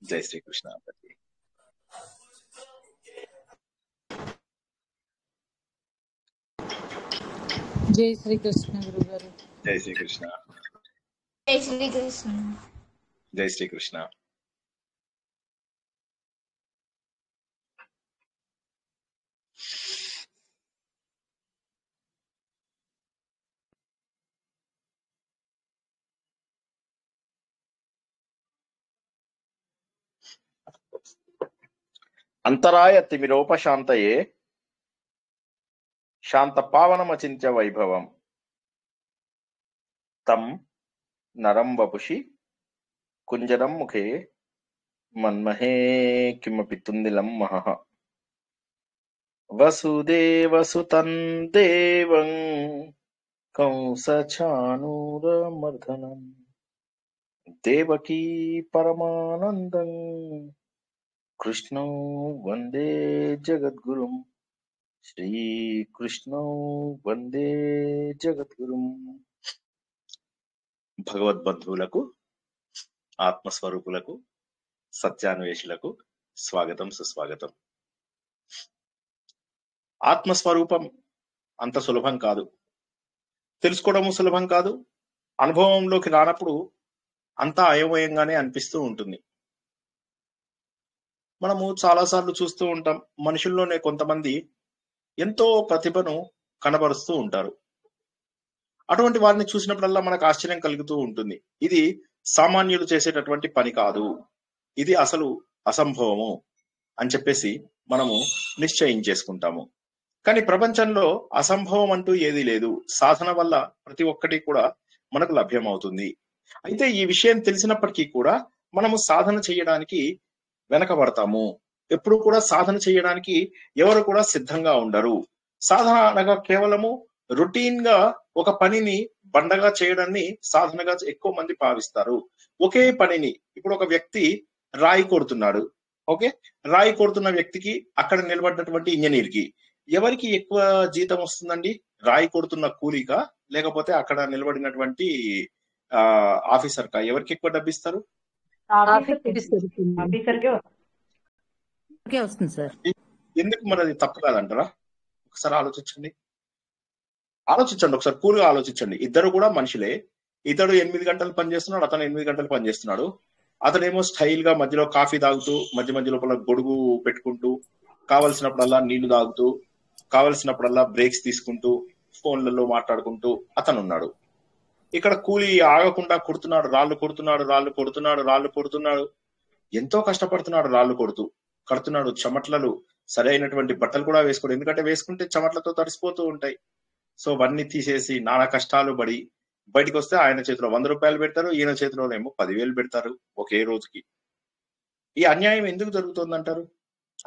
జై శ్రీకృష్ణ. జై శ్రీకృష్ణ గురుగారు. జై శ్రీకృష్ణ. జై శ్రీకృష్ణ. జై శ్రీకృష్ణ. అంతరాయ తిమిరోపశాంతయే శాంత పావనమచింత్య వైభవం తం నరం వపుషి కుంజరం ముఖే మన్మహే కిమపి తుందిలం మహః వసుదేవసుతం దేవం కంసచాణూరమర్దనం దేవకీ పరమానందం కృష్ణం వందే జగద్గురుం శ్రీకృష్ణం వందే జగద్గురుం. భగవద్బంధువులకు, ఆత్మస్వరూపులకు, సత్యాన్వేషులకు స్వాగతం, సుస్వాగతం. ఆత్మస్వరూపం అంత సులభం కాదు, తెలుసుకోవడము సులభం కాదు. అనుభవంలోకి రానప్పుడు అంతా అయోమయంగానే అనిపిస్తూ ఉంటుంది. మనము చాలాసార్లు చూస్తూ ఉంటాం, మనుషుల్లోనే కొంతమంది ఎంతో ప్రతిభను కనబరుస్తూ ఉంటారు. అటువంటి వారిని చూసినప్పుడల్లా మనకు ఆశ్చర్యం కలుగుతూ ఉంటుంది. ఇది సామాన్యులు చేసేటటువంటి పని కాదు, ఇది అసలు అసంభవము అని చెప్పేసి మనము నిశ్చయించేసుకుంటాము. కానీ ప్రపంచంలో అసంభవం అంటూ ఏదీ లేదు. సాధన వల్ల ప్రతి ఒక్కటి కూడా మనకు లభ్యమవుతుంది. అయితే ఈ విషయం తెలిసినప్పటికీ కూడా మనము సాధన చేయడానికి వెనకబడతాము. ఎప్పుడు కూడా సాధన చేయడానికి ఎవరు కూడా సిద్ధంగా ఉండరు. సాధన అనగా కేవలము రొటీన్ గా ఒక పనిని బండగా చేయడాన్ని సాధనగా ఎక్కువ మంది భావిస్తారు. ఒకే పనిని, ఇప్పుడు ఒక వ్యక్తి రాయి కొడుతున్నాడు, ఓకే, రాయి కొడుతున్న వ్యక్తికి అక్కడ నిలబడినటువంటి ఇంజనీర్ కి ఎవరికి ఎక్కువ జీతం వస్తుందండి? రాయి కొడుతున్న కూలీకా, లేకపోతే అక్కడ నిలబడినటువంటి ఆఫీసర్ కా? ఎవరికి ఎక్కువ డబ్బు ఇస్తారు? వస్తుంది సార్. ఎందుకు మరి అది తప్పు కాదంటారా? ఒకసారి ఆలోచించండి, ఒకసారి కూల్గా ఆలోచించండి. ఇద్దరు కూడా మనుషులే. ఇతడు 8 గంటలు పనిచేస్తున్నాడు, అతను 8 గంటలు పనిచేస్తున్నాడు. అతనేమో స్టైల్ గా మధ్యలో కాఫీ తాగుతూ, మధ్య లోపల గొడుగు పెట్టుకుంటూ, కావలసినప్పుడల్లా నీళ్లు తాగుతూ, కావలసినప్పుడల్లా బ్రేక్స్ తీసుకుంటూ, ఫోన్లలో మాట్లాడుకుంటూ అతను ఉన్నాడు. ఇక్కడ కూలీ ఆగకుండా కొడుతున్నాడు, రాళ్ళు కొడుతున్నాడు. ఎంతో కష్టపడుతున్నాడు, రాళ్ళు కడుతున్నాడు. చెమట్లలు, సరైనటువంటి బట్టలు కూడా వేసుకోడు, ఎందుకంటే వేసుకుంటే చెమట్లతో తడిసిపోతూ ఉంటాయి. సో అవన్నీ తీసేసి నానా కష్టాలు పడి బయటికి వస్తే ఆయన చేతిలో 100 రూపాయలు పెడతారు, ఈయన చేతిలోనేమో 10,000 పెడతారు ఒకే రోజుకి. ఈ అన్యాయం ఎందుకు జరుగుతుందంటారు?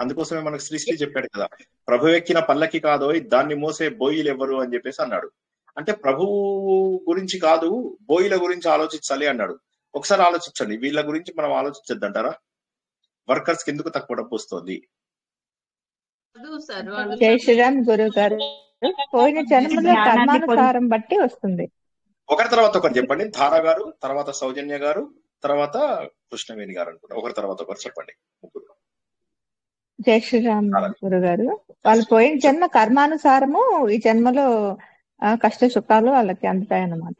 అందుకోసమే మనకు శ్రీశ్రీ చెప్పాడు కదా, ప్రభు ఎక్కిన పల్లకి కాదోయ్ దాన్ని మోసే బోయిలు ఎవరు అని చెప్పేసి అన్నాడు. అంటే ప్రభువు గురించి కాదు, బోయిల గురించి ఆలోచించాలి అన్నాడు. ఒకసారి ఆలోచించండి, వీళ్ళ గురించి మనం ఆలోచించద్దంటారా? వర్కర్స్ కి ఎందుకు తక్కువ డబ్బు వస్తుంది? జై శ్రీరామ్ గురువు గారు, పోయిన జన్మలో కర్మానుసారం బట్టి వస్తుంది. ఒకరి తర్వాత ఒకరు చెప్పండి. ధారా గారు, తర్వాత సౌజన్య గారు, తర్వాత కృష్ణవేణి గారు అనుకుంటా. ఒకరి తర్వాత ఒకరు చెప్పండి, ముగ్గురు. జై శ్రీరామ్ గురువు గారు, వాళ్ళు పోయిన జన్మ కర్మానుసారము ఈ జన్మలో కష్ట సుఖాలు వాళ్ళకి అందుతాయన్నమాట.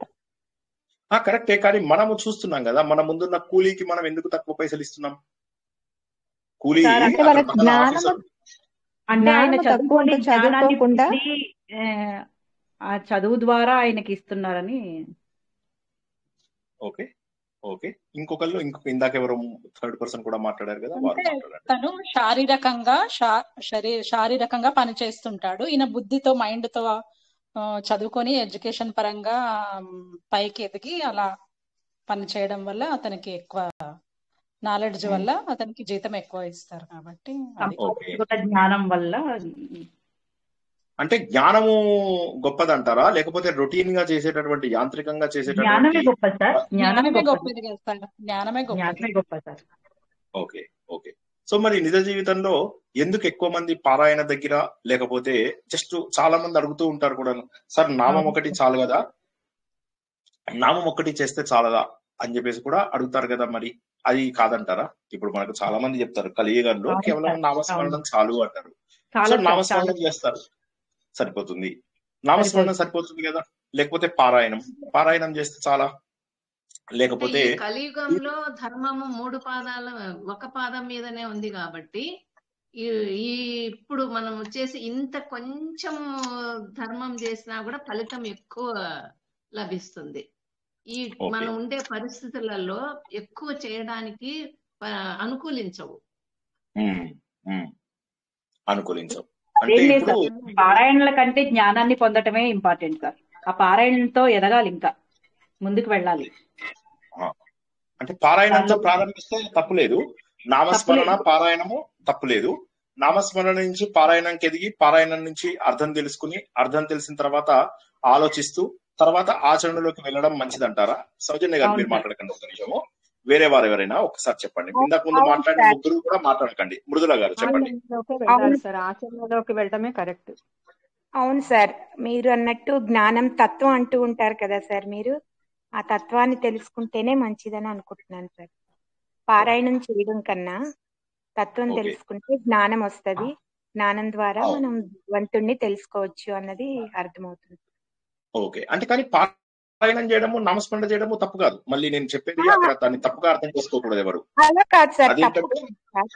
కరెక్టే, కానీ మనము చూస్తున్నాం కదా, మన ముందున్న కూలీకి మనం ఎందుకు తక్కువ పైసలు ఇస్తున్నాం? కూలీ అంటే వాళ్ళకి జ్ఞానము, అంటే ఆయన చదువుకోకుండా ఆ చదువు ద్వారా ఆయనకి ఇస్తున్నారని. ఓకే ఓకే, ఇందాక ఎవరో థర్డ్ పర్సన్ కూడా మాట్లాడారు కదా, వారు మాట్లాడారు. తను శారీరకంగా పని చేస్తుంటాడు, ఈయన బుద్ధితో మైండ్ తో చదువుకొని ఎడ్యుకేషన్ పరంగా పైకి ఎదిగి అలా పని చేయడం వల్ల అతనికి ఎక్కువ నాలెడ్జ్ వల్ల అతనికి జీతం ఎక్కువ ఇస్తారు. కాబట్టి జ్ఞానం వల్ల, అంటే జ్ఞానము గొప్పదంటారా, లేకపోతే రొటీన్ గా చేసేటటువంటి యాంత్రికంగా జ్ఞానమే గొప్ప సార్. జ్ఞానమే గొప్ప సార్. Okay okay. సో మరి నిజ జీవితంలో ఎందుకు ఎక్కువ మంది పారాయణ దగ్గర, లేకపోతే జస్ట్ చాలా మంది అడుగుతూ ఉంటారు కూడా, సార్ నామం ఒకటి చాలు కదా, నామం ఒకటి చేస్తే చాలదా అని చెప్పేసి కూడా అడుగుతారు కదా. మరి అది కాదంటారా? ఇప్పుడు మనకు చాలా మంది చెప్తారు కలియుగంలో అవును కేవలం సార్, అవును నామస్మరణం చాలు అంటారు. సో చాలా సార్, చాలా నామస్మరణం చేస్తారు, సరిపోతుంది. నామస్మరణం సరిపోతుంది. సరిపోతుంది కదా, లేకపోతే పారాయణం చేస్తే చాలా, అంటే లేకపోతే ఈ కలియుగంలో ధర్మము 3 పాదాల ఒక పాదం మీదనే ఉంది కాబట్టి ఈ ఈ ఇప్పుడు మనం వచ్చేసి ఇంత కొంచెం ధర్మం చేసినా కూడా ఫలితం ఎక్కువ లభిస్తుంది. ఈ ఓకే మనం ఉండే పరిస్థితులలో ఎక్కువ చేయడానికి అనుకూలించవు. ఉమ్, ఉమ్, అనుకూలించవు. ఏం అంటే లేదు ఇప్పుడు సార్, పారాయణల కంటే జ్ఞానాన్ని పొందటమే ఇంపార్టెంట్ సార్. ఆ పారాయణంతో ఎదగాలి, ఇంకా ముందుకు వెళ్ళాలి. ఆ, అంటే పారాయణంతో దానిలో ప్రారంభిస్తే తప్పులేదు, నామస్మరణ తప్పులేదు. పారాయణము తప్పులేదు. నామస్మరణ నుంచి పారాయణంకి ఎదిగి, పారాయణం నుంచి అర్థం తెలుసుకుని, అర్థం తెలిసిన తర్వాత ఆలోచిస్తూ, తర్వాత ఆచరణలోకి వెళ్ళడం మంచిదంటారా? సౌజన్య గారు అవును మీరు సార్. మాట్లాడకండి ఒక నిమిషము. వేరే వారు ఎవరైనా ఒకసారి చెప్పండి. ఇందాక ముందు అవును మాట్లాడిన సార్. ముగ్గురు కూడా మాట్లాడకండి. మృదుల గారు చెప్పండి. ఆచరణలోకి అవును వెళ్ళాలి సార్, ఆచరణలోకి వెళ్ళడమే కరెక్ట్. అవును సార్, మీరు అన్నట్టు జ్ఞానం తత్వం అంటూ ఉంటారు కదా సార్, మీరు ఆ తత్వాన్ని తెలుసుకుంటేనే మంచిదని అనుకుంటున్నాను సార్. పారాయణం చేయడం కన్నా తత్వం ఓకే, తెలుసుకుంటే జ్ఞానం వస్తది. జ్ఞానం ద్వారా అవును, మనం భగవంతుణ్ణి తెలుసుకోవచ్చు అన్నది అర్థమవుతుంది. ఓకే. అంటే కానీ పారాయణం చేయడము, నామస్మరణ చేయడము తప్పు కాదు. మళ్ళీ నేను చెప్పేది ఆ, అక్కడ దాన్ని తప్పుగా అర్థం చేసుకోకూడదు ఎవరు. అలా కాదు సార్, తప్పు అదేంటంటే సార్.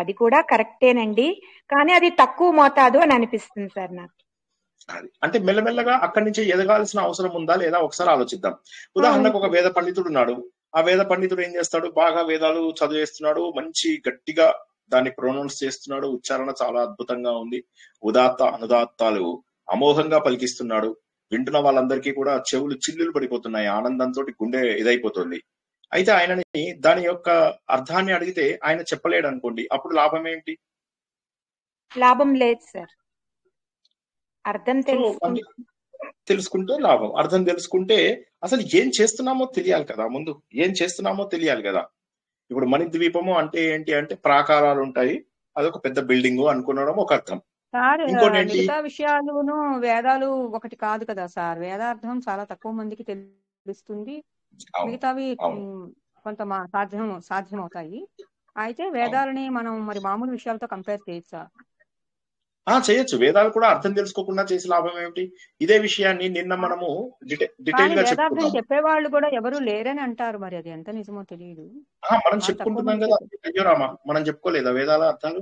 అది కూడా కరెక్టేనండి, కానీ అది తక్కువ మోతాదు అని అనిపిస్తుంది సార్ నాకు. అది అంటే మెల్లమెల్లగా అక్కడి నుంచి ఎదగాల్సిన అవసరం ఉందా లేదా ఒకసారి ఆలోచిద్దాం. అవును ఉదాహరణకు ఒక సార్. వేద పండితుడు ఉన్నాడు. ఆ వేద పండితుడు ఏం చేస్తాడు, బాగా వేదాలు చదివేస్తున్నాడు, మంచి గట్టిగా దాన్ని ప్రొనౌన్స్ చేస్తున్నాడు, ఉచ్చారణ చాలా అద్భుతంగా ఉంది, ఉదాత్త అనుదాత్తాలు అమోఘంగా పలికిస్తున్నాడు. వింటున్న వాళ్ళందరికీ కూడా చెవులు చిల్లులు పడిపోతున్నాయి, ఆనందంతో గుండె ఇదైపోతుంది. అయితే ఆయనని దాని యొక్క అర్థాన్ని అడిగితే ఆయన చెప్పలేడు అనుకోండి, అప్పుడు లాభం ఏంటి? లాభం లేదు సార్. అర్థం సో మళ్ళీ తెలుసుకుంటే లాభం. అర్థం తెలుసుకుంటే అసలు ఏం చేస్తున్నామో తెలియాలి కదా, ముందు ఏం చేస్తున్నామో తెలియాలి కదా. ఇప్పుడు మణిద్వీపము అంటే ఏంటి అంటే ప్రాకారాలు ఉంటాయి, అదొక పెద్ద బిల్డింగ్ అనుకునడం ఒక అర్థం. సార్ ఇంకోటి ఏంటి, మిగతా విషయాలును వేదాలు ఒకటి కాదు కదా సార్, వేదార్థం చాలా తక్కువ మందికి తెలుస్తుంది, అవును మిగతావి అవును కొంత సాధ్యమవుతాయి. అయితే అవును, వేదాలని మనం మరి మామూలు విషయాలతో కంపేర్ చేయొచ్చా? చేయొచ్చు. వేదాలు కూడా అర్థం తెలుసుకోకుండా చేసే లాభం ఏమిటి? ఇదే విషయాన్ని నిన్న మనము డీటెయిల్ కానీ గా వేదార్థం చెప్పుకున్నాము. చెప్పేవాళ్ళు కూడా ఎవరు లేరని అంటారు, మరి అది ఎంత నిజమో తెలియదు. మనం చాలా తక్కువ చెప్పుకుంటున్నాం మంది కదా. అయ్యో రామా, మనం చెప్పుకోలేదా వేదాల అర్థాలు?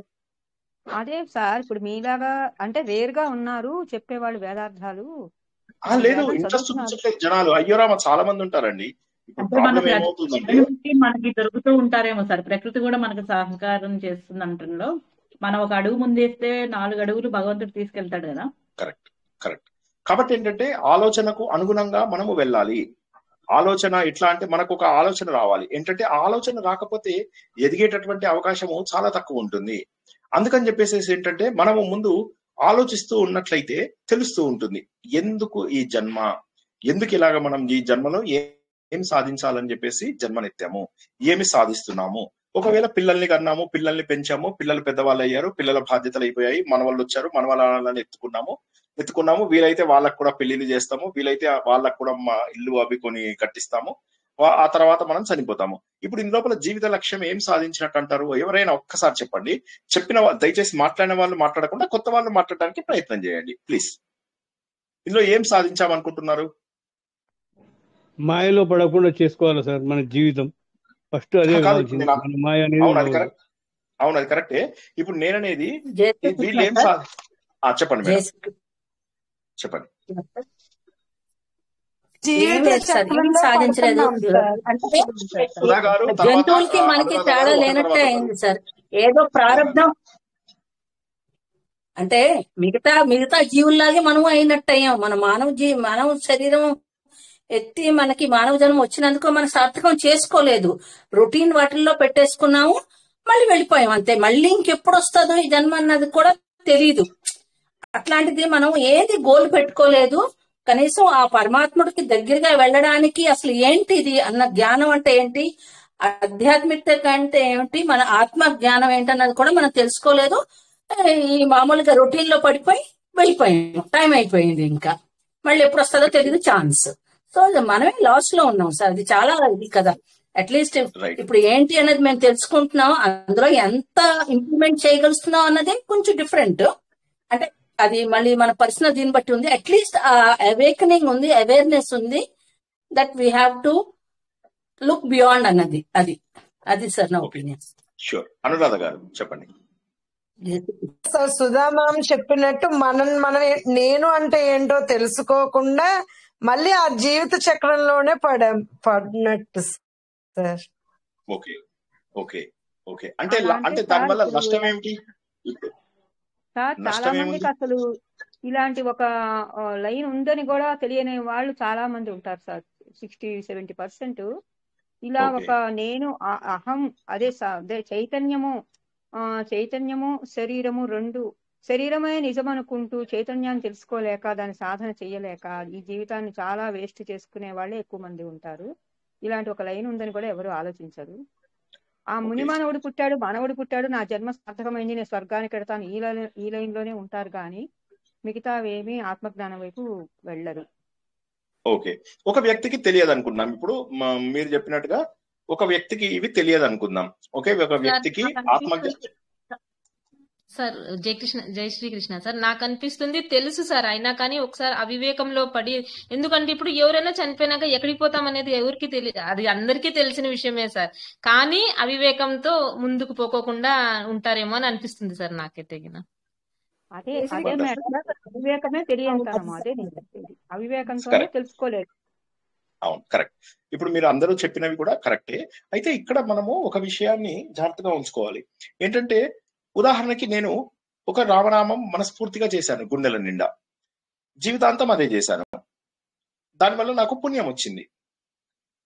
అదే సార్, ఇప్పుడు మీలాగా అంటే రేర్ గా ఉన్నారు చెప్పేవాళ్ళు వేదార్థాలు, లేదు, వేదం ఇంట్రెస్ట్ చదువుతున్నారు. చూపించట్లేదు జనాలు. అయ్యో రామా, చాలా మంది ఉంటారండి. ఇప్పుడు అంటే ప్రాబ్లం మనకు ఏమవుతుందంటే, ప్రకృతి మనకి దొరుకుతూ ఉంటారేమో సార్, ప్రకృతి కూడా మనకు సహకారం చేస్తుంది అంటంలో. మనం ఒక అడుగు ముందేస్తే 4 అడుగులు భగవంతుడు తీసుకెళ్తాడు కదా. Correct correct. కాబట్టి ఏంటంటే ఆలోచనకు అనుగుణంగా మనము వెళ్ళాలి. ఆలోచన ఎట్లా అంటే మనకు ఒక ఆలోచన రావాలి. ఏంటంటే ఆలోచన రాకపోతే ఎదిగేటటువంటి అవకాశము చాలా తక్కువ ఉంటుంది. అందుకని చెప్పేసి ఏంటంటే మనము ముందు ఆలోచిస్తూ ఉన్నట్లయితే తెలుస్తూ ఉంటుంది ఎందుకు ఈ జన్మ, ఎందుకు ఇలాగ మనం ఈ జన్మలో ఏం సాధించాలని చెప్పేసి జన్మనెత్తాము, ఏమి సాధిస్తున్నాము. ఒకవేళ పిల్లల్ని కన్నాము, పిల్లల్ని పెంచాము, పిల్లలు పెద్దవాళ్ళు అయ్యారు, పిల్లల బాధ్యతలు అయిపోయాయి, మనవాళ్ళు వచ్చారు, మనవాళ్ళని ఎత్తుకున్నాము, వీలైతే వాళ్ళకు కూడా పెళ్లిళ్ళు చేస్తాము, వీలైతే వాళ్ళకు కూడా మా ఇల్లు అవి కొని కట్టిస్తాము, ఆ తర్వాత మనం చనిపోతాము. ఇప్పుడు ఇందు లోపల జీవిత లక్ష్యం ఏం సాధించినట్టు అంటారు? ఎవరైనా ఒక్కసారి చెప్పండి. దయచేసి మాట్లాడిన వాళ్ళు మాట్లాడకుండా కొత్త వాళ్ళు మాట్లాడడానికి ప్రయత్నం చేయండి ప్లీజ్. ఇందులో ఏం సాధించామనుకుంటున్నారు? మాయలో పడకుండా చేసుకోవాలి సార్ మన జీవితం. ఫస్ట్ అదే కావాల్సింది, మన మాయ అనేది. అవును అది కరెక్ట్, అవును అది కరెక్టే. ఇప్పుడు నేననేది వీళ్ళు ఏం చెప్పండి మేడం, చెప్పండి. సాధించలేదు. జంతువులకి మనకి తేడా లేనట్టే అయింది సార్. ఏదో ప్రారంభం అంటే మిగతా జీవుల్లాగే మనం అయినట్టు అయ్యాం. మన మానవ శరీరం ఎత్తి మనకి మానవ జన్మ వచ్చినందుకు మనం సార్థకం చేసుకోలేదు. రొటీన్ వాటిల్లో పెట్టేసుకున్నాము, మళ్ళీ వెళ్ళిపోయాం అంతే. మళ్ళీ ఇంకెప్పుడు వస్తుందో ఈ జన్మ అన్నది కూడా తెలియదు. అట్లాంటిది మనం ఏది గోల్ పెట్టుకోలేదు. కనీసం ఆ పరమాత్ముడికి దగ్గరగా వెళ్ళడానికి అసలు ఏంటిది అన్న జ్ఞానం అంటే ఏంటి, ఆధ్యాత్మికత అంటే ఏమిటి, మన ఆత్మ జ్ఞానం ఏంటన్నది కూడా మనం తెలుసుకోలేదు. ఈ మామూలుగా రొటీన్ లో పడిపోయి వెళ్ళిపోయాం, టైం అయిపోయింది, ఇంకా మళ్ళీ ఎప్పుడు వస్తుందో తెలియదు ఛాన్స్. సో మనమే లాస్ లో ఉన్నాం సార్. అది చాలా ఇది కదా. అట్లీస్ట్ రైట్ ఇప్పుడు ఏంటి అనేది మేము తెలుసుకుంటున్నాం, అందులో ఎంత ఇంప్లిమెంట్ చేయగలుగుతున్నాం అన్నది కొంచెం డిఫరెంట్. అంటే అది మళ్ళీ మన పర్సనల్ దీన్ని బట్టి ఉంది. అట్లీస్ట్ ఆ అవేకనింగ్ ఉంది, అవేర్నెస్ ఉంది, that we have to look beyond అన్నది. అది సార్ నా ఓకే ఒపీనియన్. షూర్. అనురాధ గారు చెప్పండి. సార్ సుధా మ్యామ్ చెప్పినట్టు మన నేను అంటే ఏంటో తెలుసుకోకుండా మళ్ళీ ఆ జీవిత చక్రంలోనే పడినట్టు సార్. ఓకే ఓకే ఓకే అంటే అలా అంటే అంటే సార్ దానివల్ల ఇప్పుడు నష్టం ఏమిటి? ఇప్పుడు సార్ చాలా నష్టం మందికి ఏముంది? అసలు ఇలాంటి ఒక లైన్ ఉందని కూడా తెలియని వాళ్ళు చాలా మంది ఉంటారు సార్. 60-70% ఇలా ఓకే ఒక నేను అహం అదే అదే చైతన్యము శరీరము రెండు, శరీరమే నిజం అనుకుంటూ చైతన్యాన్ని తెలుసుకోలేక దాని సాధన చెయ్యలేక ఈ జీవితాన్ని చాలా వేస్ట్ చేసుకునే వాళ్ళే ఎక్కువ మంది ఉంటారు. ఇలాంటి ఒక లైన్ ఉందని కూడా ఎవరు ఆలోచించరు. ఆ ముని ఓకే మానవుడు పుట్టాడు, మానవుడు పుట్టాడు, నా జన్మ సార్థకమైంది, నేను స్వర్గానికి వెడతాను, ఈ లైన్ లోనే ఉంటారు కానీ మిగతా ఏమీ ఆత్మజ్ఞానం వైపు వెళ్ళరు. ఓకే ఒక వ్యక్తికి తెలియదు అనుకుందాం. ఇప్పుడు మీరు చెప్పినట్టుగా ఒక వ్యక్తికి ఇవి తెలియదు అనుకుందాం. ఓకే ఒక సార్ వ్యక్తికి నాకు అనిపిస్తుంది సార్, జై శ్రీకృష్ణ సార్, నాకు అనిపిస్తుంది తెలుసు సార్, అయినా కానీ ఒకసారి అవివేకంలో పడి, ఎందుకంటే ఇప్పుడు ఎవరైనా చనిపోయినాక ఎక్కడికి పోతాం అనేది ఎవరికి తెలియదు, అది అందరికీ తెలిసిన విషయమే సార్. కానీ అవివేకంతో ముందుకు పోకోకుండా ఉంటారేమో అని అనిపిస్తుంది సార్ నాకైతే. అదే మేడం, అవివేకమే తెలియనితనము. అదే నేను చెప్పేది, అవివేకంతోనే కరెక్ట్. తెలుసుకోలేదు. అవును కరెక్ట్. ఇప్పుడు మీరు అందరూ చెప్పినవి కూడా కరెక్టే. అయితే ఇక్కడ మనము ఒక విషయాన్ని జాగ్రత్తగా ఉంచుకోవాలి. ఏంటంటే ఉదాహరణకి నేను ఒక రామనామం మనస్ఫూర్తిగా చేశాను, గుండెల నిండా జీవితాంతం అదే చేశాను. దానివల్ల నాకు పుణ్యం వచ్చింది.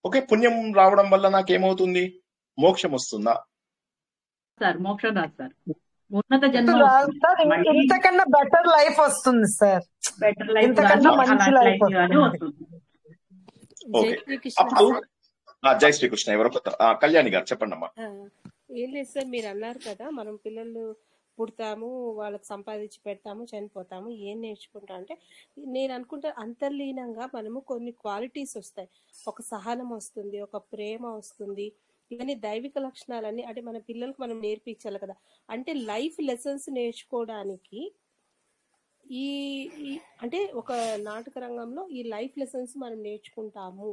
ఓకే పుణ్యం రావడం వల్ల నాకేమవుతుంది? మోక్షం వస్తుందా? సార్ మోక్షం రాదు సార్, ఉన్నత జన్మ రాదు వస్తుంది. సార్, మళ్ళీ ఇంతకన్నా బెటర్ లైఫ్ వస్తుంది సార్, బెటర్ లైఫ్ ఇంతకన్నా గాను మంచి అలాంటి లైఫ్ లైఫ్ గాను వస్తుంది. వస్తుంది. ఓకే శ్రీకృష్ణ అప్పుడు సార్. జై శ్రీకృష్ణ. ఎవరో కొత్త కళ్యాణి గారు చెప్పండి అమ్మా. ఏం లేదు సార్, మీరు అన్నారు కదా మనం పిల్లలు పుడతాము, వాళ్ళకి సంపాదించి పెడతాము, చనిపోతాము, ఏం నేర్చుకుంటాం అంటే, నేను అనుకుంటా అంతర్లీనంగా మనము కొన్ని క్వాలిటీస్ వస్తాయి. ఒక సహనం వస్తుంది, ఒక ప్రేమ వస్తుంది, ఇవన్నీ దైవిక లక్షణాలన్నీ అంటే మన పిల్లలకు మనం నేర్పించాలి కదా. అంటే లైఫ్ లెసన్స్ నేర్చుకోవడానికి ఈ అంటే ఒక నాటక రంగంలో ఈ లైఫ్ లెసన్స్ మనం నేర్చుకుంటాము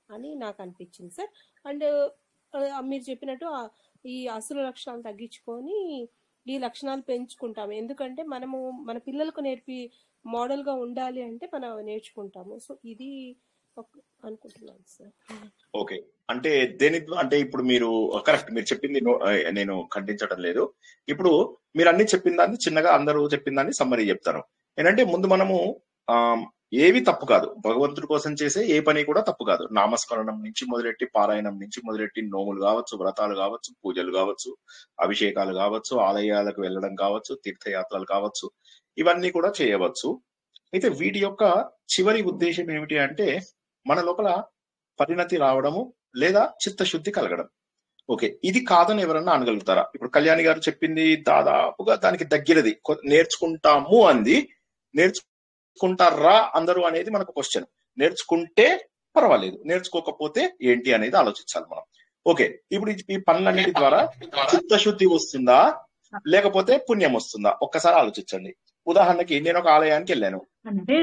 అని నాకు అనిపించింది సార్. అండ్ మీరు చెప్పినట్టు ఈ అసుర లక్షణాలు తగ్గించుకొని ఈ లక్షణాలు పెంచుకుంటాము. ఎందుకంటే మనము మన పిల్లలకు మోడల్ గా ఉండాలి అంటే మనం నేర్చుకుంటాము. సో ఇది అనుకుంటున్నాను సార్. ఓకే అంటే అంటే ఇప్పుడు మీరు కరెక్ట్, మీరు చెప్పింది నేను ఖండించడం లేదు. ఇప్పుడు మీరు అన్ని చెప్పిన దాన్ని చిన్నగా అందరూ చెప్పిన దాన్ని సమ్మరీ చెప్తాను. ఏంటంటే ముందు మనము ఏవి తప్పు కాదు, భగవంతుడి కోసం చేసే ఏ పని కూడా తప్పు కాదు. నామస్మరణం నుంచి మొదలెట్టి, పారాయణం నుంచి మొదలెట్టి, నోములు కావచ్చు, వ్రతాలు కావచ్చు, పూజలు కావచ్చు, అభిషేకాలు కావచ్చు, ఆలయాలకు వెళ్ళడం కావచ్చు, తీర్థయాత్రలు కావచ్చు, ఇవన్నీ కూడా చేయవచ్చు. అయితే వీటి యొక్క చివరి ఉద్దేశం ఏమిటి అంటే మన లోపల పరిణతి రావడము లేదా చిత్తశుద్ధి కలగడం. ఓకే ఇది కాదని ఎవరన్నా అనగలుగుతారా? ఇప్పుడు కళ్యాణి గారు చెప్పింది దాదాపుగా దానికి దగ్గరది. నేర్చుకుంటాము అంది, నేర్చుకుంటారా అందరూ అనేది మనకు క్వశ్చన్. నేర్చుకుంటే పర్వాలేదు, నేర్చుకోకపోతే ఏంటి అనేది ఆలోచించాలి మనం. ఓకే ఇప్పుడు ఈ పనులన్నిటి ద్వారా చిత్తశుద్ధి వస్తుందా లేకపోతే పుణ్యం వస్తుందా ఒక్కసారి ఆలోచించండి. ఉదాహరణకి నేను ఒక ఆలయానికి వెళ్ళాను, అంటే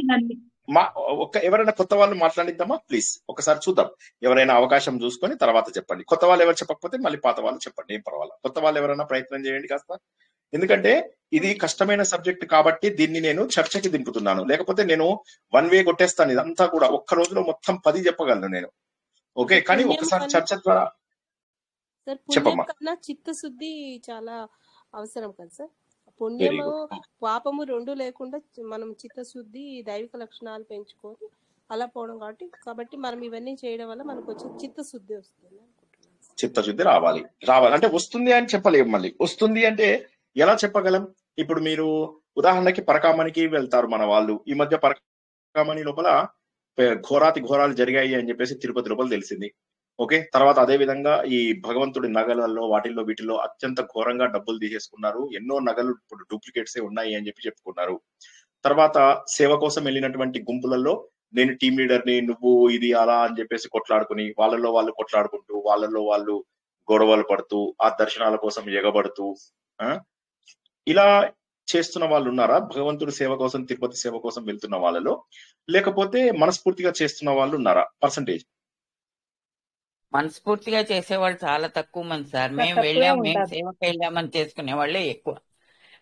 ఎవరైనా కొత్త వాళ్ళు మాట్లాడిద్దామా ప్లీజ్? ఒకసారి చూద్దాం, ఎవరైనా అవకాశం చూసుకొని తర్వాత చెప్పండి. కొత్త వాళ్ళు ఎవరు చెప్పకపోతే మళ్ళీ పాత వాళ్ళు చెప్పండి, ఏం పర్వాలేదు. కొత్త వాళ్ళు ఎవరైనా ప్రయత్నం చేయండి కాస్త, ఎందుకంటే ఇది కష్టమైన సబ్జెక్ట్ కాబట్టి దీన్ని నేను చర్చకి దింపుతున్నాను. లేకపోతే నేను వన్ వే కొట్టేస్తాను, ఇదంతా కూడా ఒక్క రోజులో మొత్తం 10 చెప్పగలను నేను. ఓకే కానీ ఒక్కసారి చర్చ ద్వారా చెప్పమ్మా. కన్నా చిత్తశుద్ధి చాలా అవసరం కదా సార్. పుణ్యము పాపము రెండు లేకుండా మనం చిత్తశుద్ధి దైవిక లక్షణాలు పెంచుకొని అలా పోవడం కాబట్టి మనం ఇవన్నీ చేయడం వల్ల మనకు వచ్చే చిత్తశుద్ధి వస్తుంది. చిత్తశుద్ధి రావాలి అంటే వస్తుంది అని చెప్పలేము. మళ్ళీ వస్తుంది అంటే ఎలా చెప్పగలం? ఇప్పుడు మీరు ఉదాహరణకి పరకామణికి వెళ్తారు మన వాళ్ళు. ఈ మధ్య పరకామణి లోపల ఘోరాతి ఘోరాలు జరిగాయి అని చెప్పేసి తిరుపతి లోపల తెలిసింది. ఓకే తర్వాత అదే విధంగా ఈ భగవంతుడి నగలలో వాటిల్లో వీటిల్లో అత్యంత ఘోరంగా డబ్బులు తీసేసుకున్నారు. ఎన్నో నగలు ఇప్పుడు డూప్లికేట్సే ఉన్నాయి అని చెప్పి చెప్పుకున్నారు. తర్వాత సేవ కోసం వెళ్ళినటువంటి గుంపులలో నేను టీం లీడర్ని, నువ్వు ఇది అలా అని చెప్పేసి కొట్లాడుకుని వాళ్ళలో వాళ్ళు కొట్లాడుకుంటూ వాళ్ళలో వాళ్ళు గొడవలు పడుతూ ఆ దర్శనాల కోసం ఎగబడుతూ ఇలా చేస్తున్న వాళ్ళు ఉన్నారా? భగవంతుడి సేవ కోసం, తిరుపతి సేవ కోసం వెళ్తున్న వాళ్ళలో, లేకపోతే మనస్ఫూర్తిగా చేస్తున్న వాళ్ళు ఉన్నారా? పర్సంటేజ్ మనస్ఫూర్తిగా చేసేవాళ్ళు చాలా తక్కువ మంది సార్. మేము వెళ్ళాం, మేము సేవకి వెళ్ళామని చేసుకునే వాళ్ళే ఎక్కువ.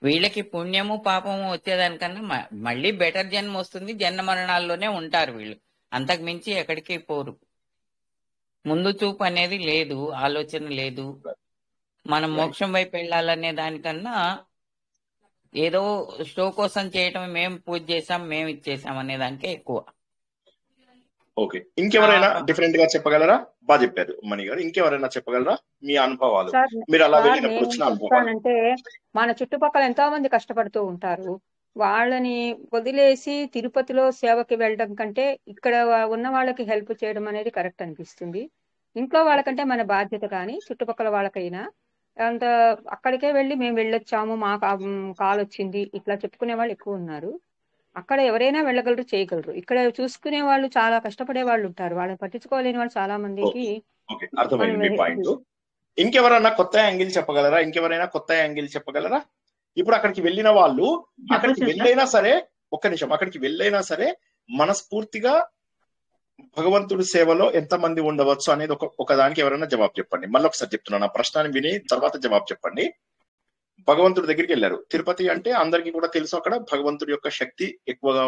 వీళ్ళకి పుణ్యము పాపము వచ్చేదానికన్నా మళ్ళీ బెటర్ జన్మ వస్తుంది, జన్మ మరణాల్లోనే ఉంటారు వీళ్ళు. అంతకు మించి ఎక్కడికి పోరు. ముందు చూపు అనేది లేదు, ఆలోచన లేదు. మనం మోక్షం వైపు వెళ్ళాలనే దానికన్నా ఏదో షో కోసం చేయటం, మేము పూజ చేసాం, మేము ఇచ్చేసాం అనే దానికే ఎక్కువ. ఓకే, ఇంకెవరైనా డిఫరెంట్ గా చెప్పగలరా? బాగా చెప్పారు మణి గారు. ఇంకెవరైనా చెప్పగలరా మీ అనుభవాలు, మీరు అలా వెళ్ళినప్పుడు వచ్చిన అనుభవాలు? అంటే మన చుట్టుపక్కల ఎంతో మంది కష్టపడుతూ ఉంటారు. వాళ్ళని వదిలేసి తిరుపతిలో సేవకి వెళ్ళడం కంటే ఇక్కడ ఉన్న వాళ్ళకి హెల్ప్ చేయడం అనేది కరెక్ట్ అనిపిస్తుంది. ఇంట్లో వాళ్ళకంటే మన బాధ్యత, కానీ చుట్టుపక్కల వాళ్ళకైనా అంత అక్కడికే వెళ్ళి మేము వెళ్ళొచ్చాము, మాకు కాల్ వచ్చింది ఇట్లా చెప్పుకునే వాళ్ళు ఎక్కువ ఉన్నారు. అక్కడ ఎవరైనా వెళ్ళగలరు, చేయగలరు. ఇక్కడ చూసుకునే వాళ్ళు చాలా కష్టపడే వాళ్ళు ఉంటారు, వాళ్ళని పట్టించుకోలేని వాళ్ళు చాలా మందికి. అర్థమైంది మీ పాయింట్. ఇంకెవరైనా కొత్త యాంగిల్ చెప్పగలరా? ఇంకెవరైనా కొత్త యాంగిల్ చెప్పగలరా? ఇప్పుడు అక్కడికి వెళ్ళిన వాళ్ళు, అక్కడికి వెళ్ళైనా సరే, ఒక్క నిమిషం, అక్కడికి వెళ్ళైనా సరే మనస్ఫూర్తిగా భగవంతుడి సేవలో ఎంతమంది ఉండవచ్చు అనేది ఒక దానికి ఎవరైనా జవాబు చెప్పండి. మళ్ళీ ఒకసారి చెప్తున్నాను, ఆ ప్రశ్నని విని తర్వాత జవాబు చెప్పండి. భగవంతుడి దగ్గరికి వెళ్ళారు. తిరుపతి అంటే అందరికీ కూడా తెలుసు, అక్కడ భగవంతుడి యొక్క శక్తి ఎక్కువగా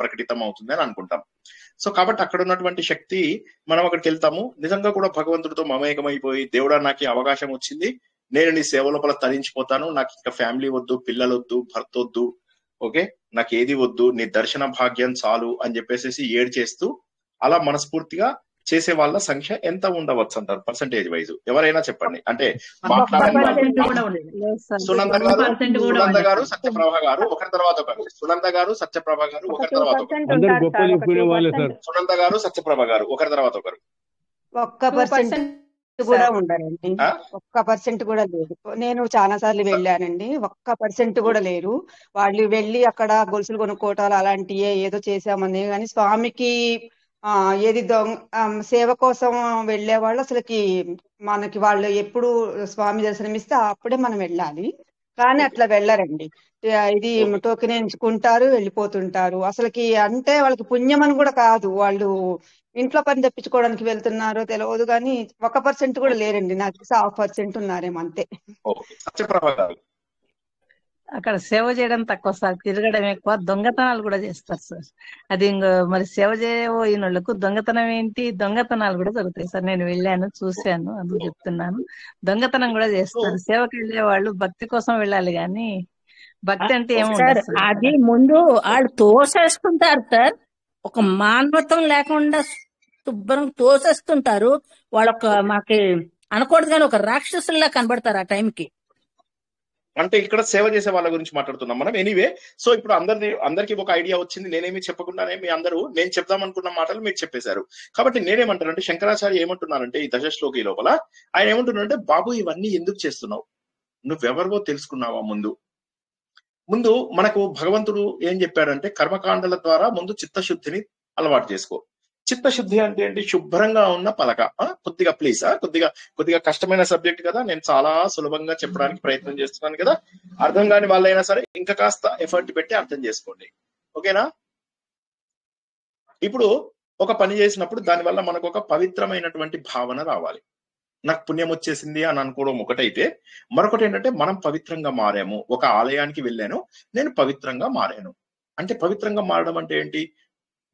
ప్రకటితం అవుతుంది అని అనుకుంటాం. సో కాబట్టి అక్కడ ఉన్నటువంటి శక్తి, మనం అక్కడికి వెళ్తాము, నిజంగా కూడా భగవంతుడితో మమేకమైపోయి, దేవుడా నాకు ఈ అవకాశం వచ్చింది, నేను నీ సేవ లోపల తరించిపోతాను, నాకు ఇంకా ఫ్యామిలీ వద్దు, పిల్లలు వద్దు, భర్త వద్దు, ఓకే నాకు ఏది వద్దు, నీ దర్శన భాగ్యం చాలు అని చెప్పేసి ఏడ్ చేస్తూ అలా మనస్ఫూర్తిగా చేసే వాళ్ళ సంఖ్య ఎంత ఉండవచ్చు అంటారు పర్సంటేజ్ వైజ్? ఎవరైనా చెప్పండి. అంటే సునంద గారు సత్యప్రభ గారు ఒకరి తర్వాత ఒకరు, సునంద గారు సత్యప్రభ గారు ఒకరి తర్వాత ఒకరు, సునంద గారు సత్యప్రభ గారు ఒకరి తర్వాత ఒకరు. 1% కూడా ఉండరండి, 1% కూడా లేదు. నేను చాలా సార్లు వెళ్ళానండి, 1% కూడా లేరు. వాళ్ళు వెళ్ళి అక్కడ గొలుసులు కొనుక్కోవటాలు అలాంటివి ఏదో చేశామని, కానీ స్వామికి ఏది సేవ కోసం వెళ్లే వాళ్ళు అసలుకి మనకి వాళ్ళు ఎప్పుడు స్వామి దర్శనమిస్తే అప్పుడే మనం వెళ్ళాలి, కానీ అట్లా వెళ్ళరండి. ఇది టోకెన్ ఎంచుకుంటారు, వెళ్ళిపోతుంటారు. అసలుకి అంటే వాళ్ళకి పుణ్యం అని కూడా కాదు, వాళ్ళు ఇంట్లో పని తప్పించుకోవడానికి వెళ్తున్నారో తెలియదు, కానీ 1% కూడా లేరండి. నాకు తెలిసి 0.5% ఉన్నారేమో అంతే. అక్కడ సేవ చేయడం తక్కువ సార్, తిరగడం ఎక్కువ, దొంగతనాలు కూడా చేస్తారు సార్. అది మరి సేవ చేయబోయిన వాళ్ళకు దొంగతనం ఏంటి, దొంగతనాలు కూడా జరుగుతాయి సార్. నేను వెళ్ళాను, చూశాను, అందుకు చెప్తున్నాను. దొంగతనం కూడా చేస్తారు. సేవకి వెళ్ళే వాళ్ళు భక్తి కోసం వెళ్ళాలి, కానీ భక్తి అంటే ఏముంటుంది సార్? అది ముందు వాళ్ళు తోసేసుకుంటారు సార్, ఒక మానవత్వం లేకుండా శుభ్రం తోసేస్తుంటారు. వాళ్ళొక మాకి అనకూడదు కానీ ఒక రాక్షసుల్లా కనబడతారు ఆ టైంకి. అంటే ఇక్కడ సేవ చేసే వాళ్ళ గురించి మాట్లాడుతున్నాం మనం. ఎనీవే, సో ఇప్పుడు అందరికి ఒక ఐడియా వచ్చింది. నేనేమి చెప్పకుండానే మీ అందరూ నేను చెప్దాం అనుకున్న మాటలు మీరు చెప్పేశారు. కాబట్టి నేనేమంటానంటే, శంకరాచార్య ఏమంటున్నారంటే ఈ దశశ్లోకి లోపల ఆయన ఏమంటున్నారంటే, బాబు ఇవన్నీ ఎందుకు చేస్తున్నావు, నువ్వెవరివో తెలుసుకున్నావా? ముందు మనకు భగవంతుడు ఏం చెప్పాడంటే, కర్మకాండల ద్వారా ముందు చిత్తశుద్ధిని అలవాటు చేసుకో. చిత్తశుద్ధి అంటే ఏంటి? శుభ్రంగా ఉన్న పలక. కొద్దిగా ప్లీజ్, కొద్దిగా కష్టమైన సబ్జెక్ట్ కదా, నేను చాలా సులభంగా చెప్పడానికి ప్రయత్నం చేస్తున్నాను కదా. అర్థం కాని వాళ్ళైనా సరే ఇంకా కాస్త ఎఫర్ట్ పెట్టి అర్థం చేసుకోండి, ఓకేనా? ఇప్పుడు ఒక పని చేసినప్పుడు దానివల్ల మనకు ఒక పవిత్రమైనటువంటి భావన రావాలి. నాకు పుణ్యం వచ్చేసింది అని అనుకోవడం ఒకటైతే, మరొకటి ఏంటంటే మనం పవిత్రంగా మారాము. ఒక ఆలయానికి వెళ్ళాను, నేను పవిత్రంగా మారాను. అంటే పవిత్రంగా మారడం అంటే ఏంటి?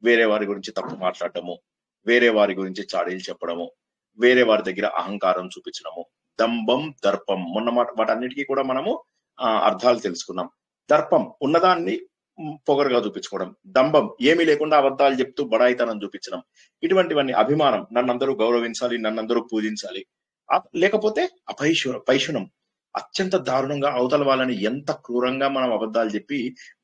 వేరే వారి గురించి తప్పు మాట్లాడటము, వేరే వారి గురించి చాడీలు చెప్పడము, వేరే వారి దగ్గర అహంకారం చూపించడము, దంభం, దర్పం. మొన్న వాటన్నిటికీ కూడా మనము అర్థాలు తెలుసుకున్నాం. దర్పం ఉన్నదాన్ని పొగరుగా చూపించుకోవడం, దంభం ఏమీ లేకుండా అబద్ధాలు చెప్తూ బడాయితనం చూపించడం, ఇటువంటివన్నీ. అభిమానం, నన్నందరూ గౌరవించాలి, నన్నందరూ పూజించాలి. లేకపోతే పైశునం, అత్యంత దారుణంగా అవతల వాళ్ళని ఎంత క్రూరంగా మనం అబద్ధాలు చెప్పి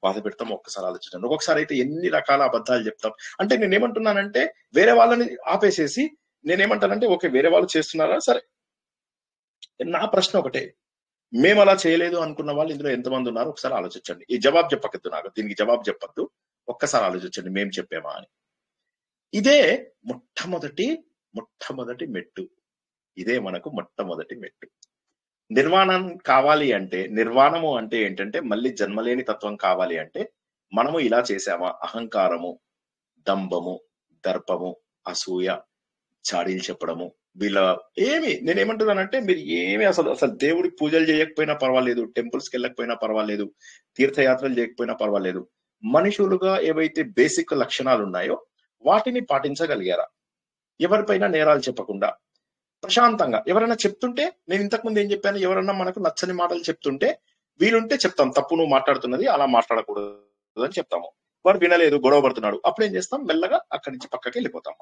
బాధ పెడతాం. ఒక్కసారి ఆలోచించండి. ఒక్కొక్కసారి అయితే ఎన్ని రకాల అబద్ధాలు చెప్తాం. అంటే నేనేమంటున్నానంటే, వేరే వాళ్ళని ఆపేసేసి నేనేమంటానంటే, ఓకే వేరే వాళ్ళు చేస్తున్నారా, సరే. నా ప్రశ్న ఒకటే, మేము అలా చేయలేదు అనుకున్న వాళ్ళు ఇందులో ఎంతమంది ఉన్నారు ఒకసారి ఆలోచించండి. ఈ జవాబు చెప్పకద్దు, నాకు దీనికి జవాబు చెప్పద్దు, ఒక్కసారి ఆలోచించండి మేము చెప్పామా అని. ఇదే మొట్టమొదటి మెట్టు. ఇదే మనకు మొట్టమొదటి మెట్టు. నిర్వాణం కావాలి అంటే, నిర్వాణము అంటే ఏంటంటే మళ్ళీ జన్మలేని తత్వం కావాలి అంటే మనము ఇలా చేసామా? అహంకారము, దంభము, దర్పము, అసూయ, చాడీలు చెప్పడము, వీళ్ళ నేనేమంటున్నానంటే మీరు ఏమి అసలు దేవుడికి పూజలు చేయకపోయినా పర్వాలేదు, టెంపుల్స్కి వెళ్ళకపోయినా పర్వాలేదు, తీర్థయాత్రలు చేయకపోయినా పర్వాలేదు, మనుషులుగా ఏవైతే బేసిక్ లక్షణాలు ఉన్నాయో వాటిని పాటించగలిగారా? ఎవరిపైనా నేరాలు చెప్పకుండా ప్రశాంతంగా ఎవరైనా చెప్తుంటే, నేను ఇంతకు ముందు ఏం చెప్పాను, ఎవరన్నా మనకు నచ్చని మాటలు చెప్తుంటే వీలుంటే చెప్తాం, తప్పు నువ్వు మాట్లాడుతున్నది, అలా మాట్లాడకూడదు అని చెప్తాము. వాడు వినలేదు, గొడవ పడుతున్నాడు, అప్పుడు ఏం చేస్తాం? మెల్లగా అక్కడి నుంచి పక్కకి వెళ్ళిపోతాం.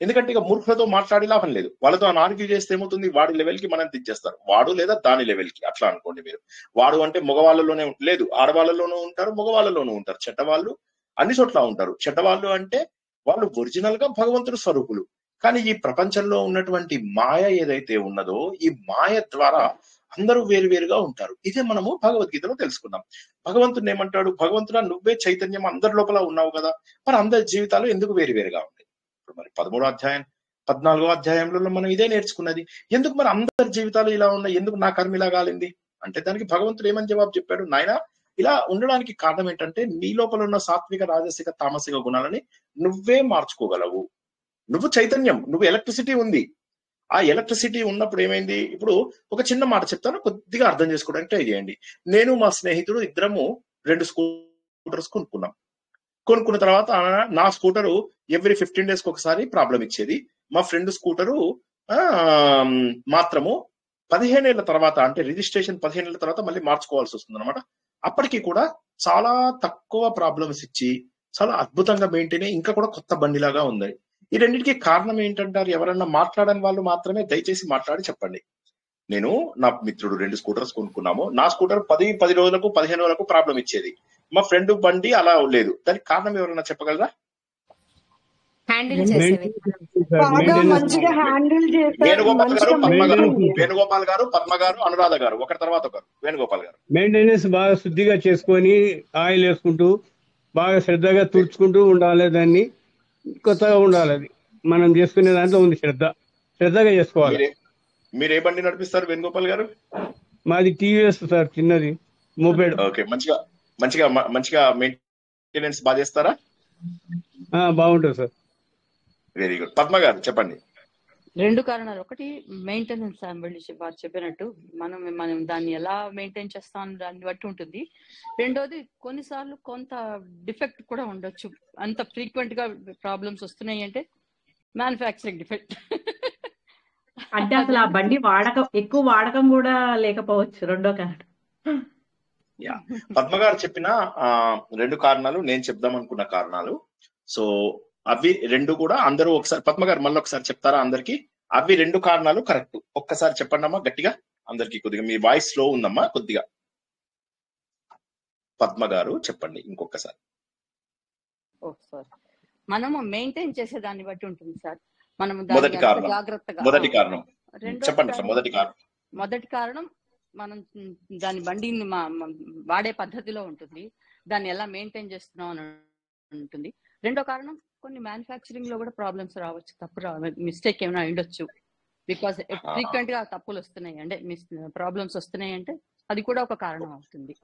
ఎందుకంటే ఇక మూర్ఖులతో మాట్లాడి లాభం లేదు. వాళ్ళతో ఆర్గ్యూ చేస్తే ఏమవుతుంది? వాడి లెవెల్ కి మనం తెచ్చేస్తారు, వాడు లేదా దాని లెవెల్ కి. అట్లా అనుకోండి మీరు. వాడు అంటే మగవాళ్ళలోనే లేదు, ఆడవాళ్ళలోనూ ఉంటారు, మగవాళ్ళలోనూ ఉంటారు. చెడ్డవాళ్ళు అన్ని చోట్ల ఉంటారు. చెడ్డవాళ్ళు అంటే వాళ్ళు ఒరిజినల్ గా భగవంతుడు స్వరూపులు. కానీ ఈ ప్రపంచంలో ఉన్నటువంటి మాయ ఏదైతే ఉన్నదో, ఈ మాయ ద్వారా అందరూ వేరువేరుగా ఉంటారు. ఇదే మనము భగవద్గీతలో తెలుసుకున్నాం. భగవంతుడు ఏమంటాడు? భగవంతుడా, నువ్వే చైతన్యం అందరి లోపల ఉన్నావు కదా, మరి అందరి జీవితాలు ఎందుకు వేరువేరుగా ఉన్నాయి? ఇప్పుడు మరి 13వ అధ్యాయం 14వ అధ్యాయంలో మనం ఇదే నేర్చుకున్నది. ఎందుకు మరి అందరి జీవితాలు ఇలా ఉన్నాయి, ఎందుకు నా కర్మ ఇలా కాలింది అంటే దానికి భగవంతుడు ఏమని జవాబు చెప్పాడు? నాయనా, ఇలా ఉండడానికి కారణం ఏంటంటే నీ లోపల ఉన్న సాత్విక, రాజసిక, తామసిక గుణాలని నువ్వే మార్చుకోగలవు. నువ్వు చైతన్యం, నువ్వు ఎలక్ట్రిసిటీ ఉంది. ఆ ఎలక్ట్రిసిటీ ఉన్నప్పుడు ఏమైంది? ఇప్పుడు ఒక చిన్న మాట చెప్తాను, కొద్దిగా అర్థం చేసుకోవడానికి ట్రై చేయండి. నేను మా స్నేహితుడు ఇద్దరము 2 స్కూటర్స్ కొనుక్కున్న తర్వాత నా స్కూటరు ఎవ్రీ 15 days ఒకసారి ప్రాబ్లం ఇచ్చేది. మా ఫ్రెండ్ స్కూటరు మాత్రము 15 ఏళ్ల తర్వాత, అంటే రిజిస్ట్రేషన్ 15 ఏళ్ల తర్వాత మళ్ళీ మార్చుకోవాల్సి వస్తుంది అనమాట. అప్పటికి కూడా చాలా తక్కువ ప్రాబ్లమ్స్ ఇచ్చి చాలా అద్భుతంగా మెయింటైన్ అయ్యి ఇంకా కూడా కొత్త బండిలాగా ఉంది. ఈ రెండింటికి కారణం ఏంటంటారు? ఎవరన్నా మాట్లాడని వాళ్ళు మాత్రమే దయచేసి మాట్లాడి చెప్పండి. నేను, నా మిత్రుడు 2 స్కూటర్స్ కొనుక్కున్నాము. నా స్కూటర్ 10 రోజులకు 15 రోజులకు ప్రాబ్లం ఇచ్చేది. మా ఫ్రెండ్ బండి అలా లేదు. దానికి కారణం ఎవరైనా చెప్పగలరా? వేణుగోపాల్ గారు, పద్మ గారు, అనురాధ గారు, ఒకరి తర్వాత ఒకరు. వేణుగోపాల్ గారు. మెయింటెనెన్స్ బాగా శుద్ధిగా చేసుకొని ఆయిల్ వేసుకుంటూ బాగా శ్రద్ధగా తుడుచుకుంటూ ఉండాలి. దాన్ని కొత్తగా ఉండాలి. అది మనం చేసుకునే దాంట్లో ఉంది శ్రద్ధగా చేసుకోవాలి. మీరు ఏ బండి నడిపిస్తారు వేణుగోపాల్ గారు? మాది టీవీఎస్ సార్, చిన్నది మోపెడ్. ఓకే, మంచిగా మెయింటెనెన్స్ బాగా చేస్తారా? బాగుంటుంది సార్. Very good. పద్మ గారు చెప్పండి. 2 కారణాలు. ఒకటి మెయింటెనెన్స్, వారు చెప్పినట్టు మనం దాన్ని ఎలా మెయింటైన్ చేస్తాం దాన్ని బట్టి ఉంటుంది. రెండోది కొన్నిసార్లు కొంత డిఫెక్ట్ కూడా ఉండొచ్చు. అంత ఫ్రీక్వెంట్ గా ప్రాబ్లమ్స్ వస్తున్నాయి అంటే మ్యానుఫ్యాక్చరింగ్ డిఫెక్ట్. అంటే అసలు ఆ బండి ఎక్కువ వాడకం కూడా లేకపోవచ్చు. రెండో కారణం. పద్మ గారు చెప్పిన 2 కారణాలు నేను చెప్దాం అనుకున్న కారణాలు. సో అవి 2 కూడా అందరూ ఒకసారి, పద్మ గారు మళ్ళీ ఒకసారి చెప్తారా అందరికి? అవి 2 కారణాలు కరెక్ట్. ఒక్కసారి చెప్పండి అమ్మా గట్టిగా అందరికి. కొద్దిగా మీ వాయిస్ స్లో ఉందమ్మా కొద్దిగా. పద్మ గారు చెప్పండి ఇంకొకసారి. మనము మెయింటైన్ చేసే దాన్ని బట్టి ఉంటుంది సార్. మనం జాగ్రత్తగా. మొదటి కారణం చెప్పండి. మొదటి కారణం మనం దాని బండిని వాడే పద్ధతిలో ఉంటుంది, దాన్ని ఎలా మెయింటైన్ చేస్తున్నాం అని ఉంటుంది. రెండో కారణం కొన్ని మ్యానుఫ్యాక్చరింగ్ లో కూడా ప్రాబ్లమ్స్ రావచ్చు, మిస్టేక్ ఏమైనా ఉండొచ్చు. బికాస్ ఫ్రీక్వెంట్ గా తప్పులు వస్తున్నాయి అంటే ప్రాబ్లమ్స్ వస్తున్నాయి అంటే అది కూడా ఒక కారణం అవుతుంది.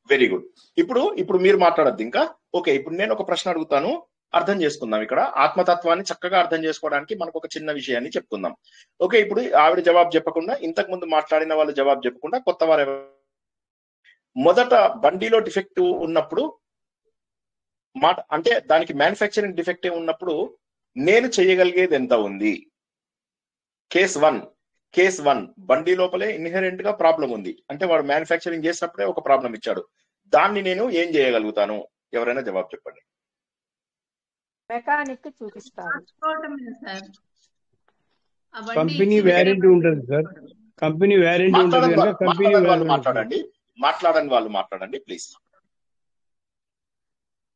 Very good. ఇప్పుడు మీరు మాట్లాడద్దు ఇంకా. ఓకే, ఇప్పుడు నేను ఒక ప్రశ్న అడుగుతాను, అర్థం చేసుకుందాం. ఇక్కడ ఆత్మతత్వాన్ని చక్కగా అర్థం చేసుకోవడానికి మనకు ఒక చిన్న విషయాన్ని చెప్పుకుందాం. ఓకే, ఇప్పుడు ఆవిడ జవాబు చెప్పకుండా, ఇంతకు ముందు మాట్లాడిన వాళ్ళు జవాబు చెప్పకుండా కొత్త వారు, మొదట బండిలో డిఫెక్ట్ ఉన్నప్పుడు అంటే దానికి మ్యానుఫ్యాక్చరింగ్ డిఫెక్ట్ ఉన్నప్పుడు నేను చేయగలిగేది ఎంత ఉంది? కేస్ 1 బండి లోపలే ఇన్హెరెంట్ గా ప్రాబ్లం ఉంది. అంటే వాడు మ్యానుఫ్యాక్చరింగ్ చేసినప్పుడే ఒక ప్రాబ్లం ఇచ్చాడు. దాన్ని నేను ఏం చేయగలుగుతాను? ఎవరైనా జవాబు చెప్పండి. మెకానిక్ చూపిస్తారు. కంపెనీ వ్యారంటీ ఉంటుంది సార్. కంపెనీ వ్యారంటీ ఉంటుంది. మాట్లాడని వాళ్ళు మాట్లాడండి ప్లీజ్.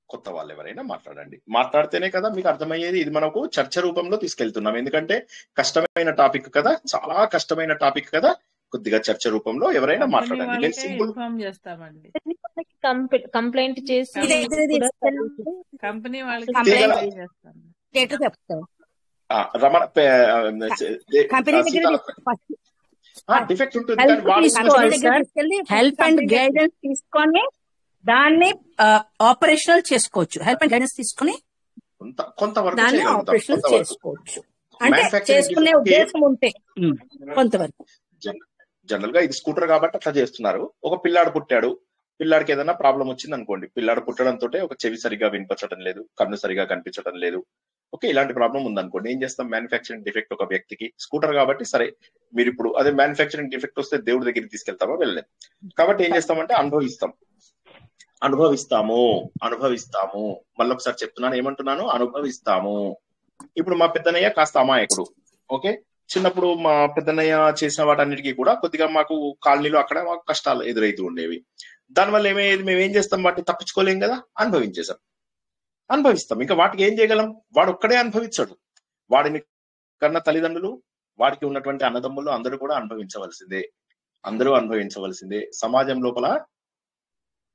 కొత్త వాళ్ళు ఎవరైనా మాట్లాడండి. మాట్లాడితేనే కదా మీకు అర్థమయ్యేది. ఇది మనకు చర్చ రూపంలో తీసుకెళ్తున్నాం. ఎందుకంటే కష్టమైన టాపిక్ కదా, చాలా కష్టమైన టాపిక్ కదా. కొద్దిగా చర్చ రూపంలో ఎవరైనా మాట్లాడండి. నేను సింపుల్ కంప్లైంట్ చేసి కూడా కంపెనీ వాళ్ళకి తీగల చెప్తాం. రమణ కంపెనీ దగ్గర డిఫెక్ట్ ఉంటుంది కానీ వాడు తీసుకోవాలి సార్. హెల్ప్ అండ్ గైడెన్స్ తీసుకొని దాన్ని ఆపరేషనల్ చేసుకోవచ్చు. హెల్ప్ అండ్ గైడెన్స్ తీసుకొని కొంతవరకు దాన్ని చేయగలుగుతాం. ఆపరేషనల్ కొంతవరకు చేసుకోవచ్చు. అంటే మ్యానుఫ్యాక్చరింగ్ చేసుకునే డిఫెక్ట్ కి ఉద్దేశం ఉంటే కొంతవరకు. జనరల్ గా ఇది స్కూటర్ కాబట్టి అట్లా చేస్తున్నారు. ఒక పిల్లాడు పుట్టాడు, పిల్లాడికి ఏదైనా ప్రాబ్లం వచ్చింది అనుకోండి, పిల్లాడు పుట్టడంతో ఒక చెవి సరిగా వినిపించడం లేదు, కన్ను సరిగా కనిపించడం లేదు, ఓకే, ఇలాంటి ప్రాబ్లం ఉందనుకోండి, ఏం చేస్తాం? మ్యానుఫ్యాక్చరింగ్ డిఫెక్ట్ ఒక వ్యక్తికి స్కూటర్ కాబట్టి సరే, మీరు ఇప్పుడు అదే మ్యానుఫ్యాక్చరింగ్ డిఫెక్ట్ వస్తే దేవుడి దగ్గరికి తీసుకెళ్తామా? వెళ్ళలేం. కాబట్టి ఏం చేస్తామంటే అనుభవిస్తాము. మళ్ళొకసారి చెప్తున్నాను, ఏమంటున్నాను? అనుభవిస్తాము. ఇప్పుడు మా పెద్దనయ్య కాస్త అమాయకుడు, ఓకే. చిన్నప్పుడు మా పెద్దనయ్య చేసిన వాటన్నిటికీ కూడా కొద్దిగా మాకు కాలనీలో అక్కడ మాకు కష్టాలు ఎదురైతూ ఉండేవి. దానివల్ల ఏమయ్యేది? మేము ఏం చేస్తాం? వాటిని తప్పించుకోలేం కదా, అనుభవిస్తాం. ఇంకా వాటికి ఏం చేయగలం? వాడు ఒక్కడే అనుభవించడు, వాడిని కన్న తల్లిదండ్రులు, వాడికి ఉన్నటువంటి అన్నదమ్ములు అందరూ కూడా అనుభవించవలసిందే. సమాజం లోపల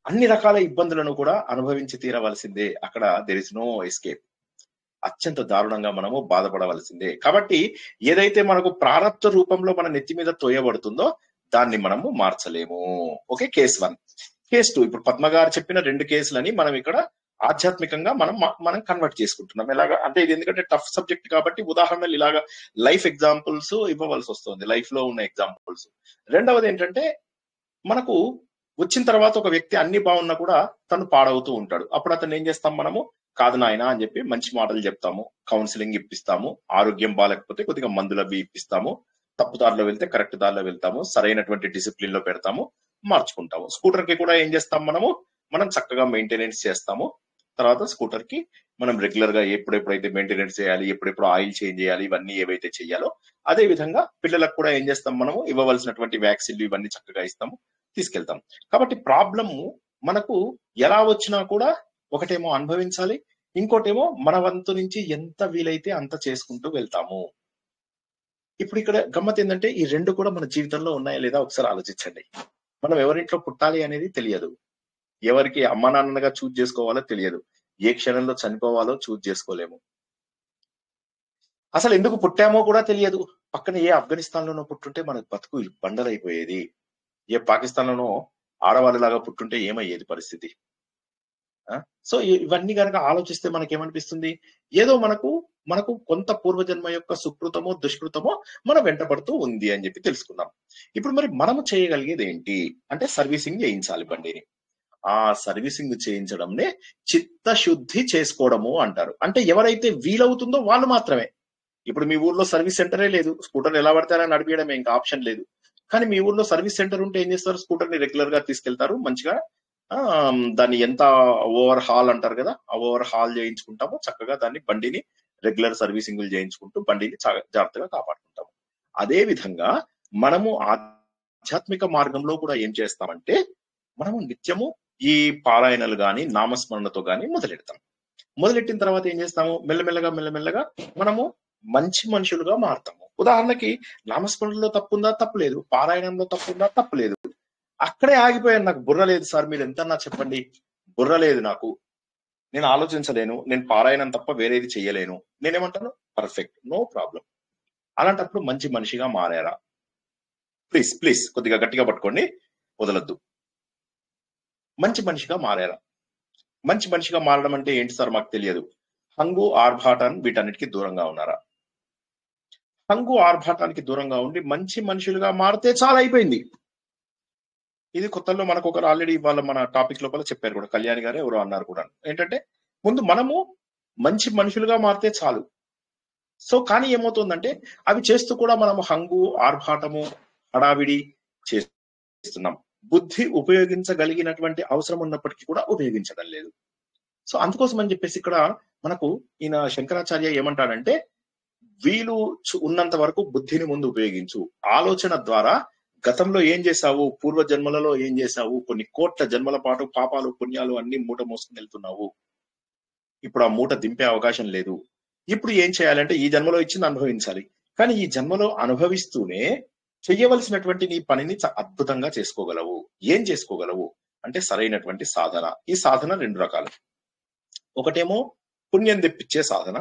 అన్ని రకాల ఇబ్బందులను కూడా అనుభవించి తీరవలసిందే. అక్కడ దెర్ ఇస్ నో ఎస్కేప్. అత్యంత దారుణంగా మనము బాధపడవలసిందే. కాబట్టి ఏదైతే మనకు ప్రారబ్ధ రూపంలో మన నెత్తి మీద తోయబడుతుందో దాన్ని మనము మార్చలేము. Okay, case 1. కేస్ 2, ఇప్పుడు పద్మ గారు చెప్పిన 2 కేసులని మనం ఇక్కడ ఆధ్యాత్మికంగా మనం కన్వర్ట్ చేసుకుంటున్నాం. ఎలాగా అంటే ఇది ఎందుకంటే టఫ్ సబ్జెక్ట్ కాబట్టి ఉదాహరణలు ఇలాగా లైఫ్ ఎగ్జాంపుల్స్ ఇవ్వవలసి వస్తుంది, లైఫ్ లో ఉన్న ఎగ్జాంపుల్స్. రెండవది ఏంటంటే, మనకు వచ్చిన తర్వాత ఒక వ్యక్తి అన్ని బాగున్నా కూడా తను పాడవుతూ ఉంటాడు. అప్పుడు అతను ఏం చేస్తాం? మనము కాదు నాయన అని చెప్పి మంచి మాటలు చెప్తాము, కౌన్సిలింగ్ ఇప్పిస్తాము, ఆరోగ్యం బాగాలేకపోతే కొద్దిగా మందులవి ఇప్పిస్తాము, తప్పు దారిలో వెళ్తే కరెక్ట్ దారిలో వెళ్తాము, సరైనటువంటి డిసిప్లిన్ లో పెడతాము, మార్చుకుంటాము. స్కూటర్ కి కూడా ఏం చేస్తాం? మనం చక్కగా మెయింటెనెన్స్ చేస్తాము. తర్వాత స్కూటర్ కి మనం రెగ్యులర్ గా ఎప్పుడెప్పుడైతే మెయింటెనెన్స్ చేయాలి, ఎప్పుడెప్పుడు ఆయిల్ చేంజ్ చేయాలి, ఇవన్నీ ఏవైతే చెయ్యాలో అదే విధంగా పిల్లలకు కూడా ఏం చేస్తాం? మనము ఇవ్వవలసినటువంటి వ్యాక్సిన్లు ఇవన్నీ చక్కగా ఇస్తాము, తీసుకెళ్తాం. కాబట్టి ప్రాబ్లమ్ మనకు ఎలా వచ్చినా కూడా ఒకటేమో అనుభవించాలి, ఇంకోటేమో మన వంతు నుంచి ఎంత వీలైతే అంత చేసుకుంటూ వెళ్తాము. ఇప్పుడు ఇక్కడ గమ్మత్ ఏంటంటే, ఈ 2 కూడా మన జీవితంలో ఉన్నాయా లేదా ఒకసారి ఆలోచించండి. మనం ఎవరింట్లో పుట్టాలి అనేది తెలియదు, ఎవరికి అమ్మా నాన్నగా చూజ్ చేసుకోవాలో తెలియదు, ఏ క్షణంలో చనిపోవాలో చూజ్ చేసుకోలేము, అసలు ఎందుకు పుట్టామో కూడా తెలియదు. పక్కన ఏ ఆఫ్ఘనిస్తాన్ లోనో పుట్టుంటే మనకు బతుకు బండలైపోయేది, ఏ పాకిస్తాన్ లోనో ఆడవాళ్ళలాగా పుట్టుంటే ఏమయ్యేది పరిస్థితి. సో ఇవన్నీ కనుక ఆలోచిస్తే మనకేమనిపిస్తుంది? ఏదో మనకు కొంత పూర్వజన్మ యొక్క సుకృతమో దుష్కృతమో మన వెంటబడుతూ ఉంది అని చెప్పి తెలుసుకున్నాం. ఇప్పుడు మరి మనము చేయగలిగేది ఏంటి అంటే, సర్వీసింగ్ చేయించాలి బండిని. ఆ సర్వీసింగ్ చేయించడంనే చిత్తశుద్ధి చేసుకోవడము అంటారు. అంటే ఎవరైతే వీలవుతుందో వాళ్ళు మాత్రమే. ఇప్పుడు మీ ఊర్లో సర్వీస్ సెంటరే లేదు, స్కూటర్ ఎలా పడతారా నడిపించడమే, ఇంకా ఆప్షన్ లేదు. కానీ మీ ఊర్లో సర్వీస్ సెంటర్ ఉంటే ఏం చేస్తారు? స్కూటర్ ని రెగ్యులర్ గా తీసుకెళ్తారు, మంచిగా దాన్ని ఎంత ఓవర్ హాల్ అంటారు కదా, ఆ ఓవర్ హాల్ చేయించుకుంటాము, చక్కగా దాన్ని బండిని రెగ్యులర్ సర్వీసింగ్లు చేయించుకుంటూ బండిని జాగ్రత్తగా కాపాడుకుంటాము. అదే విధంగా మనము ఆధ్యాత్మిక మార్గంలో కూడా ఏం చేస్తామంటే, మనము నిత్యము ఈ పారాయణలు గాని నామస్మరణతో గాని మొదలెట్టిన తర్వాత ఏం చేస్తాము? మెల్లమెల్లగా మనము మంచి మనుషులుగా మారుతాము. ఉదాహరణకి నామస్మరణలో తప్పుందా? తప్పులేదు. పారాయణంలో తప్పుందా? తప్పులేదు. అక్కడే ఆగిపోయాను, నాకు బుర్ర లేదు సార్, మీరు ఎంతన్నా చెప్పండి, బుర్ర లేదు నాకు, నేను ఆలోచించలేను, నేను పారాయణం తప్ప వేరేది చెయ్యలేను, నేనేమంటాను? Perfect, no problem. అలాంటప్పుడు మంచి మనిషిగా మారారా? ప్లీజ్ కొద్దిగా గట్టిగా పట్టుకోండి, వదలొద్దు. మంచి మనిషిగా మారారా? మంచి మనిషిగా మారడం అంటే ఏంటి సార్ మాకు తెలియదు. హంగు ఆర్భాటాన్ని వీటన్నిటికీ దూరంగా ఉన్నారా? హంగు ఆర్భాటానికి దూరంగా ఉండి మంచి మనుషులుగా మారితే చాలా అయిపోయింది. ఇది కొత్తలో మనకు ఒకరు ఆల్రెడీ ఇవాళ మన టాపిక్ లోపల చెప్పారు కూడా, కళ్యాణి గారు ఎవరో అన్నారు కూడా, ఏంటంటే ముందు మనము మంచి మనుషులుగా మారితే చాలు. సో కానీ ఏమవుతుందంటే, అవి చేస్తూ కూడా మనము హంగు ఆర్భాటము హడావిడి చేస్తున్నాం. బుద్ధి ఉపయోగించగలిగినటువంటి అవసరం ఉన్నప్పటికీ కూడా ఉపయోగించడం లేదు. సో అందుకోసం అని చెప్పేసి ఇక్కడ మనకు ఈయన శంకరాచార్య ఏమంటాడంటే, వీలు ఉన్నంత వరకు బుద్ధిని ముందు ఉపయోగించు. ఆలోచన ద్వారా గతంలో ఏం చేశావు, పూర్వ జన్మలలో ఏం చేశావు, కొన్ని కోట్ల జన్మల పాటు పాపాలు పుణ్యాలు అన్ని మూట మోసుకుని వెళ్తున్నావు. ఇప్పుడు ఆ మూట దింపే అవకాశం లేదు. ఇప్పుడు ఏం చేయాలంటే, ఈ జన్మలో ఇచ్చింది అనుభవించాలి, కానీ ఈ జన్మలో అనుభవిస్తూనే చెయ్యవలసినటువంటి నీ పనిని అద్భుతంగా చేసుకోగలవు. ఏం చేసుకోగలవు? అంటే సరైనటువంటి సాధన. ఈ సాధన 2 రకాలు. ఒకటేమో పుణ్యం తెప్పించే సాధన,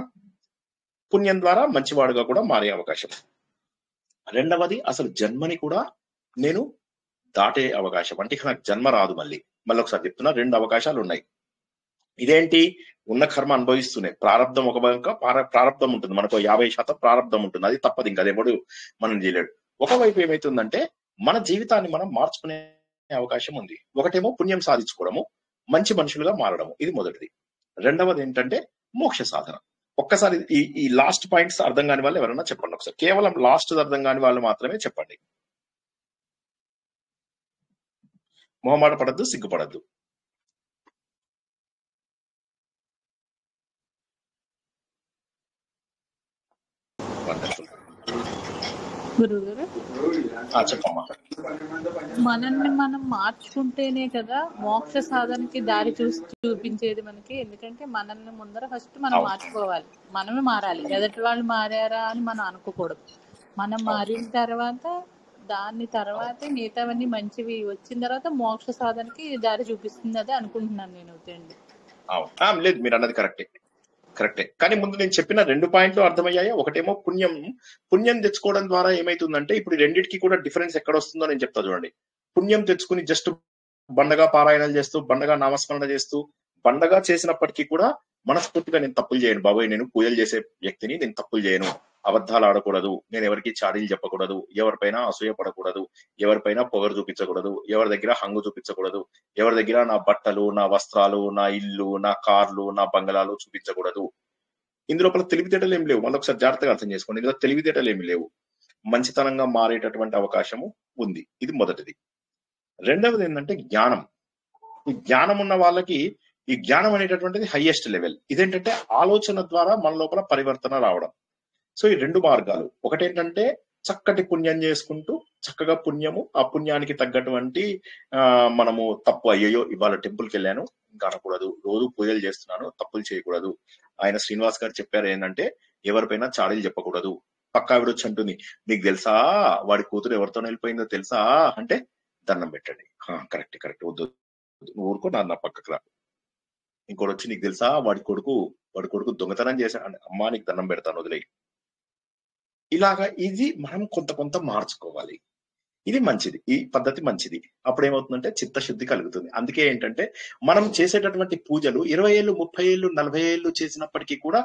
పుణ్యం ద్వారా మంచివాడుగా కూడా మారే అవకాశం. రెండవది అసలు జన్మని కూడా నేను దాటే అవకాశం. అంటే ఇక నాకు జన్మ రాదు. మళ్ళీ ఒకసారి చెప్తున్నా, 2 అవకాశాలు ఉన్నాయి. ఇదేంటి, ఉన్న కర్మ అనుభవిస్తూనే ప్రారంధం ఒక ప్రారంధం ఉంటుంది, మనకు 50% ప్రారంధం ఉంటుంది, అది తప్పదు, ఇంకా అదేమడు మనం చేయలేడు. ఒకవైపు ఏమైతుందంటే మన జీవితాన్ని మనం మార్చుకునే అవకాశం ఉంది. ఒకటేమో పుణ్యం సాధించుకోవడము, మంచి మనుషులుగా మారడము, ఇది మొదటిది. రెండవది ఏంటంటే మోక్ష సాధన. ఒక్కసారి ఈ లాస్ట్ పాయింట్స్ అర్థం కాని వాళ్ళు ఎవరైనా చెప్పండి ఒకసారి. కేవలం లాస్ట్ అర్థం కాని వాళ్ళు మాత్రమే చెప్పండి. మొహమాట పడద్దు, సిగ్గుపడద్దు. గురుగారు, చెప్పమ్మా. మనల్ని మనం మార్చుకుంటేనే కదా మోక్ష సాధనకి దారి చూపించేది మనకి. ఎందుకంటే మనల్ని ముందర ఫస్ట్ మనం మార్చుకోవాలి, మనమే మారాలి. ఎదుటి వాళ్ళు మారారా అని మనం అనుకోకూడదు. మనం మారిన తర్వాత దాని తర్వాతే మిగతావన్నీ మంచివి వచ్చిన తర్వాత మోక్ష సాధనకి దారి చూపిస్తుంది అదే అనుకుంటున్నాను నేను. లేదు, మీరు అన్నది కరెక్టే. కానీ ముందు నేను చెప్పిన 2 పాయింట్లు అర్థమయ్యాయా? ఒకటేమో పుణ్యం తెచ్చుకోవడం ద్వారా ఏమైతుందంటే, ఇప్పుడు రెండింటికి కూడా డిఫరెన్స్ ఎక్కడ వస్తుందో నేను చెప్తా చూడండి. పుణ్యం తెచ్చుకుని జస్ట్ బండగా పారాయణాలు చేస్తూ, బండగా నామస్మరణ చేస్తూ, బండగా చేసినప్పటికీ కూడా మనస్ఫూర్తిగా నేను తప్పులు చేయను బాబోయ్, నేను పూజలు చేసే వ్యక్తిని, నేను తప్పులు చేయను, అబద్ధాలు ఆడకూడదు, నేను ఎవరికి చాడీలు చెప్పకూడదు, ఎవరిపైన అసూయపడకూడదు, ఎవరిపైన పొగరు చూపించకూడదు, ఎవరి దగ్గర హంగు చూపించకూడదు, ఎవరి దగ్గర నా బట్టలు, నా వస్త్రాలు, నా ఇల్లు, నా కార్లు, నా బంగళాలు చూపించకూడదు. ఇందులోపల తెలివితేటలు ఏమి లేవు. మళ్ళీ ఒకసారి జాగ్రత్తగా అర్థం చేసుకోండి, ఇందులో తెలివితేటలు ఏమి లేవు. మంచితనంగా మారేటటువంటి అవకాశము ఉంది. ఇది మొదటిది. రెండవది ఏంటంటే జ్ఞానం. ఈ జ్ఞానం ఉన్న వాళ్ళకి ఈ జ్ఞానం అనేటటువంటిది హైయెస్ట్ లెవెల్. ఇదేంటంటే ఆలోచన ద్వారా మన లోపల పరివర్తన రావడం. సో ఈ 2 మార్గాలు. ఒకటేంటంటే చక్కటి పుణ్యం చేసుకుంటూ, చక్కగా పుణ్యము, ఆ పుణ్యానికి తగ్గటువంటి మనము తప్పు, అయ్యో ఇవాళ టెంపుల్కి వెళ్ళాను ఇంకా అనకూడదు, రోజు పూజలు చేస్తున్నాను, తప్పులు చేయకూడదు. ఆయన శ్రీనివాస్ గారు చెప్పారు ఏంటంటే ఎవరిపైన చాడీలు చెప్పకూడదు. పక్కా ఆవిడ వచ్చి అంటుంది, నీకు తెలుసా వాడి కూతురు ఎవరితో వెళ్ళిపోయిందో తెలుసా అంటే దండం పెట్టండి. కరెక్ట్, వద్దు ఊరుకో, నా పక్కకు రా. ఇంకోటి వచ్చి, నీకు తెలుసా వాడి కొడుకు దొంగతనం చేశాడు, అమ్మా నీకు దండం పెడతాను, వదిలేయి. ఇలాగా ఇది మనం కొంత మార్చుకోవాలి. ఇది మంచిది, ఈ పద్ధతి మంచిది. అప్పుడు ఏమవుతుందంటే చిత్తశుద్ధి కలుగుతుంది. అందుకే ఏంటంటే మనం చేసేటటువంటి పూజలు 20 ఏళ్ళు, 30 ఏళ్ళు, 40 ఏళ్ళు చేసినప్పటికీ కూడా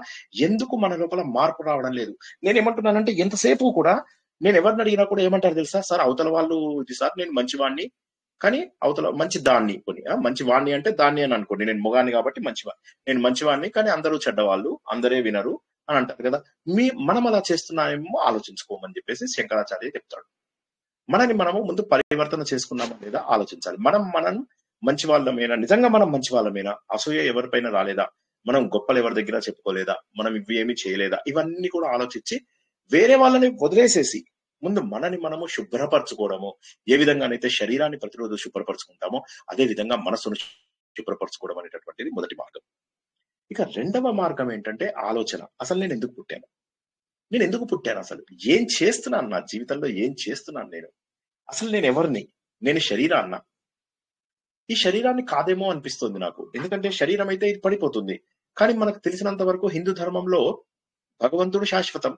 ఎందుకు మన లోపల మార్పు రావడం లేదు? నేనేమంటున్నానంటే ఎంతసేపు కూడా నేను ఎవరిని అడిగినా కూడా ఏమంటారు తెలుసా, సార్ అవతల వాళ్ళు ఇది సార్ నేను మంచివాణ్ణి, కానీ అవతల మంచి దాన్ని, కొన్ని మంచి వాణ్ణి అంటే దాన్ని అని అనుకోండి, నేను మొగాన్ని కాబట్టి నేను మంచివాణ్ణి, కానీ అందరూ చెడ్డవాళ్ళు, అందరే వినరు అని అంటారు కదా. మనం అలా చేస్తున్నామేమో ఆలోచించుకోమని చెప్పేసి శంకరాచార్య చెప్తాడు. మనని మనము ముందు పరివర్తన చేసుకున్నామా లేదా ఆలోచించాలి. మనం మంచి వాళ్ళమేనా, నిజంగా మనం మంచి వాళ్ళమేనా, అసూయ ఎవరిపైన రాలేదా, మనం గొప్పలు ఎవరి దగ్గర చెప్పుకోలేదా, మనం ఇవి ఏమి చేయలేదా, ఇవన్నీ కూడా ఆలోచించి వేరే వాళ్ళని వదిలేసేసి ముందు మనని మనము శుభ్రపరచుకోవడము. ఏ విధంగానైతే శరీరాన్ని ప్రతిరోజు శుభ్రపరచుకుంటామో అదే విధంగా మనసును శుభ్రపరచుకోవడం అనేటటువంటిది మొదటి మార్గం. ఇక రెండవ మార్గం ఏంటంటే ఆలోచన. అసలు నేను ఎందుకు పుట్టాను, అసలు ఏం చేస్తున్నాను, నా జీవితంలో ఏం చేస్తున్నాను, అసలు నేను ఎవరిని, నేను శరీరాన్న, ఈ శరీరాన్ని కాదేమో అనిపిస్తుంది నాకు. ఎందుకంటే శరీరం అయితే ఇది పడిపోతుంది. కానీ మనకు తెలిసినంత వరకు హిందూ ధర్మంలో భగవంతుడు శాశ్వతం,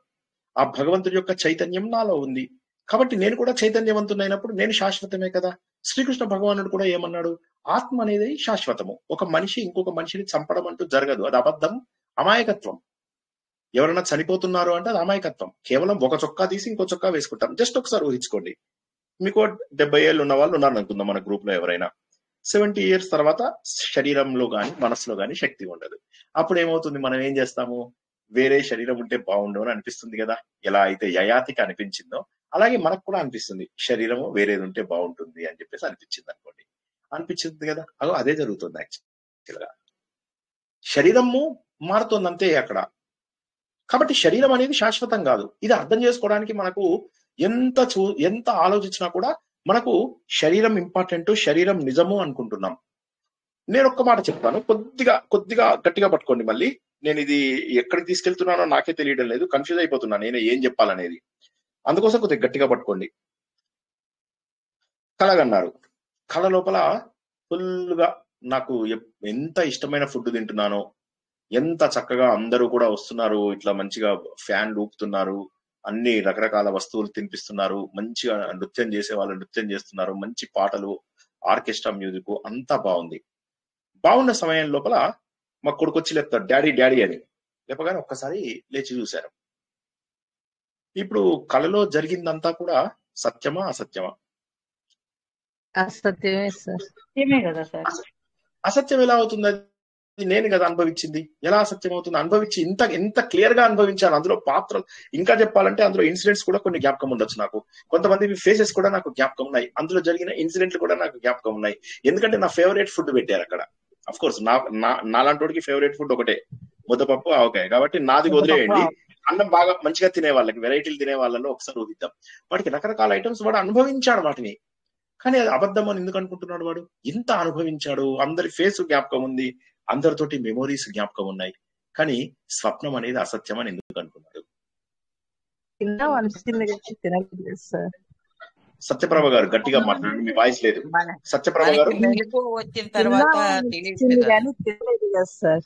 ఆ భగవంతుడి యొక్క చైతన్యం నాలో ఉంది. కాబట్టి నేను కూడా చైతన్యవంతుడైనప్పుడు నేను శాశ్వతమే కదా. శ్రీకృష్ణ భగవానుడు కూడా ఏమన్నాడు, ఆత్మ అనేది శాశ్వతము. ఒక మనిషి ఇంకొక మనిషిని చంపడం అంటూ జరగదు, అది అబద్ధం, అమాయకత్వం. ఎవరైనా చనిపోతున్నారు అంటే అది అమాయకత్వం. కేవలం ఒక చొక్కా తీసి ఇంకో చొక్కా వేసుకుంటాం. జస్ట్ ఒకసారి ఊహించుకోండి, మీకు 70 ఏళ్ళు ఉన్న వాళ్ళు ఉన్నారు అనుకుందాం మన గ్రూప్ లో, ఎవరైనా 70 ఇయర్స్ తర్వాత శరీరంలో గాని మనసులో గాని శక్తి ఉండదు. అప్పుడు ఏమవుతుంది, మనం ఏం చేస్తాము, వేరే శరీరం ఉంటే బాగుండు అని అనిపిస్తుంది కదా. ఎలా అయితే యయాతికి అనిపించిందో అలాగే మనకు కూడా అనిపిస్తుంది, శరీరము వేరేది ఉంటే బాగుంటుంది అని చెప్పేసి అనిపించింది కదా. అదే జరుగుతుంది యాక్చువల్ గా. శరీరము మారుతుంది అంతే అక్కడ. కాబట్టి శరీరం అనేది శాశ్వతం కాదు. ఇది అర్థం చేసుకోవడానికి మనకు ఎంత ఆలోచించినా కూడా మనకు శరీరం ఇంపార్టెంట్, శరీరం నిజము అనుకుంటున్నాం. నేను ఒక్క మాట చెప్తాను, కొద్దిగా గట్టిగా పట్టుకోండి. మళ్ళీ నేను ఇది ఎక్కడికి తీసుకెళ్తున్నానో నాకే తెలియడం లేదు, కన్ఫ్యూజ్ అయిపోతున్నాను నేను ఏం చెప్పాలనేది. అందుకోసం కొద్దిగా గట్టిగా పట్టుకోండి. కళగన్నారు, కళ లోపల ఫుల్ గా నాకు ఎంత ఇష్టమైన ఫుడ్ తింటున్నానో, ఎంత చక్కగా అందరూ కూడా వస్తున్నారు, ఇట్లా మంచిగా ఫ్యాన్ ఊపుతున్నారు, అన్ని రకరకాల వస్తువులు తినిపిస్తున్నారు, మంచిగా నృత్యం చేసే వాళ్ళు నృత్యం చేస్తున్నారు, మంచి పాటలు, ఆర్కెస్ట్రా మ్యూజిక్ అంతా బాగుంది. బాగున్న సమయం లోపల మా కొడుకు వచ్చి లేపుతాడు, డాడీ డాడీ అని. లేపగానే ఒక్కసారి లేచి చూశారు. ఇప్పుడు కళలో జరిగిందంతా కూడా సత్యమా అసత్యమా? అసత్యమే సార్. సత్యమే కదా సార్. అసత్యం ఎలా అవుతుంది? అది నేను కదా అనుభవించింది, ఎలా అసత్యం అవుతుంది? అనుభవించి ఎంత క్లియర్ గా అనుభవించాను. అందులో పాత్రలు, ఇంకా చెప్పాలంటే అందులో ఇన్సిడెంట్స్ కూడా కొన్ని జ్ఞాపకం ఉండొచ్చు నాకు, కొంతమంది ఫేసెస్ కూడా నాకు జ్ఞాపకం ఉన్నాయి, అందులో జరిగిన ఇన్సిడెంట్లు కూడా నాకు జ్ఞాపకం ఉన్నాయి. ఎందుకంటే నా ఫేవరెట్ ఫుడ్ పెట్టారు అక్కడ. అఫ్ కోర్స్ నాలాంటి వాడికి ఫేవరెట్ ఫుడ్ ఒకటే, ముద్దపప్పు ఆవకాయ. కాబట్టి నాది వదిలేయండి, అన్నం బాగా మంచిగా తినే వాళ్ళకి, వెరైటీలు తినే వాళ్ళలో ఒకసారి ఊదిద్దాం. వాడికి రకరకాల ఐటమ్స్ వాడు అనుభవించాడు వాటిని, కానీ అది అబద్ధం అని ఎందుకు అనుకుంటున్నాడు? వాడు ఎంత అనుభవించాడు, అందరి ఫేస్ జ్ఞాపకం ఉంది, అందరితోటి మెమోరీస్ జ్ఞాపకం ఉన్నాయి, కానీ స్వప్నం అనేది అసత్యం అని ఎందుకు అనుకున్నాడు? తిందాం అనిపించింది కానీ తినలేదు సార్. సత్యప్రభ గారు గట్టిగా మాట్లాడండి, మీ వాయిస్ లేదు. సత్యప్రభ గారు, మెలకు వచ్చిన తర్వాత తెలియదు కానీ తినలేదు కదా సార్.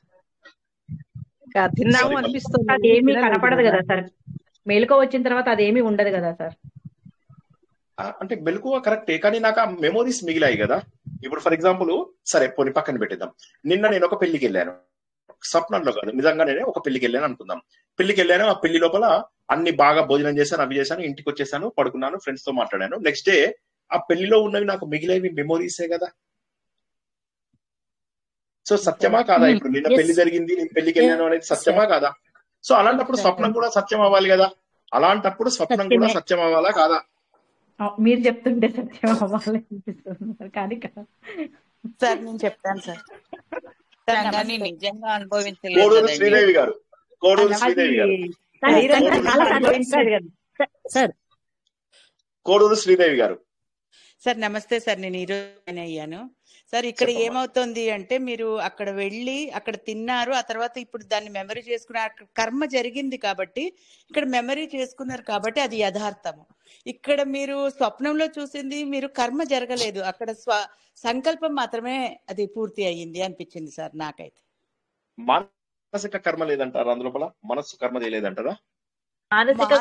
తిన్నాము అనిపిస్తుంది, అదేమీ కనపడదు కదా సార్. మెలకువ వచ్చిన తర్వాత అదేమీ ఉండదు కదా సార్. అంటే మెలకువ కరెక్టే, కానీ నాకు ఆ మెమోరీస్ మిగిలాయి కదా. ఇప్పుడు ఫర్ ఎగ్జాంపుల్, సరే పోనీ పక్కన పెట్టేద్దాం, నిన్న నేను ఒక పెళ్లికి వెళ్ళాను, స్వప్నంలో కాదు, నిజంగా నేనే ఒక పెళ్లికి వెళ్ళాను అనుకుందాం. పెళ్లికి వెళ్ళాను, ఆ పెళ్లి లోపల అన్ని బాగా భోజనం చేశాను, అవి చేశాను, ఇంటికి వచ్చేసాను, పడుకున్నాను, ఫ్రెండ్స్ తో మాట్లాడాను. నెక్స్ట్ డే ఆ పెళ్లిలో ఉన్నవి నాకు మిగిలేవి మెమోరీసే కదా. సో సత్యమా కాదా? ఇప్పుడు నిన్న పెళ్లి జరిగింది, నేను పెళ్లికి వెళ్ళాను అనేది సత్యమా కాదా? సో అలాంటప్పుడు స్వప్నం కూడా సత్యం అవ్వాలి కదా. అలాంటప్పుడు స్వప్నం కూడా సత్యం అవ్వాలా కాదా? మీరు చెప్తుంటే సత్యం అవ్వాలి అనిపిస్తుంది కానీ సార్ నేను చెప్తాను సార్. నిజంగా కోడూరు శ్రీదేవి గారు, కోడూరు శ్రీదేవి గారు, కోడూరు శ్రీదేవి గారు. సార్ నమస్తే సార్, నేను ఈరోజు జాయిన్ అయ్యాను సార్. ఇక్కడ ఏమవుతుంది అంటే, మీరు అక్కడ వెళ్ళి అక్కడ తిన్నారు, ఆ తర్వాత ఇప్పుడు దాన్ని మెమరీ చేసుకున్నారు, కర్మ జరిగింది కాబట్టి ఇక్కడ మెమరీ చేసుకున్నారు కాబట్టి అది యథార్థము. ఇక్కడ మీరు స్వప్నంలో చూసింది మీరు కర్మ జరగలేదు, అక్కడ సంకల్పం మాత్రమే అది పూర్తి అయ్యింది అనిపించింది సార్ నాకైతే. మానసిక కర్మ లేదంటారా? అందులోపల మనస్సు కర్మ చేయలేదంటారా? మానసిక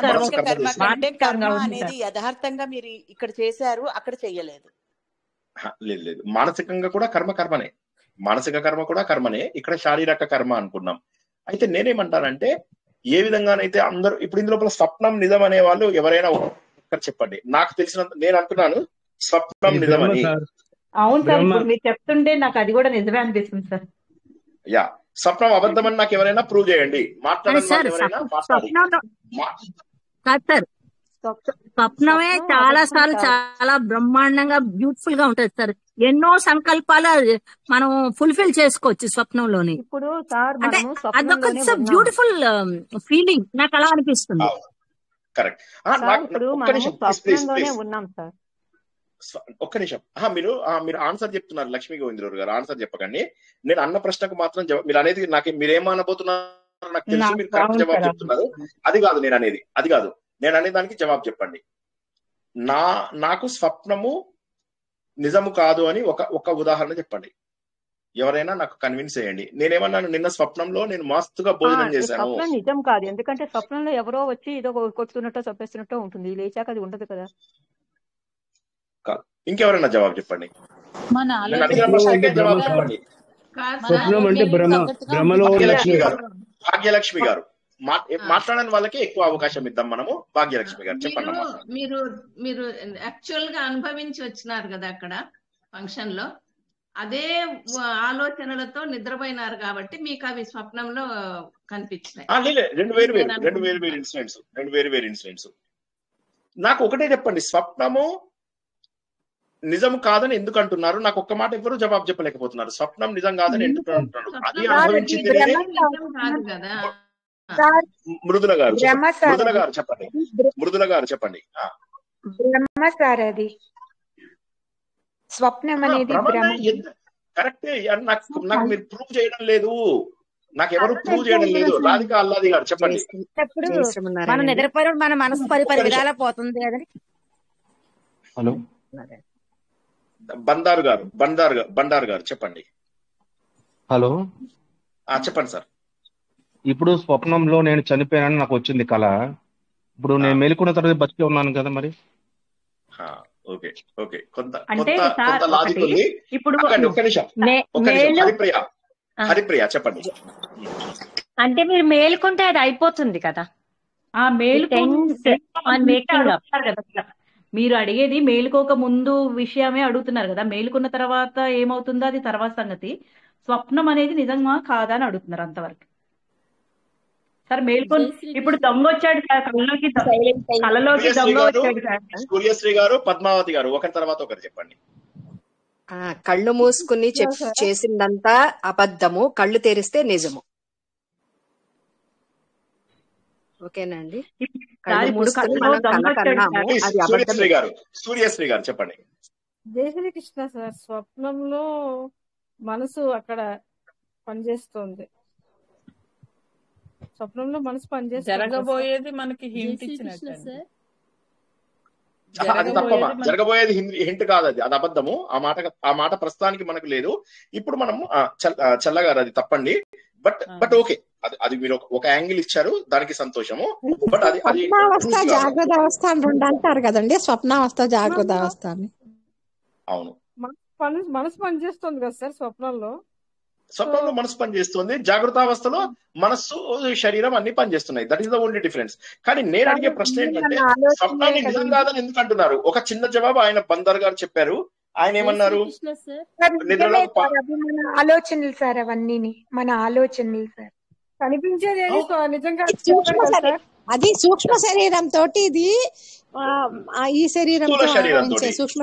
కర్మ అనేది యథార్థంగా మీరు ఇక్కడ చేశారు, అక్కడ చెయ్యలేదు. లేదు లేదు, మానసికంగా కూడా కర్మనే, మానసిక కర్మ కూడా కర్మనే, ఇక్కడ శారీరక కర్మ అనుకున్నాం. అయితే నేనేమంటానంటే, ఏ విధంగానైతే అందరూ ఇప్పుడు ఇందులో స్వప్నం నిజం అనే వాళ్ళు ఎవరైనా ఒక్కరు చెప్పండి. నాకు తెలిసినంత నేను అంటున్నాను స్వప్నం నిజమని. అవును సార్, ఇప్పుడు మీరు చెప్తుంటే నాకు అది కూడా నిజమే అనిపిస్తుంది సార్. యా, స్వప్నం అబద్ధం అని నాకు ఎవరైనా ప్రూవ్ చేయండి. స్వప్నమే చాలా సార్లు చాలా బ్రహ్మాండంగా బ్యూటిఫుల్ గా ఉంటది సార్. ఎన్నో సంకల్పాలు మనం ఫుల్ఫిల్ చేసుకోవచ్చు స్వప్నంలోని. ఇప్పుడు సార్ అంటే అదొక బ్యూటిఫుల్ ఫీలింగ్, నాకు అలా అనిపిస్తుంది. కరెక్ట్. ఇప్పుడు మనం స్వప్నంలోనే ఉన్నాం సార్. ఒక్క నిమిషం, మీరు ఆన్సర్ చెప్తున్నారు లక్ష్మీ గోవిందరావు గారు, ఆన్సర్ చెప్పకండి. నేను అన్న ప్రశ్నకు మాత్రం మీరు అనేది నాకు మీరేమనబోతున్నారో నాకు తెలుసు, మీరు కరెక్ట్ జవాబు చెప్తున్నారు. అది కాదు నేను అనేది, అది కాదు నేను అనే దానికి జవాబు చెప్పండి. నాకు స్వప్నము నిజము కాదు అని ఒక ఉదాహరణ చెప్పండి. ఎవరైనా నాకు కన్విన్స్ చేయండి. నేనేమన్నాను, నిన్న స్వప్నంలో నేను మస్తుగా భోజనం చేశాను. స్వప్నం నిజం కాదు, ఎందుకంటే స్వప్నంలో ఎవరో వచ్చి ఏదో కొట్టుతున్నట్టో చంపేస్తున్నట్టో ఉంటుంది, లేచాక అది ఉండదు కదా. ఇంకెవరైనా జవాబు చెప్పండి. స్వప్నం అంటే భ్రమలో. భాగ్యలక్ష్మి గారు మాట్లాడని వాళ్ళకి ఎక్కువ అవకాశం ఇద్దాం మనము. భాగ్యలక్ష్మి గారు చెప్పండి. మీరు యాక్చువల్ గా అనుభవించి వచ్చినారు కదా అక్కడ ఫంక్షన్ లో, అదే ఆలోచనలతో నిద్రపోయినారు కాబట్టి మీకు అవి స్వప్నంలో కనిపించినాయి. రెండు వేరు ఇన్సిడెంట్స్. నాకు ఒకటే చెప్పండి, స్వప్నము నిజం కాదని ఎందుకు అంటున్నారు? నాకు ఒక్క మాట ఎవరు జవాబు చెప్పలేకపోతున్నారు. స్వప్నం నిజం కాదని ఎందుకు అంటున్నారు? అది అనుభవించింది మృదుల గారు చెప్పండి. మృదుల గారు చెప్పండి. బ్రహ్మ సార్, అది స్వప్నం అనేది కరెక్టే. నాకు మీరు ప్రూవ్ చేయడం లేదు, నాకు ఎవరు ప్రూవ్ చేయడం లేదు. రాధిక అల్లాది గారు చెప్పండి. మనం నిద్రపోయిన మన మనసు పరిపరి విధాలా పోతుంది. హలో బండారు గారు చెప్పండి. హలో, చెప్పండి సార్. ఇప్పుడు స్వప్నంలో నేను చనిపోయానని నాకు వచ్చింది కళ. ఇప్పుడు నేను మేలుకున్న తర్వాత బతికే ఉన్నాను కదా మరి. ఓకే ఓకే, కొంత అంటే కొంత సార్ కొంత లాజిక్ ఒకటి ఉంది. ఇప్పుడు ఒక్క నిమిషం మేలు హరిప్రియ చెప్పండి. అంటే మీరు మేలుకుంటే అది అయిపోతుంది కదా. ఆ waking up. మీరు అడిగేది మేలుకోక ముందు విషయమే అడుగుతున్నారు కదా. మేలుకున్న తర్వాత ఏమవుతుందో అది తర్వాత సంగతి. స్వప్నం అనేది నిజంగా కాదా అని అడుగుతున్నారు అంతవరకు. సార్ మేల్కొని ఇప్పుడు దొంగ వచ్చాడు సార్, కళ్ళలోకి దొంగ వచ్చాడు సార్. సూర్యశ్రీ గారు, పద్మావతి గారు ఒకరి తర్వాత ఒకరు చెప్పండి. కళ్ళు మూసుకుని చేసిందంతా అబద్ధము, కళ్ళు తెరిస్తే నిజము. ఓకేనండి. సూర్యశ్రీ గారు చెప్పండి. జయశ్రీ కృష్ణ సార్, స్వప్నంలో మనసు అక్కడ పనిచేస్తుంది. స్వప్నంలో మనసు పనిచేస్తుంది. జరగబోయేది మనకి హింట్ ఇచ్చినట్టు. అది తప్పమా? జరగబోయేది హింట్ కాదు, అది అబద్ధము. ఆ మాట ప్రస్తుతానికి మనకు లేదు. ఇప్పుడు మనము చల్లగారు అది తప్పండి. బట్ ఓకే, అది మీరు ఒక యాంగిల్ ఇచ్చారు, దానికి సంతోషము. బట్ అది స్వప్నావస్థ జాగ్రత్త అవస్థ అని రెండు అంటారు కదండి. స్వప్నావస్థ జాగ్రత్త అవస్థ అని. అవును, మనసు పనిచేస్తుంది కదా సార్ స్వప్నంలో. స్వప్నంలో మనసు పనిచేస్తుంది, జాగ్రత్తావస్థలో మనస్సు శరీరం అన్ని పనిచేస్తున్నాయి. That is the only difference. కానీ నేను అడిగే ప్రశ్న ఏంటంటే, స్వప్నాన్ని నిజం కాదని ఎందుకు అంటున్నారు? ఒక చిన్న జవాబు ఆయన బందర్ గారు చెప్పారు. ఆయన ఏమన్నారు? నిద్రలో మన ఆలోచనలు సార్, అవన్నీ మన ఆలోచనలు సార్. కనిపించేది నిజంగా అది సూక్ష్మ శరీరం తోటి, ఇది ఈ శరీరం సూక్ష్మ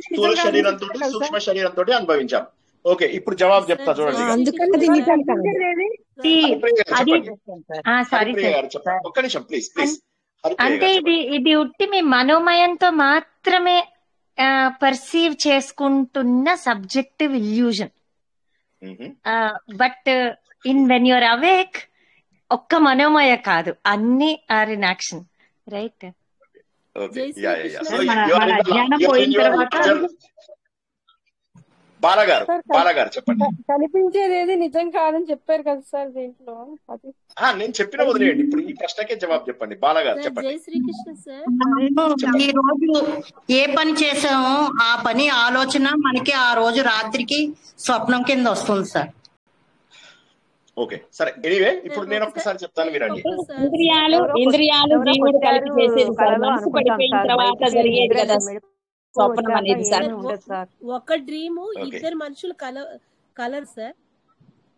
స్థూల శరీరంతో సూక్ష్మ శరీరంతో అనుభవించాం. ఓకే, ఇప్పుడు జవాబు చెప్తా చూడండి. ఒక్క నిమిషం ప్లీజ్. అంటే ఇది ఉట్టి మీ మనోమయంతో మాత్రమే పర్సీవ్ చేసుకుంటున్న subjective illusion. But when you're awake ఒక్క మనోమయ కాదు, అన్ని ఆర్ ఇన్ యాక్షన్, రైట్? బాలగారు చెప్పండి. కనిపించేది ఏది నిజం కాదని చెప్పారు కదా సార్ దీంట్లో. నేను చెప్పిన వదిలేయండి, ఇప్పుడు ఈ ప్రశ్నకే జవాబు చెప్పండి. బాలగారు చెప్పండి. ఈ రోజు ఏ పని చేసామో ఆ పని ఆలోచన మనకి ఆ రోజు రాత్రికి స్వప్నం కింద వస్తుంది సార్. ఓకే సరే, ఎనీవే ఇప్పుడు నేను ఒక్కసారి చెప్తాను వినండి. ఇంద్రియాలు జీవుడు కలిపి చేసేది సార్. మనసు పడిపోయిన తర్వాత జరిగేది కదా స్వప్నం అనేది సార్. ఒక డ్రీమ్ ఇద్దరు మనుషులు కలర్ సార్.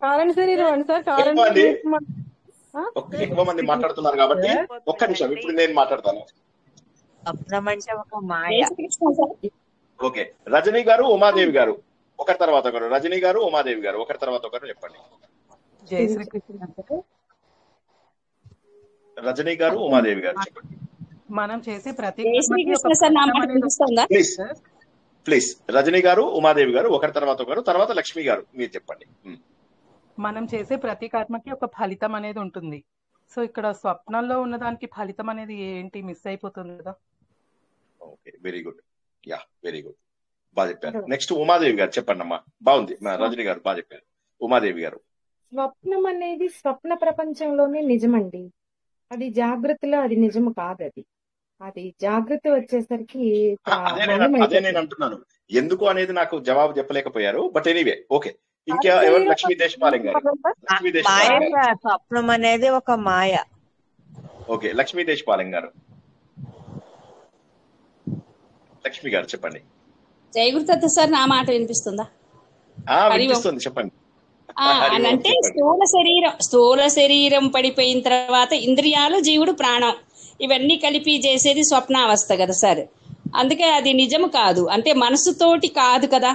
కారణ శరీరం సార్. ఎక్కువ మంది మాట్లాడుతున్నారు కాబట్టి ఒక్క నిమిషం, ఇప్పుడు నేను మాట్లాడతాను. స్వప్నం అంటే ఒక మాయ. ఓకే, రజనీ గారు, ఉమాదేవి గారు ఒకరి తర్వాత ఒకరు. రజనీ గారు, ఉమాదేవి గారు ఒకరి తర్వాత ఒకరు చెప్పండి. రజనీ గారు, ఉమాదేవి గారు చెప్పండి. మనం చేసే ప్రతి ప్లీజ్ రజనీ గారు, ఉమాదేవి గారు ఒకరి తర్వాత ఒకరు, తర్వాత లక్ష్మి గారు మీరు చెప్పండి. మనం చేసే ప్రతి కర్మకి ఒక ఫలితం అనేది ఉంటుంది. సో ఇక్కడ స్వప్నంలో ఉన్నదానికి ఫలితం అనేది ఏంటి మిస్ అయిపోతుంది కదా. Okay, very good. Yeah, very good, బాగా చెప్పారు. నెక్స్ట్ ఉమాదేవి గారు చెప్పండి అమ్మా. బాగుంది, రజనీ గారు బాగా చెప్పారు. ఉమాదేవి గారు. స్వప్నం అనేది స్వప్న ప్రపంచంలోనే నిజమండి. అది జాగ్రత్తలో అది నిజము కాదు. అది జాగ్రత్త వచ్చేసరికి అదే నేను అంటున్నాను. ఎందుకు అనేది నాకు జవాబు చెప్పలేకపోయారు. But anyway okay. ఇంకా ఎవరు? లక్ష్మీ దేశపాలెం గారు. స్వప్నం అనేది ఒక మాయ. ఓకే, లక్ష్మీ దేశపాలెం గారు. లక్ష్మి గారు చెప్పండి. జై గురుదత్త సార్, నా మాట వినిపిస్తుందా? వినిపిస్తుంది, చెప్పండి. అంటే స్థూల శరీరం పడిపోయిన తర్వాత ఇంద్రియాలు, జీవుడు, ప్రాణం ఇవన్నీ కలిపి చేసేది స్వప్నావస్థ కదా సార్. అందుకే అది నిజము కాదు, అంటే మనసుతోటి కాదు కదా.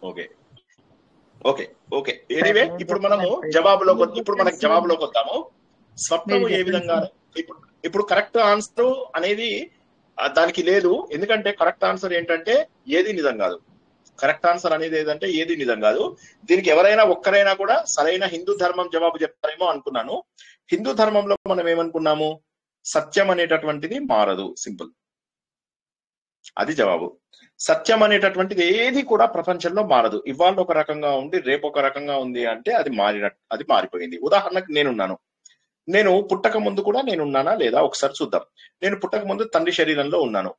ఓకే ఓకే ఓకే ఎనీవే ఇప్పుడు మనము మనకి జవాబులోకి వద్దాము. స్వప్నము ఏ విధంగా ఇప్పుడు కరెక్ట్ ఆన్సర్ అనేది దానికి లేదు. ఎందుకంటే కరెక్ట్ ఆన్సర్ ఏంటంటే ఏది నిజం కాదు. కరెక్ట్ ఆన్సర్ అనేది ఏదంటే ఏది నిజం కాదు. దీనికి ఎవరైనా ఒక్కరైనా కూడా సరైన హిందూ ధర్మం జవాబు చెప్తారేమో అనుకున్నాను. హిందూ ధర్మంలో మనం ఏమనుకున్నాము, సత్యం అనేటటువంటిది మారదు, సింపుల్. అది జవాబు. సత్యం అనేటటువంటిది ఏది కూడా ప్రపంచంలో మారదు. ఇవాళ ఒక రకంగా ఉండి రేపు ఒక రకంగా ఉంది అంటే అది మారిపోయింది. ఉదాహరణకు నేను పుట్టక ముందు కూడా నేనున్నానా లేదా ఒకసారి చూద్దాం. నేను పుట్టక ముందు తండ్రి శరీరంలో ఉన్నాను.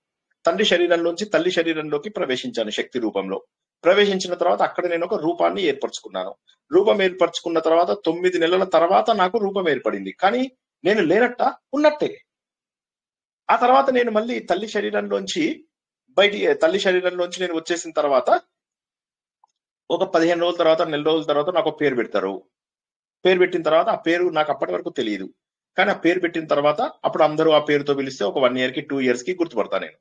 తండ్రి శరీరంలోంచి తల్లి శరీరంలోకి ప్రవేశించాను శక్తి రూపంలో. ప్రవేశించిన తర్వాత అక్కడ నేను ఒక రూపాన్ని ఏర్పరచుకున్నాను. రూపం ఏర్పరచుకున్న తర్వాత 9 నెలల తర్వాత నాకు రూపం ఏర్పడింది. కానీ నేను లేనట్ట ఉన్నట్టే. ఆ తర్వాత నేను మళ్ళీ తల్లి శరీరంలోంచి నేను వచ్చేసిన తర్వాత ఒక 15 రోజుల తర్వాత, నెల రోజుల తర్వాత నాకు పేరు పెడతారు. పేరు పెట్టిన తర్వాత ఆ పేరు నాకు అప్పటి వరకు తెలియదు. కానీ ఆ పేరు పెట్టిన తర్వాత అప్పుడు అందరూ ఆ పేరుతో పిలిస్తే ఒక 1 year కి 2 years కి గుర్తుపడతా. నేను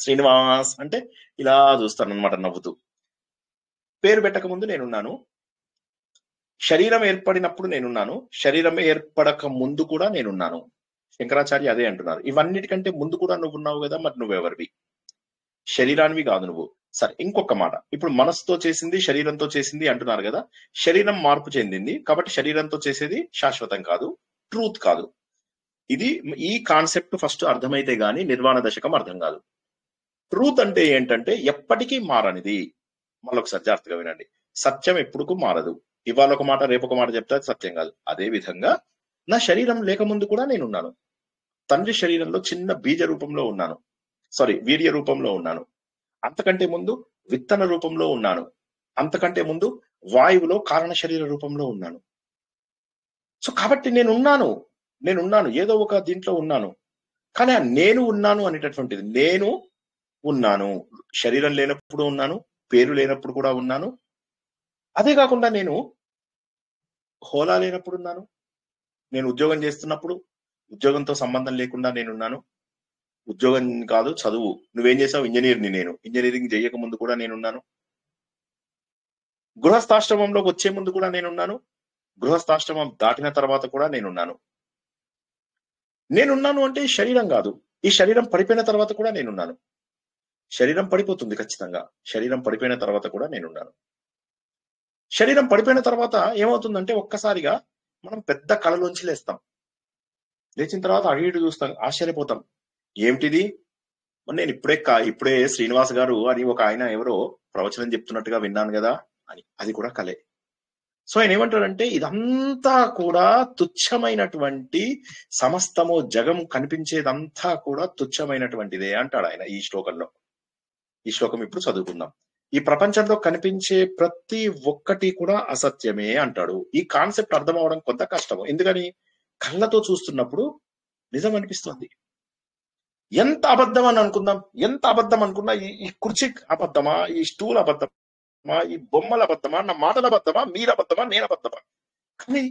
శ్రీనివాస్ అంటే ఇలా చూస్తాను అనమాట నవ్వుతూ. పేరు పెట్టక ముందు నేనున్నాను, శరీరం ఏర్పడినప్పుడు నేనున్నాను, శరీరం ఏర్పడక ముందు కూడా నేనున్నాను. శంకరాచార్య అదే అంటున్నారు. ఇవన్నిటికంటే ముందు కూడా నువ్వు ఉన్నావు కదా, మరి నువ్వెవరివి? శరీరానివి కాదు నువ్వు. సరే, ఇంకొక మాట. ఇప్పుడు మనసుతో చేసింది శరీరంతో చేసింది అంటున్నారు కదా. శరీరం మార్పు చెందింది కాబట్టి శరీరంతో చేసేది శాశ్వతం కాదు, ట్రూత్ కాదు. ఈ కాన్సెప్ట్ ఫస్ట్ అర్థమైతే గానీ నిర్వాణ దశకం అర్థం కాదు. ట్రూత్ అంటే ఏంటంటే ఎప్పటికీ మారనిది. మళ్ళొకసారి జాగ్రత్తగా వినండి. సత్యం ఎప్పుడుకు మారదు. ఇవాళ ఒక మాట రేపు ఒక మాట చెప్తే అది సత్యం కాదు. అదే విధంగా నా శరీరం లేకముందు కూడా నేనున్నాను. తండ్రి శరీరంలో చిన్న బీజ రూపంలో ఉన్నాను, వీర్య రూపంలో ఉన్నాను. అంతకంటే ముందు విత్తన రూపంలో ఉన్నాను. అంతకంటే ముందు వాయువులో కారణ శరీర రూపంలో ఉన్నాను. సో కాబట్టి నేనున్నాను, ఏదో ఒక దీంట్లో ఉన్నాను. కానీ నేను ఉన్నాను అనేటటువంటిది, నేను ఉన్నాను, శరీరం లేనప్పుడు ఉన్నాను, పేరు లేనప్పుడు కూడా ఉన్నాను. అదే కాకుండా నేను హోదా లేనప్పుడు ఉన్నాను, నేను ఉద్యోగం చేస్తున్నప్పుడు ఉద్యోగంతో సంబంధం లేకుండా నేనున్నాను. ఉద్యోగం కాదు, చదువు. నువ్వేం చేసావు? ఇంజనీర్ని. నేను ఇంజనీరింగ్ చేయక ముందు కూడా నేనున్నాను. గృహస్థాశ్రమంలోకి వచ్చే ముందు కూడా నేనున్నాను. గృహస్థాశ్రమం దాటిన తర్వాత కూడా నేనున్నాను. నేనున్నాను అంటే శరీరం కాదు. ఈ శరీరం పడిపోయిన తర్వాత కూడా నేనున్నాను. శరీరం పడిపోతుంది ఖచ్చితంగా. శరీరం పడిపోయిన తర్వాత కూడా నేనున్నాను. శరీరం పడిపోయిన తర్వాత ఏమవుతుందంటే ఒక్కసారిగా మనం పెద్ద కళలోంచి లేస్తాం. లేచిన తర్వాత అటు ఇటు చూస్తాం, ఆశ్చర్యపోతాం. ఏమిటిది? నేను ఇప్పుడే శ్రీనివాస్ గారు అని ఒక ఆయన ఎవరో ప్రవచనం చెప్తున్నట్టుగా విన్నాను కదా అని. అది కూడా కలే. సో ఆయన ఏమంటాడంటే ఇదంతా కూడా తుచ్చమైనటువంటి సమస్తము, జగం కనిపించేదంతా కూడా తుచ్చమైనటువంటిదే అంటాడు ఆయన ఈ శ్లోకంలో. ఈ శ్లోకం ఇప్పుడు చదువుకుందాం. ఈ ప్రపంచంలో కనిపించే ప్రతి ఒక్కటి కూడా అసత్యమే అంటాడు. ఈ కాన్సెప్ట్ అర్థం అవడం కొంత కష్టము. ఎందుకని? కళ్ళతో చూస్తున్నప్పుడు నిజం అనిపిస్తుంది. ఎంత అబద్ధం అని అనుకుందాం, ఎంత అబద్ధం అనుకున్నా, ఈ కుర్చీ అబద్ధమా, ఈ స్టూల్ అబద్ధమా, ఈ బొమ్మల అబద్ధమా, నా మాటల అబద్ధమా, మీరు అబద్ధమా, నేను అబద్ధమా? కానీ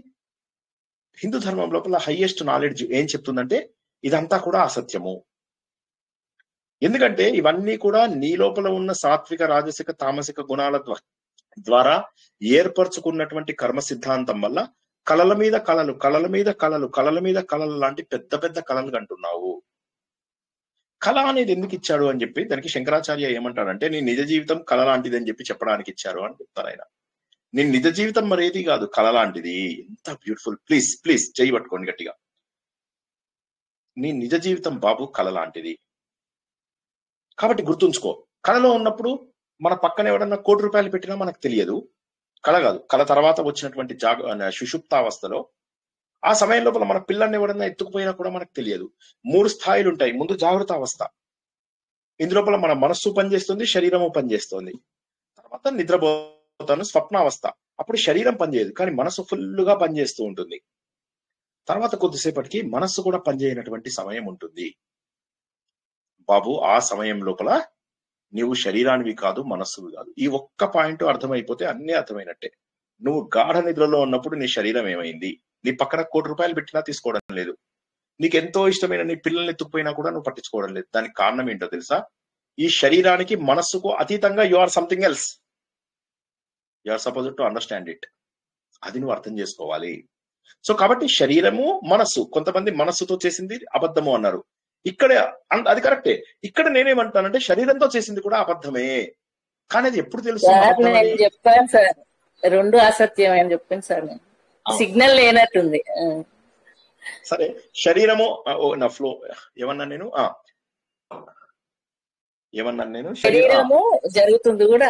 హిందూ ధర్మం లోపల హైయెస్ట్ నాలెడ్జ్ ఏం చెప్తుందంటే ఇదంతా కూడా అసత్యము. ఎందుకంటే ఇవన్నీ కూడా నీ లోపల ఉన్న సాత్విక, రాజసిక, తామసిక గుణాల ద్వారా ఏర్పరచుకున్నటువంటి కర్మ సిద్ధాంతం వల్ల కళల మీద కళలు, కళల మీద కళలు, కళల మీద కళలు లాంటి పెద్ద పెద్ద కళలు కంటున్నావు. కళ అనేది ఎందుకు ఇచ్చాడు అని చెప్పి దానికి శంకరాచార్య ఏమంటాడంటే నీ నిజ జీవితం కళ లాంటిది అని చెప్పి చెప్పడానికి ఇచ్చారు అని చెప్తారు ఆయన. నీ నిజ జీవితం మరేది కాదు, కళ లాంటిది. ఎంత బ్యూటిఫుల్. ప్లీజ్ చేయి పట్టుకోండి గట్టిగా. నీ నిజ జీవితం బాబు కళ లాంటిది. కాబట్టి గుర్తుంచుకో, కళలో ఉన్నప్పుడు మన పక్కన ఎవడన్నా 1 కోటి రూపాయలు పెట్టినా మనకు తెలియదు. కళ కాదు. కళ తర్వాత వచ్చినటువంటి సుషుప్తావస్థలో ఆ సమయం లోపల మన పిల్లల్ని ఎవడన్నా ఎత్తుకుపోయినా కూడా మనకు తెలియదు. 3 స్థాయిలు ఉంటాయి. ముందు జాగృత అవస్థ. ఇందులోపల మన మనస్సు పనిచేస్తుంది, శరీరము పనిచేస్తుంది. తర్వాత నిద్రపోతాను, స్వప్నావస్థ. అప్పుడు శరీరం పనిచేయదు కానీ మనస్సు ఫుల్గా పనిచేస్తూ ఉంటుంది. తర్వాత కొద్దిసేపటికి మనస్సు కూడా పనిచేయనటువంటి సమయం ఉంటుంది. బాబు ఆ సమయం లోపల నీవు శరీరానివి కాదు, మనస్సువి కాదు. ఈ ఒక్క పాయింట్ అర్థమైపోతే అన్నీ అర్థమైనట్టే. నువ్వు గాఢ నిద్రలో ఉన్నప్పుడు నీ శరీరం ఏమైంది? నీ పక్కన 1 కోటి రూపాయలు పెట్టినా తీసుకోవడం లేదు. నీకు ఎంతో ఇష్టమైన నీ పిల్లల్ని ఎత్తుకుపోయినా కూడా నువ్వు పట్టించుకోవడం లేదు. దానికి కారణం ఏంటో తెలుసా? ఈ శరీరానికి మనస్సుకు అతీతంగా you are something else. You are suppose to understand it. అది నువ్వు అర్థం చేసుకోవాలి. సో కాబట్టి శరీరము, మనస్సు. కొంతమంది మనస్సుతో చేసింది అబద్ధము అన్నారు. ఇక్కడ అది కరెక్టే. ఇక్కడ నేనేమంటానంటే శరీరంతో చేసింది కూడా అబద్ధమే. కానీ అది ఎప్పుడు తెలుస్తుంది? నేను చెప్పాను సార్, 2 అసత్యం అని చెప్పాను సార్. నేను సిగ్నల్ లేనట్టుంది. సరే, శరీరము నా ఫ్లో ఏమన్నా నేను ఏమన్నాను నేను? శరీరము జరుగుతుంది కూడా,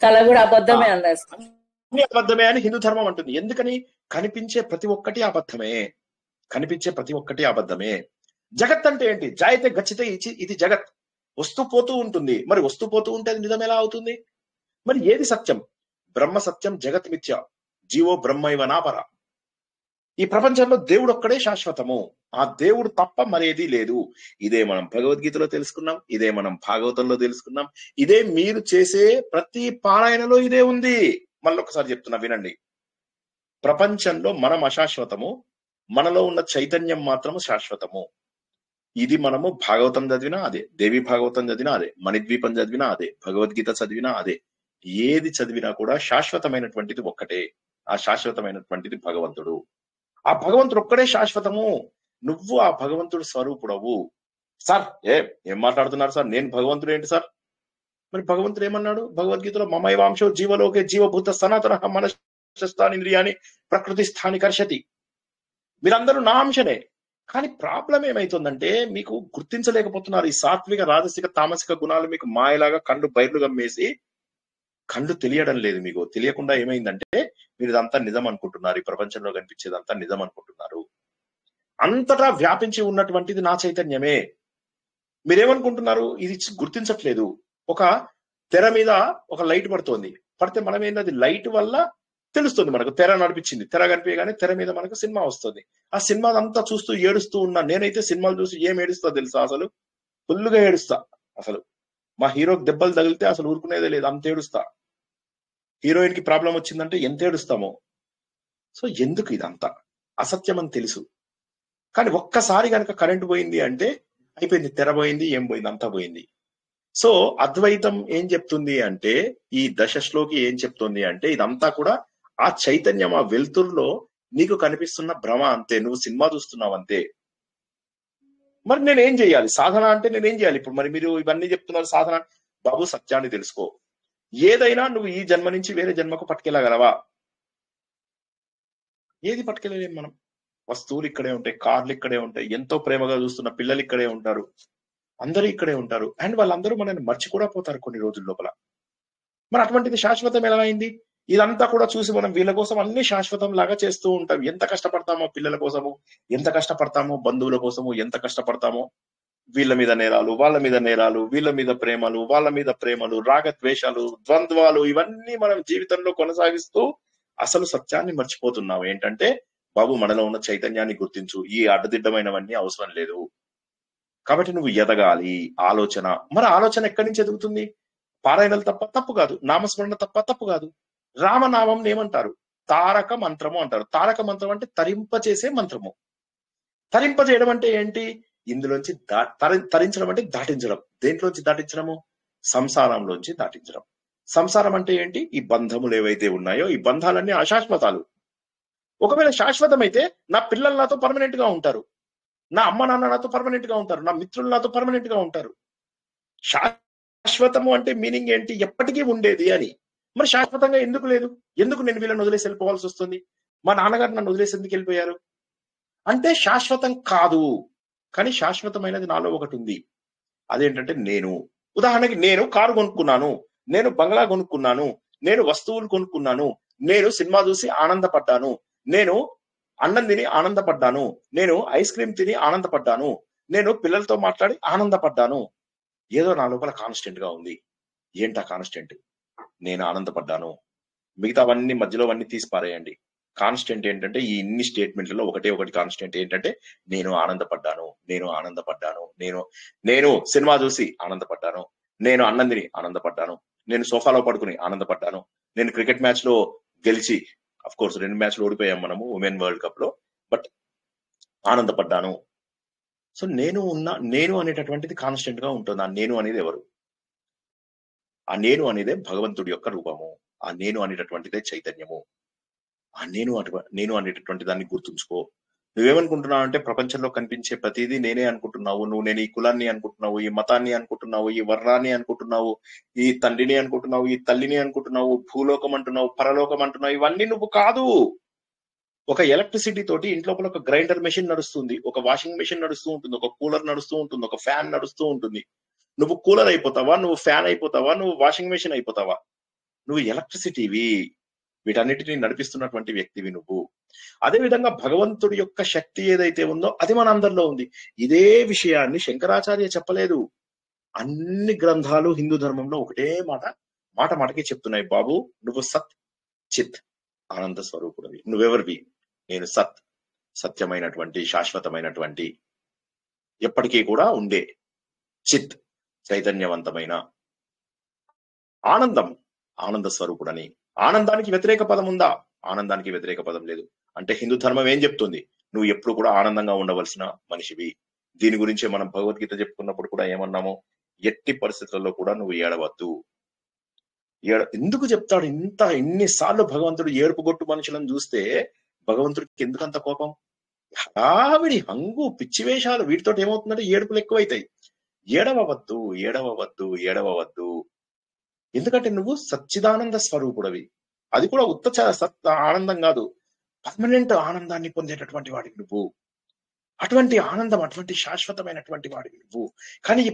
కళ కూడా అబద్ధమే అన్నారు. అన్ని అబద్ధమే అని హిందూ ధర్మం అంటుంది. ఎందుకని? కనిపించే ప్రతి ఒక్కటి అబద్ధమే, కనిపించే ప్రతి ఒక్కటి అబద్ధమే. జగత్ అంటే ఏంటి? జాయితే గచ్చితే ఇది జగత్, వస్తూ పోతూ ఉంటుంది. మరి వస్తూ పోతూ ఉంటే అది నిజం ఎలా అవుతుంది? మరి ఏది సత్యం? బ్రహ్మ సత్యం, జగత్ మిథ్య, జీవో బ్రహ్మైవ నాపర. ఈ ప్రపంచంలో దేవుడు ఒక్కడే శాశ్వతము, ఆ దేవుడు తప్ప మరేది లేదు. ఇదే మనం భగవద్గీతలో తెలుసుకున్నాం, ఇదే మనం భాగవతంలో తెలుసుకున్నాం, ఇదే మీరు చేసే ప్రతి పారాయణలో ఇదే ఉంది. మళ్ళొకసారి చెప్తున్నా వినండి. ప్రపంచంలో మనం అశాశ్వతము, మనలో ఉన్న చైతన్యం మాత్రము శాశ్వతము. ఇది మనము భాగవతం చదివినా అదే, దేవి భాగవతం చదివినా అదే, మణిద్వీపం చదివినా అదే, భగవద్గీత చదివినా అదే. ఏది చదివినా కూడా శాశ్వతమైనటువంటిది ఒక్కటే, ఆ శాశ్వతమైనటువంటిది భగవంతుడు. ఆ భగవంతుడు ఒక్కడే శాశ్వతము. నువ్వు ఆ భగవంతుడు స్వరూపుడవు. సార్ ఏం మాట్లాడుతున్నారు సార్? నేను భగవంతుడు ఏంటి సార్? మరి భగవంతుడు ఏమన్నాడు భగవద్గీతలో? మమైవాంశో జీవలోకే జీవభూత సనాతన మనస్థానింద్రియాని ప్రకృతి స్థాని కర్షతి. మీరందరూ నా అంశనే. కానీ ప్రాబ్లం ఏమైతుందంటే మీకు గుర్తించలేకపోతున్నారు. ఈ సాత్విక, రాజసిక, తామసిక గుణాలు మీకు మాయలాగా కళ్ళు బయర్లు గమ్మేసి కళ్ళు తెలియడం లేదు. మీకు తెలియకుండా ఏమైందంటే మీరు ఇదంతా నిజం అనుకుంటున్నారు, ఈ ప్రపంచంలో కనిపించేదంతా నిజం అనుకుంటున్నారు. అంతటా వ్యాపించి ఉన్నటువంటిది నా చైతన్యమే. మీరేమనుకుంటున్నారు? ఇది గుర్తించట్లేదు. ఒక తెర మీద ఒక లైట్ పడుతోంది, పడితే మనం ఏంటది లైట్ వల్ల తెలుస్తుంది మనకు. తెర నడిపించింది, తెర కనిపించగానే తెర మీద మనకు సినిమా వస్తుంది. ఆ సినిమా అంతా చూస్తూ ఏడుస్తూ ఉన్నా. నేనైతే సినిమాలు చూసి ఏం ఏడుస్తా తెలుసా? అసలు ఫుల్గా ఏడుస్తా. అసలు మా హీరోకి దెబ్బలు తగిలితే అసలు ఊరుకునేదే లేదు, అంత ఏడుస్తా. హీరోయిన్ కి ప్రాబ్లం వచ్చిందంటే ఎంత ఏడుస్తామో. సో ఎందుకు? ఇదంతా అసత్యం అని తెలుసు. కానీ ఒక్కసారి కనుక కరెంటు పోయింది అంటే అయిపోయింది, తెర పోయింది, ఏం పోయింది, అంతా పోయింది. సో అద్వైతం ఏం చెప్తుంది అంటే, ఈ దశశ్లోకి ఏం చెప్తుంది అంటే, ఇదంతా కూడా ఆ చైతన్యం, ఆ వెలుతురులో నీకు కనిపిస్తున్న భ్రమ అంతే. నువ్వు సినిమా చూస్తున్నావు అంతే. మరి నేనేం చేయాలి? సాధన అంటే నేనేం చేయాలి ఇప్పుడు? మరి మీరు ఇవన్నీ చెప్తున్నారు సాధన. బాబు సత్యాన్ని తెలుసుకో. ఏదైనా నువ్వు ఈ జన్మ నుంచి వేరే జన్మకు పట్టుకెళ్ళగలవా? ఏది పట్టుకెళ్ళలేం మనం. వస్తువులు ఇక్కడే ఉంటాయి, కార్లు ఇక్కడే ఉంటాయి, ఎంతో ప్రేమగా చూస్తున్న పిల్లలు ఇక్కడే ఉంటారు, అందరూ ఇక్కడే ఉంటారు. అండ్ వాళ్ళందరూ మనల్ని మర్చి కూడా పోతారు కొన్ని రోజుల లోపల. మరి అటువంటిది శాశ్వతం ఎలా అయింది? ఇదంతా కూడా చూసి మనం వీళ్ళ కోసం అన్ని శాశ్వతం లాగా చేస్తూ ఉంటాం. ఎంత కష్టపడతామో పిల్లల కోసము, ఎంత కష్టపడతామో బంధువుల కోసము, ఎంత కష్టపడతామో. వీళ్ళ మీద నేరాలు, వాళ్ళ మీద నేరాలు, వీళ్ళ మీద ప్రేమలు, వాళ్ళ మీద ప్రేమలు, రాగద్వేషాలు, ద్వంద్వాలు, ఇవన్నీ మనం జీవితంలో కొనసాగిస్తూ అసలు సత్యాన్ని మర్చిపోతున్నాం. ఏంటంటే బాబు మనలో ఉన్న చైతన్యాన్ని గుర్తించు, ఈ అడ్డదిడ్డమైనవన్నీ అవసరం లేదు. కాబట్టి నువ్వు ఎదగాలి. ఆలోచన, మరి ఆలోచన ఎక్కడి నుంచి ఎదుగుతుంది? పారాయణలు తప్ప తప్పు కాదు, నామస్మరణ తప్ప తప్పు కాదు. రామనామం ఏమంటారు? తారక మంత్రము అంటారు. తారక మంత్రం అంటే తరింపచేసే మంత్రము. తరింపజేయడం అంటే ఏంటి? ఇందులోంచి తరించడం అంటే దాటించడం. దేంట్లోంచి దాటించడము? సంసారంలోంచి దాటించడం. సంసారం అంటే ఏంటి? ఈ బంధములు ఏవైతే ఉన్నాయో ఈ బంధాలన్నీ అశాశ్వతాలు. ఒకవేళ శాశ్వతమైతే నా పిల్లలు నాతో పర్మనెంట్ గా ఉంటారు, నా అమ్మ నాన్న నాతో పర్మనెంట్ గా ఉంటారు, నా మిత్రులు నాతో పర్మనెంట్ గా ఉంటారు. శాశ్వతము అంటే మీనింగ్ ఏంటి? ఎప్పటికీ ఉండేది అని. మరి శాశ్వతంగా ఎందుకు లేదు? ఎందుకు నేను వీళ్ళని వదిలేసి వెళ్ళిపోవాల్సి వస్తుంది? మా నాన్నగారు నన్ను వదిలేసి ఎందుకు వెళ్ళిపోయారు అంటే శాశ్వతం కాదు. కానీ శాశ్వతమైనది నాలో ఒకటి ఉంది. అదేంటంటే నేను. ఉదాహరణకి నేను కారు కొనుక్కున్నాను, నేను బంగ్లా కొనుక్కున్నాను, నేను వస్తువులు కొనుక్కున్నాను, నేను సినిమా చూసి ఆనందపడ్డాను, నేను అన్నం తిని ఆనందపడ్డాను, నేను ఐస్ క్రీమ్ తిని ఆనందపడ్డాను, నేను పిల్లలతో మాట్లాడి ఆనందపడ్డాను. ఏదో నా లోపల కాన్స్టెంట్ గా ఉంది. ఏంటా కాన్స్టెంట్? నేను ఆనందపడ్డాను. మిగతావన్నీ మధ్యలో అవన్నీ తీసి పారేయండి. కాన్స్టెంట్ ఏంటంటే ఈ ఇన్ని స్టేట్మెంట్లలో ఒకటే ఒకటి కాన్స్టెంట్ ఏంటంటే నేను ఆనందపడ్డాను, నేను ఆనందపడ్డాను, నేను సినిమా చూసి ఆనందపడ్డాను, నేను అన్నం తిని ఆనందపడ్డాను, నేను సోఫాలో పడుకుని ఆనందపడ్డాను, నేను క్రికెట్ మ్యాచ్ లో గెలిచి, అఫ్ కోర్స్ 2 మ్యాచ్లు ఓడిపోయాం మనము ఉమెన్ వరల్డ్ కప్ లో, బట్ ఆనందపడ్డాను. సో నేను అనేటటువంటిది కాన్స్టెంట్ గా ఉంటుంది. ఆ నేను అనేది ఎవరు? ఆ నేను అనేదే భగవంతుడి యొక్క రూపము. ఆ నేను అనేటటువంటిదే చైతన్యము. ఆ నేను అనేటటువంటి దాన్ని గుర్తుంచుకో. నువ్వేమనుకుంటున్నావు అంటే ప్రపంచంలో కనిపించే ప్రతిదీ నేనే అనుకుంటున్నావు. నేను ఈ కులాన్ని అనుకుంటున్నావు, ఈ మతాన్ని అనుకుంటున్నావు, ఈ వర్ణాన్ని అనుకుంటున్నావు, ఈ తండ్రిని అనుకుంటున్నావు, ఈ తల్లిని అనుకుంటున్నావు, భూలోకం అంటున్నావు, పరలోకం అంటున్నావు. ఇవన్నీ నువ్వు కాదు. ఒక ఎలక్ట్రిసిటీ తోటి ఇంట్లోపల ఒక గ్రైండర్ మెషిన్ నడుస్తుంది, ఒక వాషింగ్ మెషిన్ నడుస్తూ ఉంటుంది, ఒక కూలర్ నడుస్తూ ఉంటుంది, ఒక ఫ్యాన్ నడుస్తూ ఉంటుంది. నువ్వు కూలర్ అయిపోతావా, నువ్వు ఫ్యాన్ అయిపోతావా, నువ్వు వాషింగ్ మెషిన్ అయిపోతావా? నువ్వు ఎలక్ట్రిసిటీవి, వీటన్నిటిని నడిపిస్తున్నటువంటి వ్యక్తివి నువ్వు. అదే విధంగా భగవంతుడి యొక్క శక్తి ఏదైతే ఉందో అది మన అందరిలో ఉంది. ఇదే విషయాన్ని శంకరాచార్య చెప్పలేదు. అన్ని గ్రంథాలు హిందూ ధర్మంలో ఒకటే మాటకి చెప్తున్నాయి. బాబు, నువ్వు సత్ చిత్ ఆనంద స్వరూపుడివి. నువ్వెవరివి? నేను సత్, సత్యమైనటువంటి శాశ్వతమైనటువంటి ఎప్పటికీ కూడా ఉండే, చిత్ చైతన్యవంతమైన, ఆనందం ఆనంద స్వరూపుడని. ఆనందానికి వ్యతిరేక పదం ఉందా? ఆనందానికి వ్యతిరేక పదం లేదు. అంటే హిందూ ధర్మం ఏం చెప్తుంది? నువ్వు ఎప్పుడు కూడా ఆనందంగా ఉండవలసిన మనిషివి. దీని గురించే మనం భగవద్గీత చెప్పుకున్నప్పుడు కూడా ఏమన్నాము? ఎట్టి పరిస్థితుల్లో కూడా నువ్వు ఏడవద్దు. ఎందుకు చెప్తాడు ఎన్నిసార్లు భగవంతుడు ఏడుపుగొట్టు మనుషులను చూస్తే భగవంతుడికి ఎందుకంత కోపం? హడావిడి, హంగు, పిచ్చివేషాలు, వీటితో ఏమవుతుందంటే ఏడుపులు ఎక్కువైతాయి. ఏడవవద్దు, ఏడవవద్దు, ఏడవవద్దు. ఎందుకంటే నువ్వు సచ్చిదానంద స్వరూపుడవి. అది కూడా సత్ ఆనందం కాదు, పర్మనెంట్ ఆనందాన్ని పొందేటటువంటి వాడికి నువ్వు. అటువంటి ఆనందం, అటువంటి శాశ్వతమైనటువంటి వాడికి నువ్వు. కానీ ఈ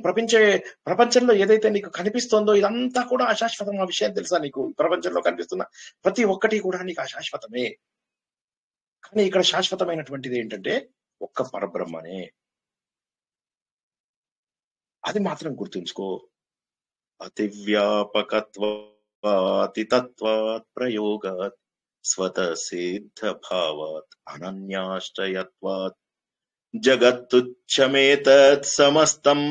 ప్రపంచంలో ఏదైతే నీకు కనిపిస్తోందో ఇదంతా కూడా అశాశ్వతం. ఆ విషయం తెలుసా నీకు? ప్రపంచంలో కనిపిస్తున్న ప్రతి ఒక్కటి కూడా నీకు అశాశ్వతమే. కానీ ఇక్కడ శాశ్వతమైనటువంటిది ఏంటంటే ఒక్క పరబ్రహ్మనే. అది మాత్రం గుర్తుంచుకో. అతివ్యాపకత్వాతి తత్వాత్ ప్రయోగాత్ స్వత సిద్ధ భావాత్ అనన్యాశ్రయత్వాత్ జగత్తుచ్చమేతత్ సమస్తం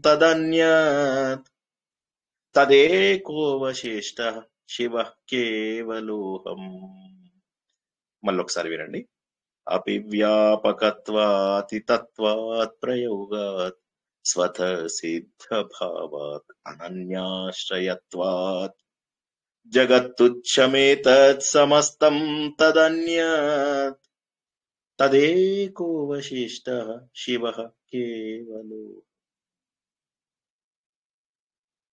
తదన్యత్ తదేకోవశిష్ట శివ కేవలోహం. మళ్ళొకసారి వినండి. అపివ్యాపకత్వాతి తత్వాత్ ప్రయోగాత్ స్వత సిద్ధ భావాత్ అనన్యాశ్రయత్వాత్ జగత్తుచ్చమేతత్ సమస్తం తదన్యత్ తదేకోవశిష్ట శివ కేవలో.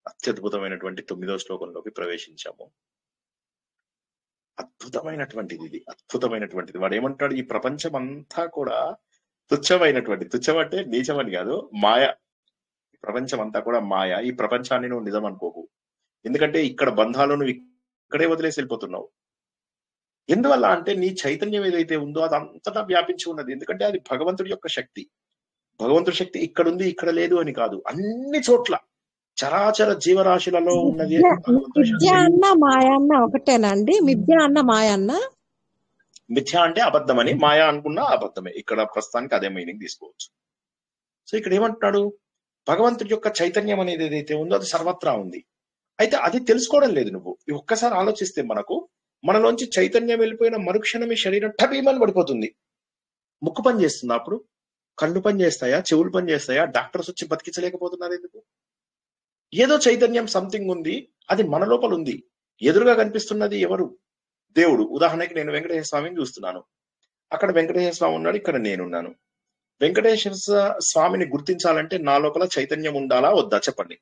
అత్యద్భుతమైనటువంటి 9వ శ్లోకంలోకి ప్రవేశించాము. అద్భుతమైనటువంటిది ఇది, అద్భుతమైనటువంటిది. వాడు ఏమంటాడు? ఈ ప్రపంచం అంతా కూడా తుచ్చమైనటువంటి, తుచ్చం అంటే నీచమని కాదు, మాయ. ఈ ప్రపంచం అంతా కూడా మాయ. ఈ ప్రపంచాన్ని నువ్వు నిజం అనుకోకు. ఎందుకంటే ఇక్కడ బంధాలు నువ్వు ఇక్కడే వదిలేసి వెళ్ళిపోతున్నావు. ఎందువల్ల అంటే నీ చైతన్యం ఏదైతే ఉందో అది అంతటా వ్యాపించి ఉన్నది. ఎందుకంటే అది భగవంతుడి యొక్క శక్తి. భగవంతుడి శక్తి ఇక్కడ ఉంది, ఇక్కడ లేదు అని కాదు, అన్ని చోట్ల చరాచర జీవరాశులలో ఉన్నది. మిథ్య అన్న మాయ అన్న ఒకటేనండి? మిథ్య అన్న మాయ అన్న? మిథ్య అంటే అబద్ధమని, మాయ అనుకున్నా అబద్ధమే. ఇక్కడ ప్రస్తుతానికి అదే మీనింగ్ తీసుకోవచ్చు. సో ఇక్కడ ఏమంటున్నాడు? భగవంతుడి యొక్క చైతన్యం అనేది ఏదైతే ఉందో అది సర్వత్రా ఉంది. అయితే అది తెలుసుకోవడం లేదు నువ్వు. ఒక్కసారి ఆలోచిస్తే మనలోంచి చైతన్యం వెళ్ళిపోయిన మరుక్షణమే శరీరం టబీమని పడిపోతుంది. ముక్కు పని చేస్తుందా? అప్పుడు కళ్ళు పని చేస్తాయా? చెవులు పని చేస్తాయా? డాక్టర్స్ వచ్చి బతికించలేకపోతున్నారు ఎందుకు? ఏదో చైతన్యం సంథింగ్ ఉంది, అది మన లోపల ఉంది. ఎదురుగా కనిపిస్తున్నది ఎవరు? దేవుడు. ఉదాహరణకి నేను వెంకటేశ్వర స్వామిని చూస్తున్నాను. అక్కడ వెంకటేశ్వర స్వామి ఉన్నాడు, ఇక్కడ నేనున్నాను. వెంకటేశ్వర స్వామిని గుర్తించాలంటే నా లోపల చైతన్యం ఉండాలా వద్దా? చెప్పండి.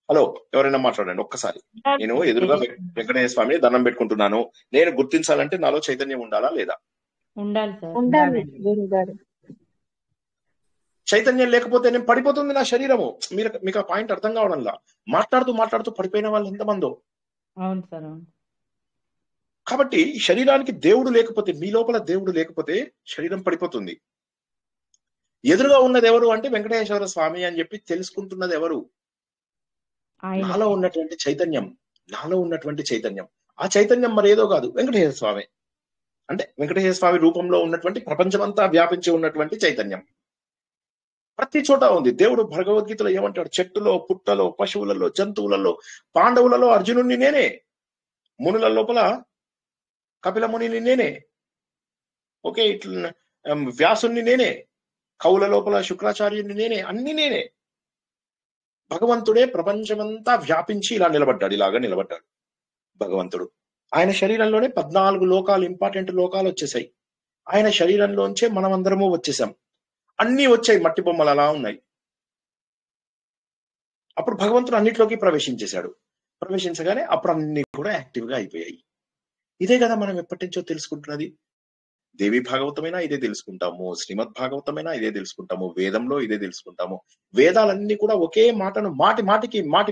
హలో, ఎవరైనా మాట్లాడండి ఒక్కసారి. నేను ఎదురుగా వెంకటేశ్వర స్వామిని దండం పెట్టుకుంటున్నాను. నేను గుర్తించాలంటే నాలో చైతన్యం ఉండాలా లేదా? ఉండాలి సార్. చైతన్యం లేకపోతే నేను పడిపోతుంది నా శరీరము. మీకు ఆ పాయింట్ అర్థం కావడంలా. మాట్లాడుతూ పడిపోయిన వాళ్ళు ఎంతమందో. అవును సార్, అవును. కాబట్టి శరీరానికి దేవుడు లేకపోతే, మీ లోపల దేవుడు లేకపోతే శరీరం పడిపోతుంది. ఎదురుగా ఉన్నది ఎవరు అంటే వెంకటేశ్వర స్వామి అని చెప్పి తెలుసుకుంటున్నది ఎవరు? నాలో ఉన్నటువంటి చైతన్యం. నాలో ఉన్నటువంటి చైతన్యం. ఆ చైతన్యం మరేదో కాదు, వెంకటేశ్వర స్వామి. అంటే వెంకటేశ్వర స్వామి రూపంలో ఉన్నటువంటి ప్రపంచమంతా వ్యాపించి ఉన్నటువంటి చైతన్యం ప్రతి చోట ఉంది. దేవుడు భగవద్గీతలో ఏమంటాడు? చెట్టులో, పుట్టలో, పశువులలో, జంతువులలో, పాండవులలో అర్జునుడిని నేనే, మునుల లోపల కపిల మునిని నేనే, ఓకే, ఇట్లా వ్యాసుని నేనే, కవుల లోపల శుక్రాచార్యుని నేనే, అన్ని నేనే. భగవంతుడే ప్రపంచమంతా వ్యాపించి ఇలా నిలబడ్డాడు భగవంతుడు. ఆయన శరీరంలోనే 14 లోకాలు, ఇంపార్టెంట్ లోకాలు వచ్చేసాయి. ఆయన శరీరంలోంచే మనం అందరము వచ్చేసాం. అన్ని వచ్చాయి, మట్టి బొమ్మలు అలా ఉన్నాయి. అప్పుడు భగవంతుడు అన్నిట్లోకి ప్రవేశించగానే అప్పుడు అన్ని కూడా యాక్టివ్ గా అయిపోయాయి. ఇదే కదా మనం ఎప్పటి నుంచో తెలుసుకుంటున్నది. దేవి భాగవతమైనా ఇదే తెలుసుకుంటాము, శ్రీమద్ భాగవతమైనా ఇదే తెలుసుకుంటాము, వేదంలో ఇదే తెలుసుకుంటాము. వేదాలన్నీ కూడా ఒకే మాటను మాటి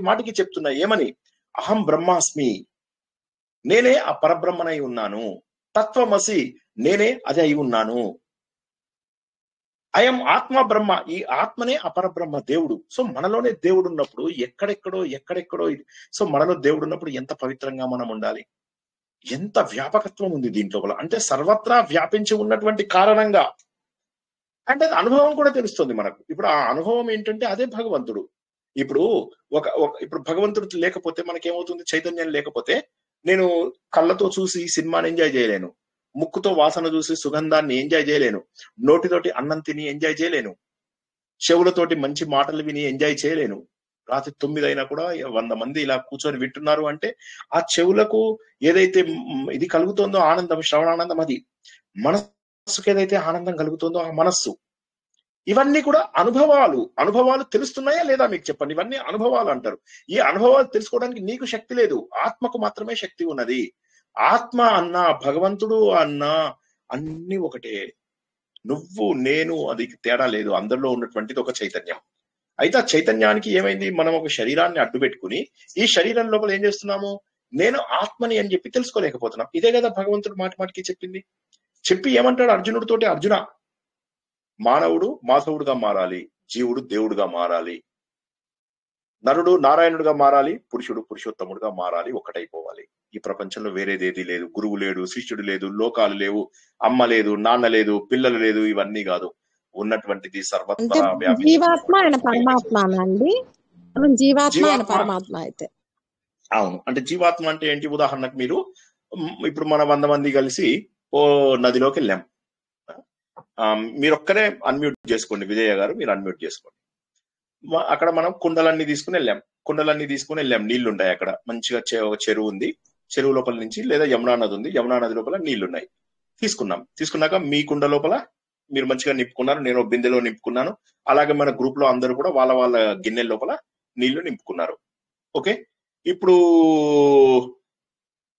మాటికి చెప్తున్నాయి. ఏమని? అహం బ్రహ్మాస్మి, నేనే ఆ పరబ్రహ్మనై ఉన్నాను. తత్వమసి, నేనే అదే అయి ఉన్నాను. అయం ఆత్మ బ్రహ్మ, ఈ ఆత్మనే అపరబ్రహ్మ దేవుడు. సో మనలోనే దేవుడు ఉన్నప్పుడు ఎక్కడెక్కడో సో మనలో దేవుడు ఉన్నప్పుడు ఎంత పవిత్రంగా మనం ఉండాలి, ఎంత వ్యాపకత్వం ఉంది దీంట్లో. అంటే సర్వత్రా వ్యాపించి ఉన్నటువంటి కారణంగా, అంటే అనుభవం కూడా తెలుస్తుంది మనకు. ఇప్పుడు ఆ అనుభవం ఏంటంటే అదే భగవంతుడు. ఇప్పుడు ఇప్పుడు భగవంతుడు లేకపోతే మనకేమవుతుంది? చైతన్యం లేకపోతే నేను కళ్ళతో చూసి సినిమాని ఎంజాయ్ చేయలేను, ముక్కుతో వాసన చూసి సుగంధాన్ని ఎంజాయ్ చేయలేను, నోటితోటి అన్నం తిని ఎంజాయ్ చేయలేను, చెవులతోటి మంచి మాటలు విని ఎంజాయ్ చేయలేను. రాత్రి 9 అయినా కూడా 100 మంది ఇలా కూర్చొని వింటున్నారు అంటే ఆ చెవులకు ఏదైతే ఇది కలుగుతుందో ఆనందం, శ్రవణానందం, అది మనస్సుకు ఏదైతే ఆనందం కలుగుతుందో ఆ మనస్సు. ఇవన్నీ కూడా అనుభవాలు తెలుస్తున్నాయా లేదా మీకు చెప్పండి. ఇవన్నీ అనుభవాలు అంటారు. ఈ అనుభవాలు తెలుసుకోవడానికి నీకు శక్తి లేదు, ఆత్మకు మాత్రమే శక్తి ఉన్నది. ఆత్మ అన్నా భగవంతుడు అన్నా అన్ని ఒకటే. నువ్వు నేను అది తేడా లేదు, అందరిలో ఉన్నటువంటిది ఒక చైతన్యం. అయితే ఆ చైతన్యానికి ఏమైంది? మనం ఒక శరీరాన్ని అడ్డు పెట్టుకుని ఈ శరీరం లోపల ఏం చేస్తున్నాము? నేను ఆత్మని అని చెప్పి తెలుసుకోలేకపోతున్నాం. ఇదే కదా భగవంతుడు మాటికి చెప్పింది. చెప్పి ఏమంటాడు అర్జునుడితోటి? అర్జున, మానవుడు మాధవుడుగా మారాలి, జీవుడు దేవుడుగా మారాలి, నరుడు నారాయణుడిగా మారాలి, పురుషుడు పురుషోత్తముడుగా మారాలి, ఒక్కటైపోవాలి. ఈ ప్రపంచంలో వేరేదేది లేదు. గురువు లేడు, శిష్యుడు లేదు, లోకాలు లేవు, అమ్మ లేదు, నాన్న లేదు, పిల్లలు లేదు, ఇవన్నీ కాదు. ఉన్నటువంటిది సర్వత్రా వ్యాపించి జీవాత్మ ఆయన పరమాత్మ అండి. మనం జీవాత్మ ఆయన పరమాత్మ అయితే. అవును. అంటే జీవాత్మ అంటే ఏంటి? ఉదాహరణకు మీరు ఇప్పుడు మన 100 మంది కలిసి ఓ నదిలోకి వెళ్ళాం. మీరు ఒక్కరే అన్మ్యూట్ చేసుకోండి, విజయ గారు మీరు అన్మ్యూట్ చేసుకోండి. అక్కడ మనం కుండలన్నీ తీసుకుని వెళ్ళాం. నీళ్లు ఉన్నాయి అక్కడ, మంచిగా చెరువు ఉంది. చెరువు లోపల నుంచి లేదా యమునా నది ఉంది, యమునా నది లోపల నీళ్లున్నాయి. తీసుకున్నాక మీ కుండ లోపల మీరు మంచిగా నింపుకున్నారు, నేను బిందెలో నింపుకున్నాను. అలాగే మన గ్రూప్ లో అందరూ కూడా వాళ్ళ వాళ్ళ గిన్నెల లోపల నీళ్లు నింపుకున్నారు. ఓకే, ఇప్పుడు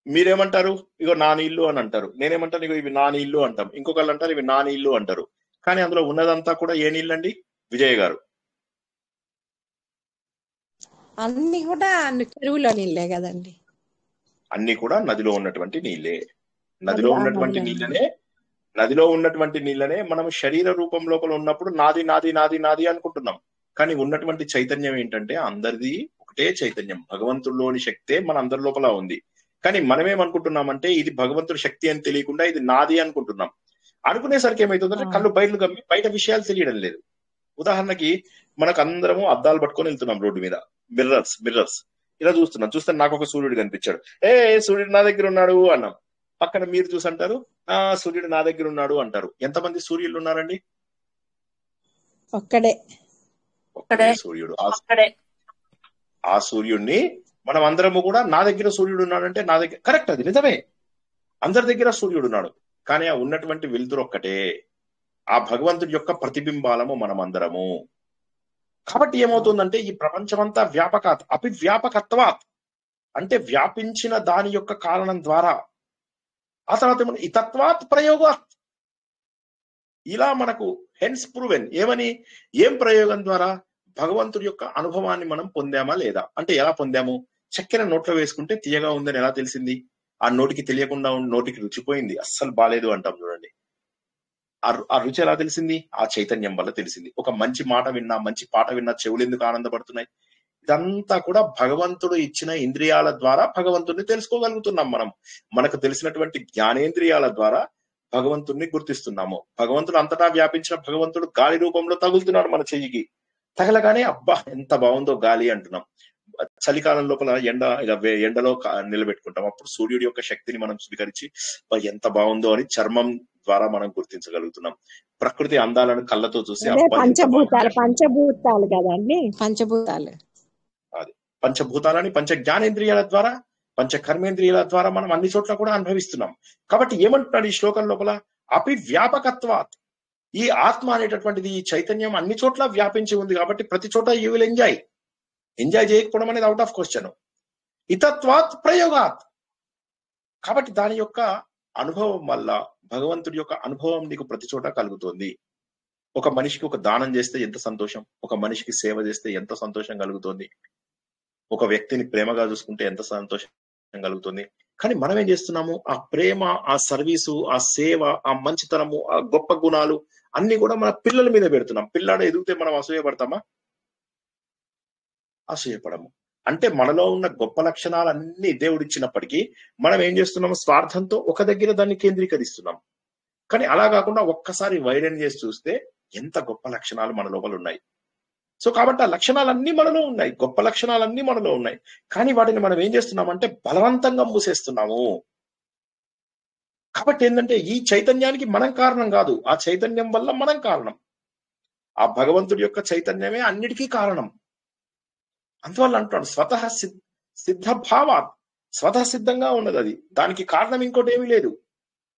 మీరేమంటారు? ఇగో నా నీళ్లు అని అంటారు. నేనేమంటాను? ఇగో ఇవి నా నీళ్లు అంటాం. ఇంకొకళ్ళు అంటారు ఇవి నా నీళ్లు అంటారు. కానీ అందులో ఉన్నదంతా కూడా ఏ నీళ్ళండి విజయ్ గారు? అన్ని కూడా చెరువులో నీళ్ళే కదండి. అన్ని కూడా నదిలో ఉన్నటువంటి నీళ్ళే. నదిలో ఉన్నటువంటి నీళ్ళనే మనం శరీర రూపం లోపల ఉన్నప్పుడు నాది నాది నాది నాది అనుకుంటున్నాం. కానీ ఉన్నటువంటి చైతన్యం ఏంటంటే అందరిది ఒకటే చైతన్యం. భగవంతుడిలోని శక్తే మన అందరి లోపల ఉంది. కానీ మనమేమనుకుంటున్నామంటే ఇది భగవంతుడి శక్తి అని తెలియకుండా ఇది నాది అనుకుంటున్నాం. అనుకునేసరికి ఏమైతుందంటే కళ్ళు బయటలు గమ్మి బయట విషయాలు తెలియడం లేదు. ఉదాహరణకి మనకు అందరము అద్దాలు పట్టుకొని వెళ్తున్నాం రోడ్డు మీద, మిర్రర్స్ ఇలా చూస్తే నాకు ఒక సూర్యుడు కనిపించాడు, సూర్యుడు నా దగ్గర ఉన్నాడు అన్నాం. పక్కన మీరు చూసి అంటారు సూర్యుడు నా దగ్గర ఉన్నాడు అంటారు. ఎంతమంది సూర్యులు ఉన్నారండి? ఒక్కడే సూర్యుడు. ఆ సూర్యుడిని మనం అందరము కూడా నా దగ్గర సూర్యుడు ఉన్నాడంటే నా దగ్గర కరెక్ట్, అది నిజమే, అందరి దగ్గర సూర్యుడు ఉన్నాడు. కానీ ఆ ఉన్నటువంటి వెలుతురు ఒక్కటే, ఆ భగవంతుడి యొక్క ప్రతిబింబాలము మనం అందరము. కాబట్టి ఏమవుతుందంటే ఈ ప్రపంచమంతా అపివ్యాపకత్వాత్ అంటే వ్యాపించిన దాని యొక్క కారణం ద్వారా, ఆ తర్వాత ఇతత్వాత్ ప్రయోగాత్, ఇలా మనకు హెన్స్ ప్రూవెన్. ఏం ప్రయోగం ద్వారా? భగవంతుడి యొక్క అనుభవాన్ని మనం పొందామా లేదా? అంటే ఎలా పొందాము? చక్కెర నోట్లో వేసుకుంటే తీయగా ఉందని ఎలా తెలిసింది? ఆ నోటికి తెలియకుండా నోటికి రుచిపోయింది, అస్సలు బాలేదు అంటాం చూడండి. ఆ రుచి ఎలా తెలిసింది? ఆ చైతన్యం వల్ల తెలిసింది. ఒక మంచి మాట విన్నా, మంచి పాట విన్నా చెవులు ఎందుకు ఆనందపడుతున్నాయి? ఇదంతా కూడా భగవంతుడు ఇచ్చిన ఇంద్రియాల ద్వారా భగవంతుడిని తెలుసుకోగలుగుతున్నాం. మనకు తెలిసినటువంటి జ్ఞానేంద్రియాల ద్వారా భగవంతుడిని గుర్తిస్తున్నాము. భగవంతుడు అంతటా వ్యాపించిన భగవంతుడు గాలి రూపంలో తగులుతున్నాడు మన చెయ్యికి. తగలగానే అబ్బా ఎంత బాగుందో గాలి అంటున్నాం. చలికాలం లోపల ఎండలో నిలబెట్టుకుంటాం. అప్పుడు సూర్యుడి యొక్క శక్తిని మనం స్వీకరించి ఎంత బాగుందో అని చర్మం ద్వారా మనం గుర్తించగలుగుతున్నాం. ప్రకృతి అందాలను కళ్ళతో చూసి పంచభూతాలు కదండి, పంచభూతాలు. అది పంచభూతాలని పంచ జ్ఞానేంద్రియాల ద్వారా, పంచ కర్మేంద్రియాల ద్వారా మనం అన్ని చోట్ల కూడా అనుభవిస్తున్నాం. కాబట్టి ఏమంటున్నాడు ఈ శ్లోకం లోపల? అపివ్యాపకత్వాత్, ఈ ఆత్మ అనేటటువంటిది, ఈ చైతన్యం అన్ని చోట్ల వ్యాపించి ఉంది. కాబట్టి ప్రతి చోట యూ విల్ ఎంజాయ్ చేయకపోవడం అనేది అవుట్ ఆఫ్ క్వశ్చన్. ఇతత్వాత్ ప్రయోగాత్, కాబట్టి దాని యొక్క అనుభవం వల్ల భగవంతుడి యొక్క అనుభవం నీకు ప్రతి చోట కలుగుతుంది. ఒక మనిషికి ఒక దానం చేస్తే ఎంత సంతోషం, ఒక మనిషికి సేవ చేస్తే ఎంత సంతోషం కలుగుతుంది, ఒక వ్యక్తిని ప్రేమగా చూసుకుంటే ఎంత సంతోషం కలుగుతుంది. కానీ మనం ఏం చేస్తున్నాము? ఆ ప్రేమ, ఆ సర్వీసు, ఆ సేవ, ఆ మంచితనము, ఆ గొప్ప గుణాలు అన్ని కూడా మన పిల్లల మీద పెడుతున్నాం. పిల్లాడు ఎదిగితే మనం అసూయపడతామా? అసూయపడము. అంటే మనలో ఉన్న గొప్ప లక్షణాలన్నీ దేవుడిచ్చినప్పటికీ మనం ఏం చేస్తున్నాము? స్వార్థంతో ఒక దగ్గర దాన్ని కేంద్రీకరిస్తున్నాం. కానీ అలా కాకుండా ఒక్కసారి వైడెన్ చేసి చూస్తే ఎంత గొప్ప లక్షణాలు మన లోపల ఉన్నాయి. సో కాబట్టి ఆ లక్షణాలన్నీ మనలో ఉన్నాయి, గొప్ప లక్షణాలన్నీ మనలో ఉన్నాయి. కానీ వాటిని మనం ఏం చేస్తున్నామంటే బలవంతంగా మూసేస్తున్నాము. కాబట్టి ఏంటంటే ఈ చైతన్యానికి మనం కారణం కాదు, ఆ చైతన్యం వల్ల మనం కారణం. ఆ భగవంతుడి యొక్క చైతన్యమే అన్నిటికీ కారణం. అందువల్ల అంటాడు స్వతః సిద్ధ భావాత్, స్వతః సిద్ధంగా ఉన్నది అది, దానికి కారణం ఇంకోటి ఏమీ లేదు,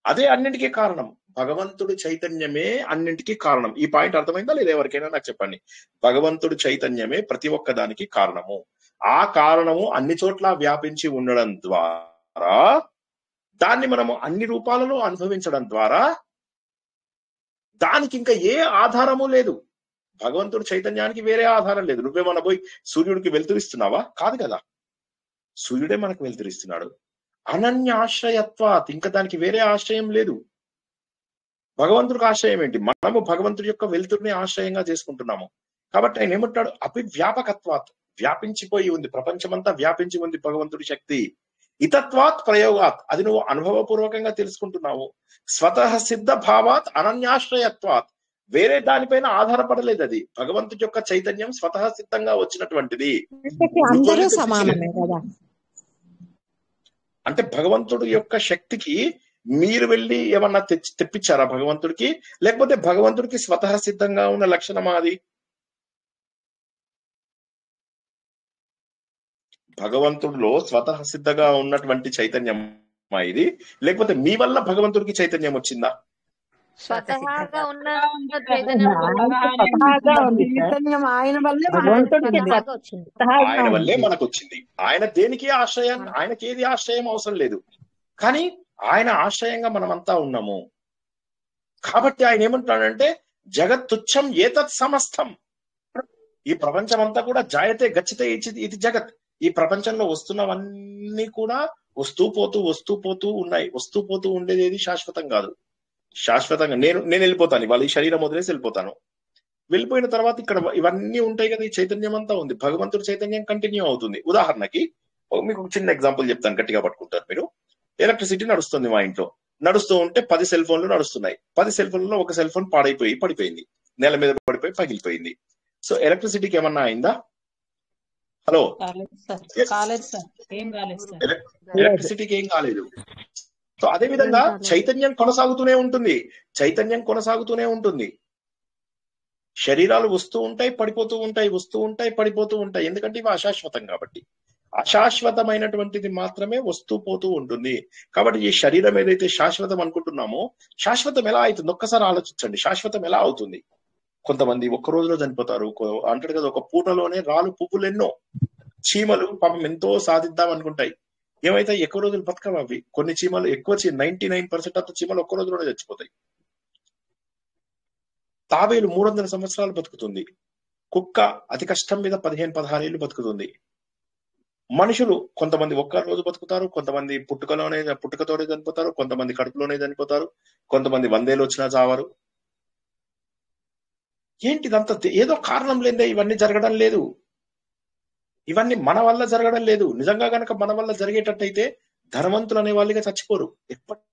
అదే అన్నింటికీ కారణం. భగవంతుడి చైతన్యమే అన్నింటికీ కారణం. ఈ పాయింట్ అర్థమైందా లేదా? ఎవరికైనా నాకు చెప్పండి. భగవంతుడి చైతన్యమే ప్రతి ఒక్క దానికి కారణము. ఆ కారణము అన్ని చోట్ల వ్యాపించి ఉండడం ద్వారా దాన్ని మనము అన్ని రూపాలలో అనుభవించడం ద్వారా దానికి ఇంకా ఏ ఆధారము లేదు. భగవంతుడి చైతన్యానికి వేరే ఆధారం లేదు. నువ్వేమన్నా పోయి సూర్యుడికి వెలుతురిస్తున్నావా? కాదు కదా, సూర్యుడే మనకు వెలుతురిస్తున్నాడు. అనన్య ఆశ్రయత్వాత్, ఇంకా దానికి వేరే ఆశ్రయం లేదు. భగవంతుడికి ఆశ్రయం ఏంటి? మనము భగవంతుడి యొక్క వెలుతురిని ఆశ్రయంగా చేసుకుంటున్నాము. కాబట్టి ఆయన ఏమంటాడు? అభివ్యాపకత్వాత్, వ్యాపించిపోయి ఉంది, ప్రపంచమంతా వ్యాపించి ఉంది భగవంతుడి శక్తి. ఇతత్వాత్ ప్రయోగాత్, అది నువ్వు అనుభవపూర్వకంగా తెలుసుకుంటున్నావు. స్వతః సిద్ధ భావాత్ అనన్యాశ్రయత్వాత్, వేరే దానిపైన ఆధారపడలేదు. అది భగవంతుడి యొక్క చైతన్యం స్వతః సిద్ధంగా వచ్చినటువంటిది. అందరూ సమానమే కదా. అంటే భగవంతుడి యొక్క శక్తికి మీరు వెళ్ళి ఏమన్నా తెప్పించారా భగవంతుడికి? లేకపోతే భగవంతుడికి స్వతః సిద్ధంగా ఉన్న లక్షణమా అది? భగవంతుడిలో స్వతః సిద్ధంగా ఉన్నటువంటి చైతన్యం ఇది, లేకపోతే మీ వల్ల భగవంతుడికి చైతన్యం వచ్చిందా? స్వతహాగా ఉన్న చైతన్యం ఆయన వల్లే ఆయన వల్లే మనకు వచ్చింది. ఆయన దేనికి ఆశ్రయం, ఆయనకి ఏది ఆశ్రయం అవసరం లేదు. కానీ ఆయన ఆశ్రయంగా మనమంతా ఉన్నాము. కాబట్టి ఆయన ఏమంటున్నాడంటే జగత్తుచ్చం ఏతత్ సమస్తం, ఈ ప్రపంచం అంతా కూడా జాయతే గచ్చతే ఇది జగత్. ఈ ప్రపంచంలో వస్తున్నవన్నీ కూడా వస్తూ పోతూ ఉన్నాయి. వస్తూ పోతూ ఉండేది ఏది శాశ్వతం కాదు. శాశ్వతంగా నేను వెళ్ళిపోతాను, ఇవాళ ఈ శరీరం వదిలేసి వెళ్ళిపోతాను. వెళ్ళిపోయిన తర్వాత ఇక్కడ ఇవన్నీ ఉంటాయి కదా, ఈ చైతన్యం అంతా ఉంది. భగవంతుడి చైతన్యం కంటిన్యూ అవుతుంది. ఉదాహరణకి మీకు ఒక చిన్న ఎగ్జాంపుల్ చెప్తాను, గట్టిగా పట్టుకుంటారు మీరు. ఎలక్ట్రిసిటీ నడుస్తుంది మా ఇంట్లో, నడుస్తూ ఉంటే 10 సెల్ ఫోన్లు నడుస్తున్నాయి. 10 సెల్ ఫోన్లలో ఒక సెల్ ఫోన్ పడిపోయింది, నేల మీద పడిపోయి పగిలిపోయింది. సో ఎలక్ట్రిసిటీకి ఏమన్నా అయిందా? హలో, ఎలక్ట్రిసిటీకి ఏం కాలేదు. సో అదే విధంగా చైతన్యం కొనసాగుతూనే ఉంటుంది. శరీరాలు వస్తూ ఉంటాయి, పడిపోతూ ఉంటాయి, వస్తూ ఉంటాయి, పడిపోతూ ఉంటాయి. ఎందుకంటే ఇవి అశాశ్వతం కాబట్టి. అశాశ్వతమైనటువంటిది మాత్రమే వస్తూ పోతూ ఉంటుంది. కాబట్టి ఈ శరీరం ఏదైతే శాశ్వతం అనుకుంటున్నామో, శాశ్వతం ఎలా అవుతుంది? ఒక్కసారి ఆలోచించండి, శాశ్వతం ఎలా అవుతుంది? కొంతమంది ఒక్క రోజులో చనిపోతారు అంటాడు కదా, ఒక పూటలోనే రాలు పువ్వులు ఎన్నో. చీమలు పాపం ఎంతో సాధిద్దాం అనుకుంటాయి, ఏమైతే ఎక్కువ రోజులు బతకవు అవి. కొన్ని చీమలు ఎక్కువ 99% ఆఫ్ చీమలు ఒక్క రోజులోనే చచ్చిపోతాయి. తాబేలు 300 సంవత్సరాలు బతుకుతుంది. కుక్క అతి కష్టం మీద 15-16 ఏళ్ళు బతుకుతుంది. మనుషులు కొంతమంది ఒక్క రోజు బతుకుతారు, కొంతమంది పుట్టుకతోనే చనిపోతారు, కొంతమంది కడుపులోనే చనిపోతారు, కొంతమంది 100 ఏళ్ళు వచ్చినా చావరు. ఏంటిదంతా? ఏదో కారణం లేదే ఇవన్నీ జరగడం లేదు. ఇవన్నీ మన వల్ల జరగడం లేదు. నిజంగా కనుక మన వల్ల జరిగేటట్టయితే ధనవంతులు అనే వాళ్ళుగా చచ్చిపోరు, ఎప్పటికీ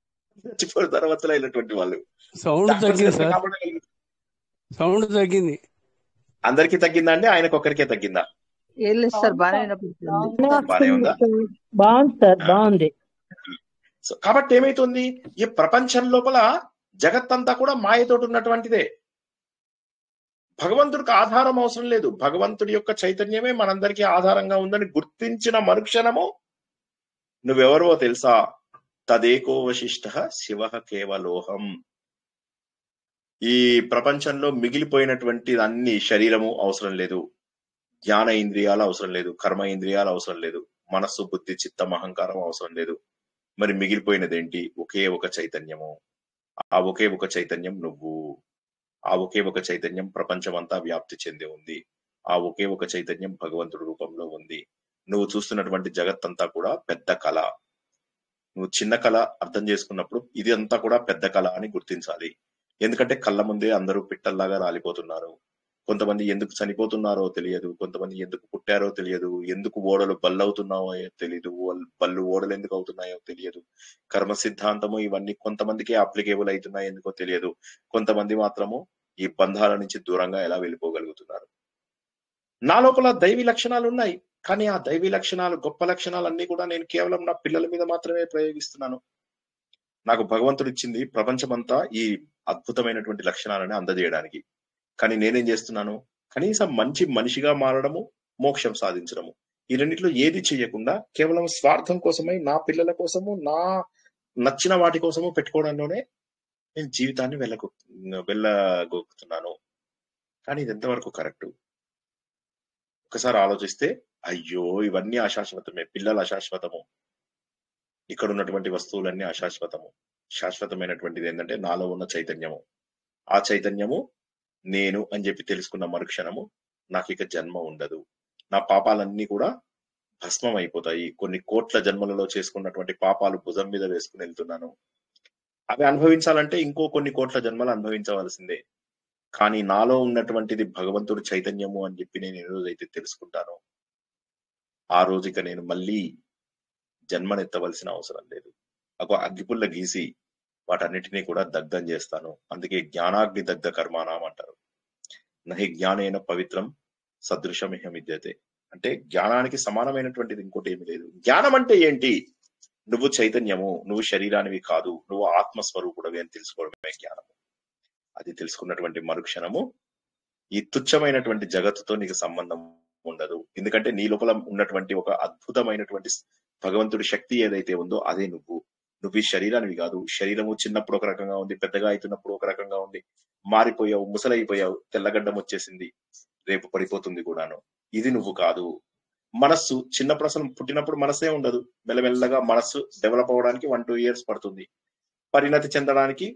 చచ్చిపోరు ధనవంతులు అయినటువంటి వాళ్ళు. సౌండ్ తగ్గింది. అందరికీ తగ్గిందా అండి? ఆయనకు ఒక్కరికే తగ్గిందా? బాగుంది. సో కాబట్టి ఏమైతుంది? ఈ ప్రపంచం లోపల జగత్తంతా కూడా మాయతోటి ఉన్నటువంటిదే. భగవంతుడికి ఆధారం అవసరం లేదు. భగవంతుడి యొక్క చైతన్యమే మనందరికీ ఆధారంగా ఉందని గుర్తించిన మరుక్షణము నువ్వెవరో తెలుసా? తదేకో వశిష్ఠ శివ కేవలోహం. ఈ ప్రపంచంలో మిగిలిపోయినటువంటి అన్ని శరీరము అవసరం లేదు, జ్ఞాన ఇంద్రియాలు అవసరం లేదు, కర్మ ఇంద్రియాలు అవసరం లేదు, మనస్సు, బుద్ధి, చిత్తం, అహంకారం అవసరం లేదు. మరి మిగిలిపోయినదేంటి? ఒకే ఒక చైతన్యము. ఆ ఒకే ఒక చైతన్యం నువ్వు. ఆ ఒకే ఒక చైతన్యం ప్రపంచమంతా వ్యాప్తి చెంది ఉంది. ఆ ఒకే ఒక చైతన్యం భగవంతుడి రూపంలో ఉంది. నువ్వు చూస్తున్నటువంటి జగత్తంతా కూడా పెద్ద కళ. నువ్వు చిన్న కళ అర్థం చేసుకున్నప్పుడు ఇది అంతా కూడా పెద్ద కళ అని గుర్తించాలి. ఎందుకంటే కళ్ళ ముందే అందరూ పిట్టల్లాగా రాలిపోతున్నారు. కొంతమంది ఎందుకు చనిపోతున్నారో తెలియదు, కొంతమంది ఎందుకు పుట్టారో తెలియదు, ఎందుకు ఓడలు బల్లవుతున్నాయో తెలియదు, బళ్ళు ఓడలు ఎందుకు అవుతున్నాయో తెలియదు. కర్మ సిద్ధాంతము ఇవన్నీ కొంతమందికి అప్లికేబుల్ అవుతున్నాయి ఎందుకో తెలియదు. కొంతమంది మాత్రము ఈ బంధాల నుంచి దూరంగా ఎలా వెళ్ళిపోగలుగుతున్నారు. నా లోపల దైవీ లక్షణాలు ఉన్నాయి, కానీ ఆ దైవీ లక్షణాలు, గొప్ప లక్షణాలు అన్ని కూడా నేను కేవలం నా పిల్లల మీద మాత్రమే ప్రయోగిస్తున్నాను. నాకు భగవంతుడు ఇచ్చింది ప్రపంచమంతా ఈ అద్భుతమైనటువంటి లక్షణాలని అందజేయడానికి. కానీ నేనేం చేస్తున్నాను? కనీసం మంచి మనిషిగా మారడము, మోక్షం సాధించడము, ఈ రెండిట్లో ఏది చెయ్యకుండా కేవలం స్వార్థం కోసమై నా పిల్లల కోసము, నా నచ్చిన వాటి కోసము పెట్టుకోవడంలోనే నేను జీవితాన్ని వెళ్ళగొక్కుతున్నాను. కానీ ఇది ఎంతవరకు కరెక్ట్? ఒకసారి ఆలోచిస్తే అయ్యో ఇవన్నీ అశాశ్వతమే. పిల్లలు అశాశ్వతము, ఇక్కడ ఉన్నటువంటి వస్తువులన్నీ అశాశ్వతము. శాశ్వతమైనటువంటిది ఏంటంటే నాలో ఉన్న చైతన్యము. ఆ చైతన్యము నేను అని చెప్పి తెలుసుకున్న మరుక్షణము నాకు ఇక జన్మ ఉండదు. నా పాపాలన్నీ కూడా భస్మం అయిపోతాయి. కొన్ని కోట్ల జన్మలలో చేసుకున్నటువంటి పాపాలు భుజం మీద వేసుకుని వెళ్తున్నాను. అవి అనుభవించాలంటే ఇంకో కొన్ని కోట్ల జన్మలు అనుభవించవలసిందే. కానీ నాలో ఉన్నటువంటిది భగవంతుడు చైతన్యము అని చెప్పి నేను ఏ రోజైతే తెలుసుకుంటానో ఆ రోజు ఇక నేను మళ్ళీ జన్మనెత్తవలసిన అవసరం లేదు. ఒక అగ్గిపుల్ల గీసి వాటన్నిటినీ కూడా దగ్ధం చేస్తాను. అందుకే జ్ఞానాగ్ని దగ్ధ కర్మాణం అంటారు. నహి జ్ఞానేన పవిత్రం సదృశమిహ విద్యతే. అంటే జ్ఞానానికి సమానమైనటువంటిది ఇంకోటి ఏమి లేదు. జ్ఞానం అంటే ఏంటి? నువ్వు చైతన్యము, నువ్వు శరీరానివి కాదు, నువ్వు ఆత్మస్వరూపుడవి అని తెలుసుకోవడమే జ్ఞానము. అది తెలుసుకున్నటువంటి మరుక్షణము ఈ తుచ్చమైనటువంటి జగత్తుతో నీకు సంబంధం ఉండదు. ఎందుకంటే నీ లోపల ఉన్నటువంటి ఒక అద్భుతమైనటువంటి భగవంతుడి శక్తి ఏదైతే ఉందో అదే నువ్వు. నువ్వు ఈ శరీరానివి కాదు. శరీరము చిన్నప్పుడు ఒక రకంగా ఉంది, పెద్దగా అవుతున్నప్పుడు ఒక రకంగా ఉంది. మారిపోయావు, ముసలైపోయావు, తెల్లగడ్డం వచ్చేసింది, రేపు పడిపోతుంది కూడాను. ఇది నువ్వు కాదు. మనస్సు చిన్నప్పుడు అసలు పుట్టినప్పుడు మనస్సే ఉండదు. మెల్లమెల్లగా మనస్సు డెవలప్ అవ్వడానికి 1-2 years పడుతుంది. పరిణతి చెందడానికి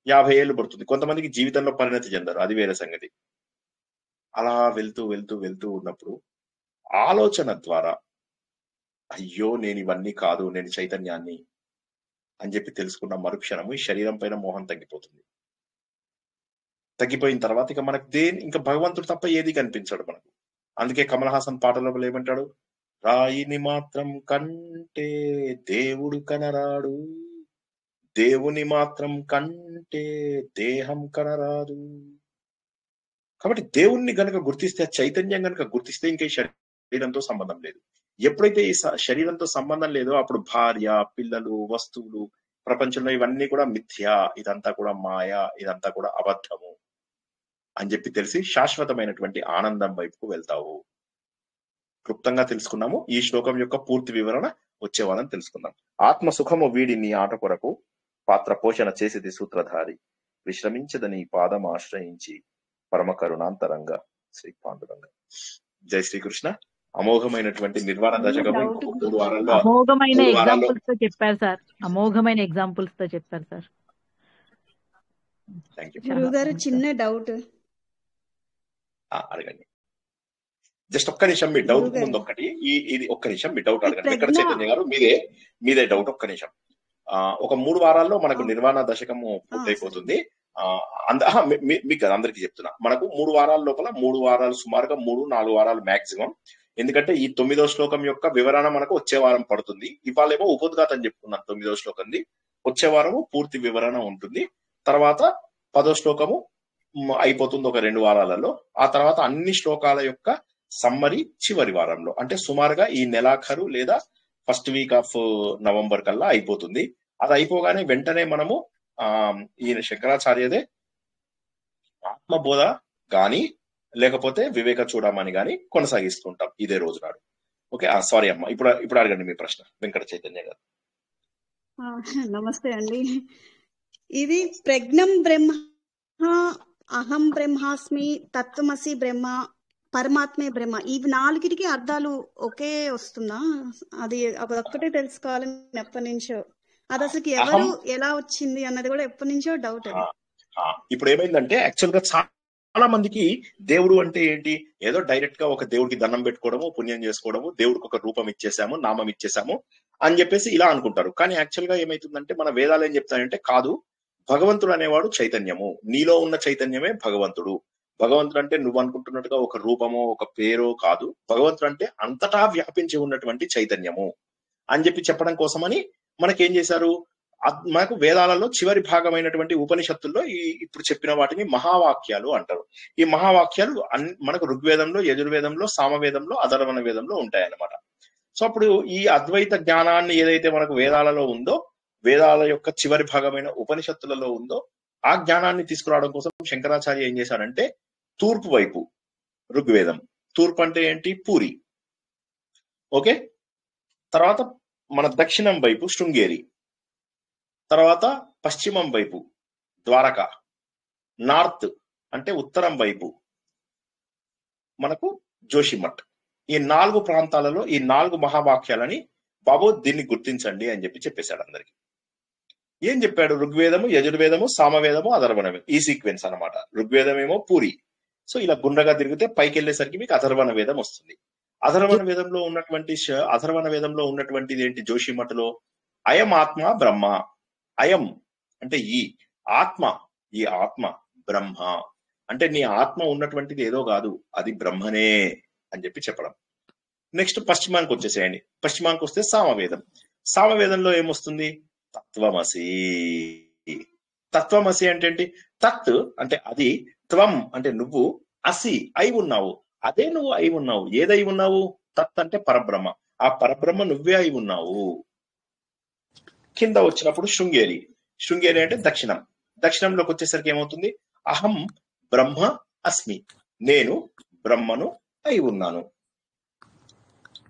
50 ఏళ్ళు పడుతుంది. కొంతమందికి జీవితంలో పరిణతి చెందరు, అది వేరే సంగతి. అలా వెళ్తూ వెళ్తూ వెళ్తూ ఉన్నప్పుడు ఆలోచన ద్వారా అయ్యో నేను ఇవన్నీ కాదు, నేను చైతన్యాన్ని అని చెప్పి తెలుసుకున్న మరుక్షణము ఈ శరీరం పైన మోహం తగ్గిపోతుంది. తగ్గిపోయిన తర్వాత ఇక మనకు ఇంకా భగవంతుడు తప్ప ఏది కనిపించాడు మనకు. అందుకే కమల్ హాసన్ పాటలో ఏమంటాడు? రాయిని మాత్రం కంటే దేవుడు కనరాడు, దేవుని మాత్రం కంటే దేహం కనరాదు. కాబట్టి దేవుణ్ణి గనక గుర్తిస్తే, చైతన్యం గనక గుర్తిస్తే ఇంకా ఈ శరీరంతో సంబంధం లేదు. ఎప్పుడైతే ఈ శరీరంతో సంబంధం లేదో అప్పుడు భార్య, పిల్లలు, వస్తువులు, ప్రపంచంలో ఇవన్నీ కూడా మిథ్య, ఇదంతా కూడా మాయ, ఇదంతా కూడా అబద్ధము అని చెప్పి తెలిసి శాశ్వతమైనటువంటి ఆనందం వైపుకు వెళ్తావు. క్లుప్తంగా తెలుసుకున్నాము. ఈ శ్లోకం యొక్క పూర్తి వివరణ వచ్చే వారం తెలుసుకుందాం. ఆత్మ సుఖము వీడి నీ ఆట కొరకు పాత్ర పోషణ చేసేది సూత్రధారి, విశ్రమించదని పాదం ఆశ్రయించి పరమ కరుణాంతరంగా శ్రీ పాండురంగ. జై శ్రీకృష్ణ. అమోఘమైనటువంటి నిర్వాణ దశకము ఇంకొక 3 వారాల్లో అమోఘమైన ఎగ్జాంపుల్స్ తో చెప్పారు సార్. అమోఘమైన ఎగ్జాంపుల్స్ తో చెప్పారు సార్. గురువుగారు చిన్న డౌట్ అడగండి. జస్ట్ ఒక్క నిమిషం, మీ డౌట్ ముందు ఒక్కటి ఇది ఒక్క నిమిషం మీ డౌట్ అడగండి. వెంకట చైతన్య గారు మీదే డౌట్. ఒక్క నిమిషం. ఒక 3 వారాల్లో మనకు నిర్వాణ దశకము పూర్తయిపోతుంది. మీకు అందరికి చెప్తున్నా, మనకు 3 వారాల లోపల 3 వారాలు సుమారుగా 3-4 వారాలు మాక్సిమం. ఎందుకంటే ఈ 9వ శ్లోకం యొక్క వివరణ మనకు వచ్చే వారం పడుతుంది. ఇవాళేమో ఉపోద్ఘాతం చెప్పుకున్నాం 9వ శ్లోకంది. వచ్చే వారము పూర్తి వివరణ ఉంటుంది. తర్వాత 10వ శ్లోకము అయిపోతుంది ఒక 2 వారాలలో. ఆ తర్వాత అన్ని శ్లోకాల యొక్క సమ్మరీ చివరి వారంలో, అంటే సుమారుగా ఈ నెలాఖరు లేదా ఫస్ట్ వీక్ ఆఫ్ నవంబర్ కల్లా అయిపోతుంది. అది అయిపోగానే వెంటనే మనము ఈయన శంకరాచార్యదే ఆత్మబోధ గాని లేకపోతే వివేక చూడమని గాని కొనసాగిస్తుంటాం ఇదే రోజు నాడు. ఓకే, సారీ అమ్మా, ఇప్పుడు అడగండి మీ ప్రశ్న వెంకట చైతన్య గారు. నమస్తే అండి. ఇది ప్రజ్ఞం బ్రహ్మ, అహం బ్రహ్మాస్మి, తత్వమసి బ్రహ్మ, పరమాత్మే బ్రహ్మ, ఈ 4కి అర్థాలు ఒకే వస్తుందా? అది ఒక్కటే తెలుసుకోవాలని ఎప్పటి నుంచో అది అసలు అహం ఎవరు ఎలా వచ్చింది అన్నది కూడా ఎప్పటి నుంచో డౌట్ అది. ఇప్పుడు ఏమైందంటే యాక్చువల్ గా చాలా మందికి దేవుడు అంటే ఏంటి, ఏదో డైరెక్ట్ గా ఒక దేవుడికి దండం పెట్టుకోవడము, పుణ్యం చేసుకోవడము, దేవుడికి ఒక రూపం ఇచ్చేసాము, నామం ఇచ్చేసాము అని చెప్పేసి ఇలా అనుకుంటారు. కానీ యాక్చువల్ గా ఏమైతుందంటే మన వేదాలు ఏం చెప్తాయంటే కాదు, భగవంతుడు అనేవాడు చైతన్యము, నీలో ఉన్న చైతన్యమే భగవంతుడు. భగవంతుడు అంటే నువ్వు అనుకుంటున్నట్టుగా ఒక రూపమో ఒక పేరో కాదు, భగవంతుడు అంటే అంతటా వ్యాపించి ఉన్నటువంటి చైతన్యము అని చెప్పడం కోసమని మనకేం చేశారు, మనకు వేదాలలో చివరి భాగమైనటువంటి ఉపనిషత్తుల్లో ఇప్పుడు చెప్పిన వాటిని మహావాక్యాలు అంటారు. ఈ మహావాక్యాలు మనకు ఋగ్వేదంలో, యజుర్వేదంలో, సామవేదంలో, అథర్వణ వేదంలో ఉంటాయన్నమాట. సో అప్పుడు ఈ అద్వైత జ్ఞానాన్ని ఏదైతే మనకు వేదాలలో ఉందో, వేదాల యొక్క చివరి భాగమైన ఉపనిషత్తులలో ఉందో, ఆ జ్ఞానాన్ని తీసుకురావడం కోసం శంకరాచార్య ఏం చేశారంటే తూర్పు వైపు ఋగ్వేదం, తూర్పు అంటే ఏంటి పూరి, ఓకే, తర్వాత మన దక్షిణం వైపు శృంగేరి, తర్వాత పశ్చిమం వైపు ద్వారక, నార్త్ అంటే ఉత్తరం వైపు మనకు జోషిమఠ్. ఈ 4 ప్రాంతాలలో ఈ 4 మహావాక్యాలని బాబు దీన్ని గుర్తించండి అని చెప్పేశాడు అందరికి. ఏం చెప్పాడు, ఋగ్వేదము, యజుర్వేదము, సామవేదము, అథర్వణం, ఈ సీక్వెన్స్ అనమాట. ఋగ్వేదం ఏమో పూరి, సో ఇలా గుండ్రగా తిరిగితే పైకి వెళ్ళేసరికి మీకు అథర్వణ వేదం వస్తుంది. అథర్వణ వేదంలో ఉన్నటువంటిది ఏంటి, జోషిమఠలో అయం ఆత్మ బ్రహ్మ. అయం అంటే ఈ ఆత్మ బ్రహ్మ అంటే నీ ఆత్మ ఉన్నటువంటిది ఏదో కాదు, అది బ్రహ్మనే అని చెప్పడం. నెక్స్ట్ పశ్చిమానికి వచ్చేసేయండి. పశ్చిమానికి వస్తే సామవేదంలో ఏమొస్తుంది, తత్వమసి. తత్వమసి అంటే ఏంటి, తత్ అంటే అది, త్వం అంటే నువ్వు, అసి అయి ఉన్నావు, అదే నువ్వు అయి ఉన్నావు. ఏదై ఉన్నావు, తత్ అంటే పరబ్రహ్మ, ఆ పరబ్రహ్మ నువ్వే అయి ఉన్నావు. కింద వచ్చినప్పుడు శృంగేరి అంటే దక్షిణంలోకి వచ్చేసరికి ఏమవుతుంది, అహం బ్రహ్మ అస్మి, నేను బ్రహ్మను అయి ఉన్నాను.